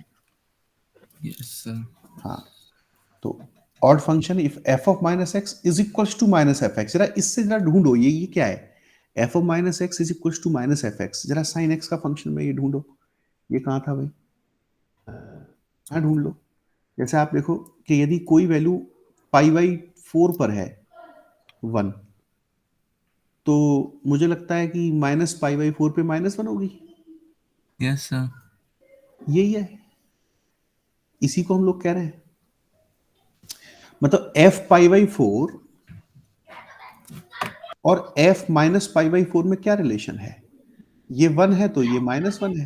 B: Yes sir.
A: हाँ, तो odd function if f of minus x is equals to minus f x, जरा इससे जरा ढूंढो ये क्या है, f of minus x is equals to minus f x, जरा साइन एक्स का फंक्शन में ये ढूंढो, ये कहाँ था भाई? हाँ ढूंढ लो। जैसे आप देखो कि यदि कोई वैल्यू पाई बाई 4 पर है 1, तो मुझे लगता है कि माइनस पाई बाई 4 पे -1 होगी।
B: Yes sir.
A: यही है, इसी को हम लोग कह रहे हैं। मतलब एफ पाई बाई 4 और एफ माइनस पाई बाई 4 में क्या रिलेशन है? ये 1 है तो ये -1 है,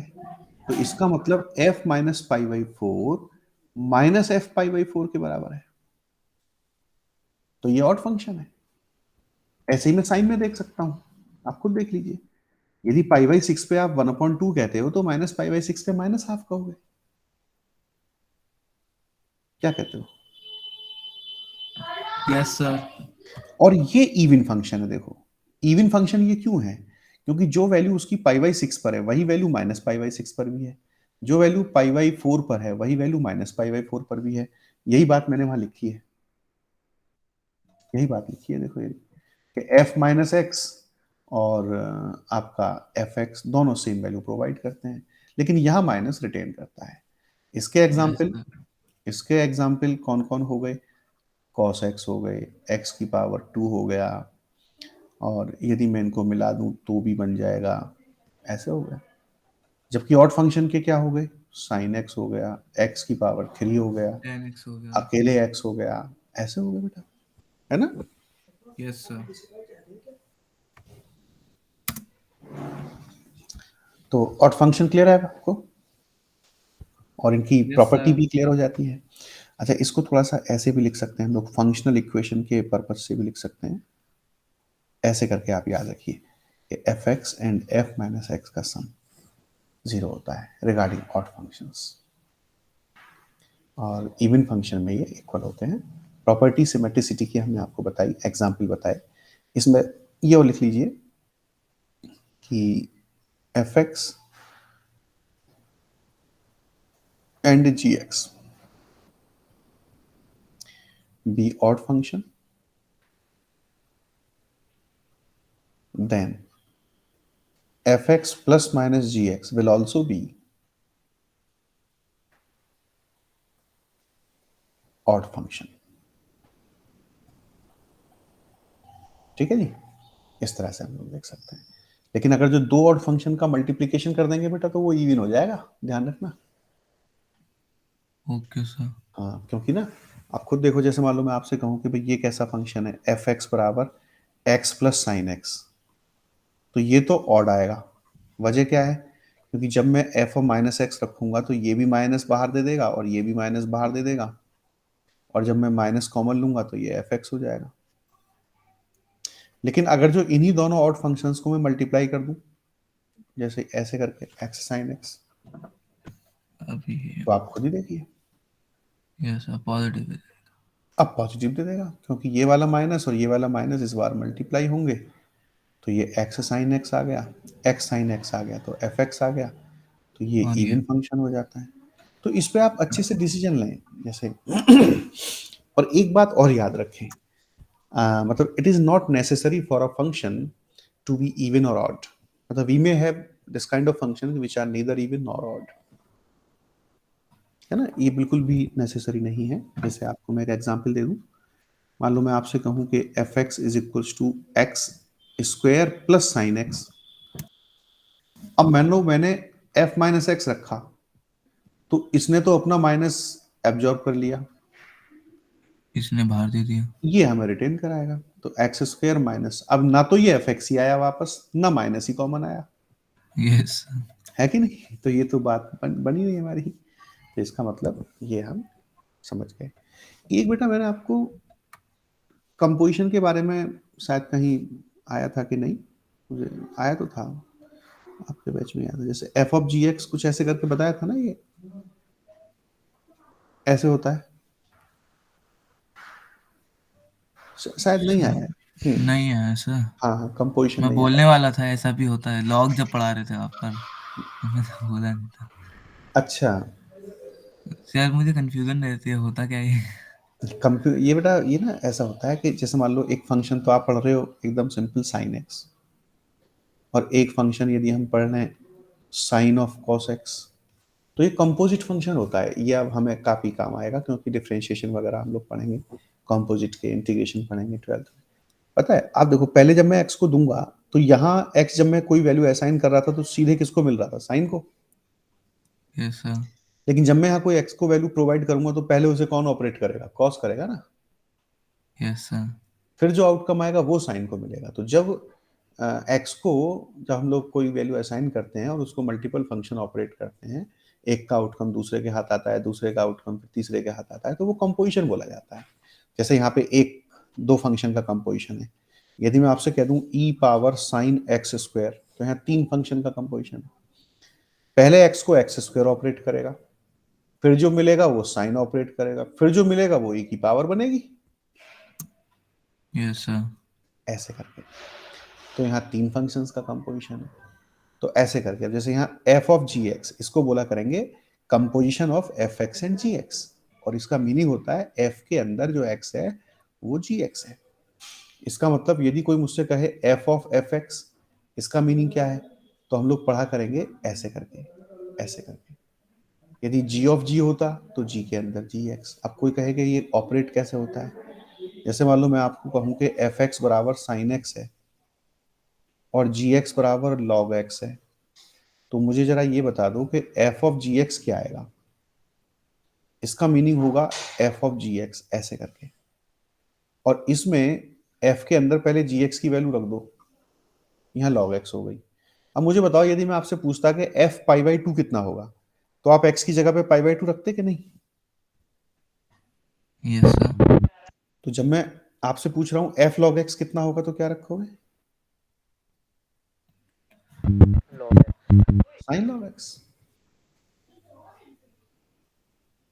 A: तो इसका मतलब F minus pi by 4 minus F pi by 4 के बराबर है, तो ये ऑड फंक्शन है। ऐसे ही मैं साइन में देख सकता हूं, आप खुद देख लीजिए। यदि पाई बाई 6 पे आप 1/2 कहते हो तो माइनस पाई बाई 6 पे माइनस हाफ कहोगे। क्या कहते हो?
B: Yes sir.
A: और ये इवन फंक्शन है। देखो इवन फंक्शन ये क्यों है? क्योंकि जो वैल्यू उसकी पाई बाई 6 पर है वही वैल्यू माइनस पाई बाई 6 पर भी है, जो वैल्यू पाई बाई 4 पर है वही वैल्यू माइनस पाई बाई 4 पर भी है। यही बात मैंने वहां लिखी है, यही बात लिखी है। देखो ये कि एफ माइनस एक्स और आपका एफ एक्स दोनों सेम वैल्यू प्रोवाइड करते हैं, लेकिन यहां माइनस रिटेन करता है। इसके एग्जाम्पल कौन कौन हो गए? cos x हो गए, x की पावर 2 हो गया, और यदि मैं इनको मिला दूं तो भी बन जाएगा, ऐसे हो गया। जबकि ऑड फंक्शन के क्या हो गए? sin x हो गया, x की पावर 3 हो गया,
B: 10x हो गया।
A: अकेले x हो गया, ऐसे हो गया बेटा, है ना?
B: Yes sir.
A: तो ऑड फंक्शन क्लियर है आपको, और इनकी
B: Yes,
A: प्रॉपर्टी
B: sir.
A: भी क्लियर हो जाती है। अच्छा, इसको थोड़ा सा ऐसे भी लिख सकते हैं हम लोग, फंक्शनल इक्वेशन के पर्पज से भी लिख सकते हैं। ऐसे करके आप याद रखिए कि f x and F minus x का सम 0 होता है रिगार्डिंग ऑड फंक्शंस, और इवन फंक्शन में ये इक्वल होते हैं। प्रॉपर्टी सिमेट्रिसिटी की हमने आपको बताई, एग्जाम्पल बताए। इसमें ये और लिख लीजिए कि f x and g x be odd function, then fx plus minus gx will also be odd function। ठीक है जी, इस तरह से हम लोग देख सकते हैं। लेकिन अगर जो दो ऑड फंक्शन का मल्टीप्लिकेशन कर देंगे बेटा तो वो इवन हो जाएगा, ध्यान रखना।
B: Okay sir.
A: हाँ, क्योंकि ना आप खुद देखो, जैसे मान लो मैं आपसे कहूँ कि भाई ये कैसा फंक्शन है, एफ एक्स बराबर एक्स प्लस साइन एक्स, तो ये तो ऑड आएगा। वजह क्या है? क्योंकि जब मैं एफ और माइनस एक्स रखूंगा तो ये भी माइनस बाहर दे देगा और ये भी माइनस बाहर दे देगा, और जब मैं माइनस कॉमन लूंगा तो ये एफ एक्स हो जाएगा। लेकिन अगर जो इन्हीं दोनों ऑड फंक्शंस को मैं मल्टीप्लाई कर दूं, जैसे ऐसे करके एक्स साइन एक्स,
B: अभी
A: तो आप खुद ही देखिए
B: यस सर, पॉजिटिव है।
A: अब पॉजिटिव दे देगा, क्योंकि ये वाला माइनस और ये वाला माइनस इस बार मल्टीप्लाई होंगे, तो ये एक्स साइन एक्स आ गया, एक्स साइन एक्स आ गया तो एफ एक्स आ गया, तो ये
B: और
A: इवन
B: ये
A: फंक्शन हो जाता है। तो इस पे आप अच्छे से डिसीजन लें जैसे। और एक बात और याद रखें, मतलब it is not necessary for a function to be even और ऑड। मतलब we may have this kind of function which are neither even nor odd, है ना, ये बिल्कुल भी नेसेसरी नहीं है। जैसे आपको मैं एक एग्जांपल दे दूं, मान लो मैं आपसे कहूं कि f x is equals to x square plus sine x. अब मान लो मैंने एफ माइनस एक्स रखा, तो इसने तो अपना माइनस एब्जॉर्ब कर लिया,
B: इसने बाहर दे दिया।
A: ये हमें रिटेन कराएगा। तो एक्स स्क्वायर माइनस, अब ना तो ये एफ एक्स ही आया वापस, ना माइनस ही कॉमन आया,
B: यस।
A: है कि नहीं? तो ये तो बात बनी हुई हमारी। तो इसका मतलब ये हम समझ गए। एक बेटा मैंने आपको कंपोजिशन के बारे में शायद कहीं आया था कि नहीं, मुझे आया तो था, आपके बैच में आया था। जैसे एफ ऑफ जी एक्स कुछ ऐसे करके बताया था ना, ये ऐसे होता है, शायद नहीं आया है।
B: नहीं है सर।
A: हाँ हाँ, कंपोजिशन
B: मैं
A: नहीं आया।
B: बोलने वाला था ऐसा भी होता है, लॉग जब पढ़ा रहे थे आप, पर मैं तो बोला नहीं था।
A: अच्छा,
B: शायद मुझे कंफ्यूजन रहती है, होता क्या है।
A: ये बेटा ये ना ऐसा होता है कि जैसे मान लो एक फंक्शन तो आप पढ़ रहे हो एकदम सिंपल साइन एक्स, और एक फंक्शन यदि हम पढ़ रहे हैं साइन ऑफ कॉस एक्स, तो ये कंपोजिट फंक्शन होता है। ये अब हमें काफ़ी काम आएगा, क्योंकि डिफरेंशिएशन वगैरह हम लोग पढ़ेंगे, कंपोजिट के इंटीग्रेशन पढ़ेंगे 12th में। पता है, आप देखो पहले जब मैं एक्स को दूंगा तो यहाँ एक्स जब मैं कोई वैल्यू असाइन कर रहा था तो सीधे किसको मिल रहा था? साइन को।
B: Yes sir.
A: लेकिन जब मैं यहाँ कोई एक्स को वैल्यू प्रोवाइड करूंगा तो पहले उसे कौन ऑपरेट करेगा? कॉस करेगा ना।
B: Yes sir.
A: फिर जो आउटकम आएगा वो साइन को मिलेगा। तो जब एक्स को, जब हम लोग कोई वैल्यू असाइन करते हैं और उसको मल्टीपल फंक्शन ऑपरेट करते हैं, एक का आउटकम दूसरे के हाथ आता है, दूसरे का आउटकम फिर तीसरे के हाथ आता है, तो वो कंपोजिशन बोला जाता है। जैसे यहाँ पे एक दो फंक्शन का कंपोजिशन है। यदि मैं आपसे कह दूं ई पावर साइन एक्स स्क्वायर, तो यहाँ तीन फंक्शन का कंपोजिशन है। पहले एक्स को एक्स स्क्वायर ऑपरेट करेगा, फिर जो मिलेगा वो साइन ऑपरेट करेगा, फिर जो मिलेगा वो ई की पावर बनेगी,
B: यस सर।
A: ऐसे करके। तो यहाँ तीन फंक्शंस का कंपोजिशन है। तो ऐसे करके, अब जैसे यहाँ एफ ऑफ जी एक्स, इसको बोला करेंगे composition of f x and g x, और इसका मीनिंग होता है एफ के अंदर जो एक्स है वो जी एक्स है। इसका मतलब यदि कोई मुझसे कहे एफ ऑफ एफ एक्स, इसका मीनिंग क्या है? तो हम लोग पढ़ा करेंगे ऐसे करके, ऐसे करके। यदि जी ऑफ जी होता तो जी के अंदर जी एक्स। अब कोई कहेगा ये ऑपरेट कैसे होता है? जैसे मान लो मैं आपको कहूँ कि एफ एक्स बराबर साइन एक्स है और जी एक्स बराबर लॉग एक्स है, तो मुझे जरा ये बता दो कि एफ ऑफ जी एक्स क्या आएगा? इसका मीनिंग होगा एफ ऑफ जी एक्स, ऐसे करके। और इसमें एफ के अंदर पहले जी एक्स की वैल्यू रख दो, यहाँ लॉग एक्स हो गई। अब मुझे बताओ यदि मैं आपसे पूछता कि एफ पाई बाई टू कितना होगा, तो आप एक्स की जगह पे पाई बाई टू रखते कि नहीं?
B: Yes sir.
A: तो जब मैं आपसे पूछ रहा हूँ एफ लॉग एक्स कितना होगा, तो क्या रखोगे? Sign log x.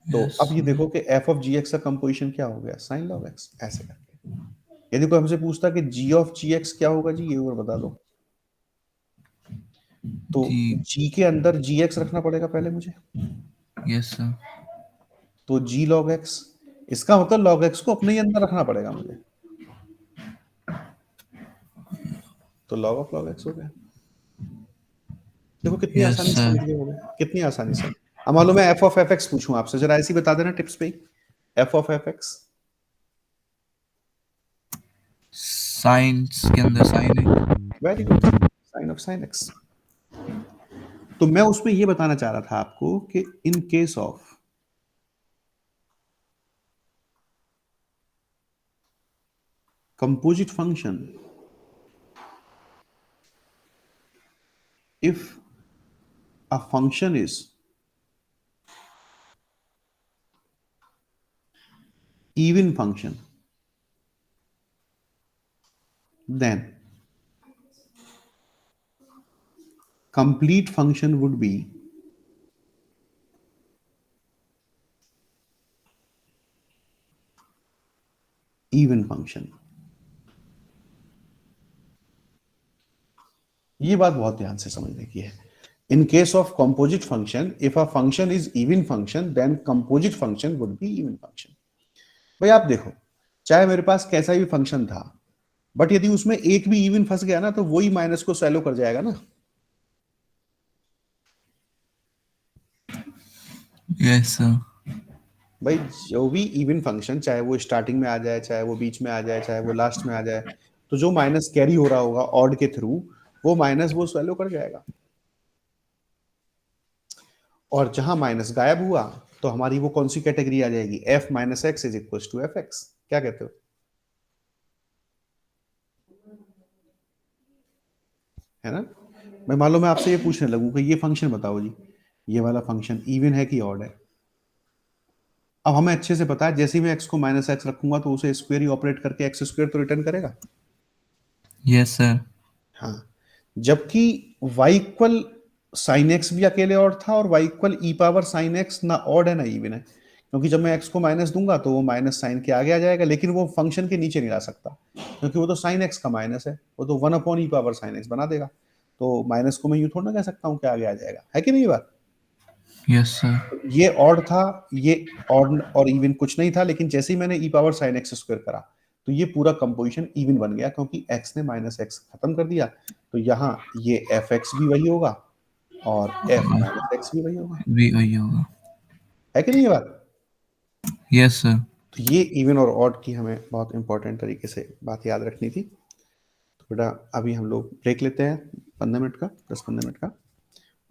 A: तो
B: Yes,
A: अब ये देखो कि एफ ऑफ जी एक्स का कंपोजिशन क्या हो गया, साइन लॉग एक्स, ऐसे करके। यदि कोई हमसे पूछता कि जी ऑफ जी एक्स क्या होगा जी, ये और बता दो, तो
B: जी,
A: जी के अंदर जी एक्स रखना पड़ेगा पहले मुझे,
B: yes sir,
A: तो जी लॉग एक्स, इसका मतलब लॉग एक्स को अपने ही अंदर रखना पड़ेगा मुझे, तो लॉग ऑफ लॉग एक्स हो गया। देखो कितनी
B: yes
A: आसानी से
B: sir.
A: समझ गए हो गए, कितनी आसानी से। अब मान लो मैं एफ ऑफ एफ एक्स पूछूं आपसे, जरा ऐसी बता देना टिप्स पे, f of f x.
B: Science के अंदर साइन है।
A: Very good, sine of sine x. तो मैं उसमें ये बताना चाह रहा था आपको कि in case of composite function, if a function is even function, then complete function would be even function। ये बात बहुत ध्यान से समझने की है। In case of composite function, if a function is even function, then composite function would be even function। भाई आप देखो, चाहे मेरे पास कैसा भी फंक्शन था, बट यदि उसमें एक भी इवन फंस गया ना, तो वही माइनस को सैलो कर जाएगा ना।
B: Yes sir.
A: भाई जो भी इवन फंक्शन, चाहे वो स्टार्टिंग में आ जाए, चाहे वो बीच में आ जाए, चाहे वो लास्ट में आ जाए, तो जो माइनस कैरी हो रहा होगा ऑड के थ्रू, वो माइनस वो सैलो कर जाएगा। और जहां माइनस गायब हुआ, तो हमारी वो कौन सी कैटेगरी आ जाएगी, F minus x is equal to F x. क्या कहते हो, है ना। मैं मान लो मैं आपसे ये पूछने लगूं कि ये फंक्शन बताओ जी, ये वाला फंक्शन इवन है कि ऑड है। अब हमें अच्छे से पता है, जैसे ही मैं एक्स को माइनस एक्स रखूंगा, तो उसे स्क्वायर ही ऑपरेट करके एक्स स्क्वायर तो रिटर्न करेगा।
B: Yes sir.
A: हाँ, जबकि वाई इक्वल साइन एक्स भी अकेले ऑड था, और वाई इक्वल ई पावर साइन एक्स ना ऑड है ना इवन है, क्योंकि जब मैं एक्स को माइनस दूंगा तो वो माइनस साइन के आगे आ जाएगा, लेकिन वो फंक्शन के नीचे नहीं ला सकता, क्योंकि वो तो साइन एक्स का माइनस है, वो तो one upon E power sine x बना देगा। तो माइनस को मैं यूं थोड़ा ना कह सकता हूँ कि आगे आ जाएगा, है कि नहीं ये बात।
B: Yes sir.
A: ये ऑड था, ये ऑड और इवन कुछ नहीं था, लेकिन जैसे ही मैंने ई पावर साइन एक्स स्क्वायर करा, तो ये पूरा कंपोजिशन इवन बन गया, क्योंकि x ने माइनस एक्स खत्म कर दिया। तो यहाँ ये एफ एक्स भी वही होगा और एफ माइनस एक्स भी वही होगा,
B: भी वही होगा।
A: है कि नहीं ये बात।
B: Yes sir.
A: तो ये इवन और ऑड की हमें बहुत इंपॉर्टेंट तरीके से बात याद रखनी थी। तो बेटा अभी हम लोग ब्रेक लेते हैं 15 मिनट का, 10-15 मिनट का,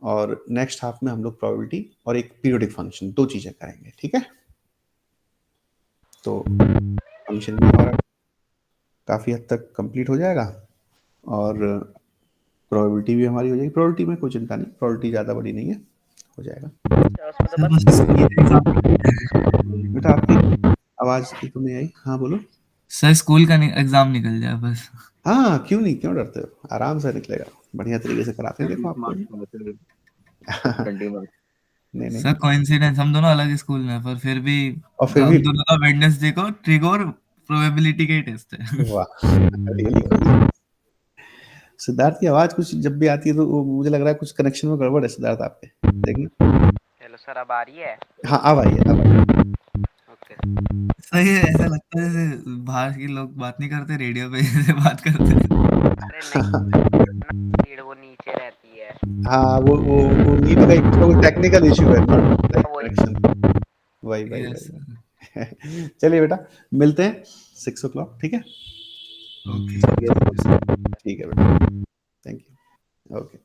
A: और नेक्स्ट हाफ में हम लोग प्रोबेबिलिटी और एक पीरियोडिक फंक्शन, दो चीजें करेंगे, ठीक है। तो फंक्शन भी हमारा काफ़ी हद तक कंप्लीट हो जाएगा, और प्रोबेबिलिटी भी हमारी हो जाएगी। प्रोबेबिलिटी में कोई चिंता नहीं, प्रोबेबिलिटी ज़्यादा बड़ी नहीं है, हो जाएगा।
B: सर बस
A: बेटा आपकी आवाज़ तो नहीं आई, हाँ बोलो।
B: सर स्कूल का एग्जाम निकल जाए बस।
A: हाँ क्यों नहीं, क्यों डरते हो, आराम से निकलेगा, बढ़िया तरीके से कराते हैं, देखो आपको। नहीं नहीं,
B: सर कोइंसिडेंस, हम दोनों अलग स्कूल में हैं, पर फिर भी
A: और फिर भी
B: हम दोनों का वेडनेसडे को ट्रिक और प्रोबेबिलिटी का ही टेस्ट है।
A: वाह, really good। सिद्धार्थ की आवाज़ कुछ जब भी आती है तो मुझे लग रहा है कुछ कनेक्शन में गड़बड़ है सिद्धार्थ आपके, देखना।
C: हेलो सर, अब आ रही है?
A: हाँ अब आई है, अब आई है।
C: ओके।
B: सही है, ऐसा लगता है जैसे बाहर के लोग बात नहीं करते, रेडियो पे जैसे बात करते हैं।
C: अरे नहीं, भीड़ वो नीचे रहती है।
A: हाँ वो नीट का एक तो टेक्निकल इशू है,
C: वही।
A: कनेक्शन। वही वही
B: Yes,
A: वही। चलिए बेटा, मिलते हैं 6 o'clock, ठीक है।
B: okay.
A: ठीक है बेटा, थैंक यू, ओके।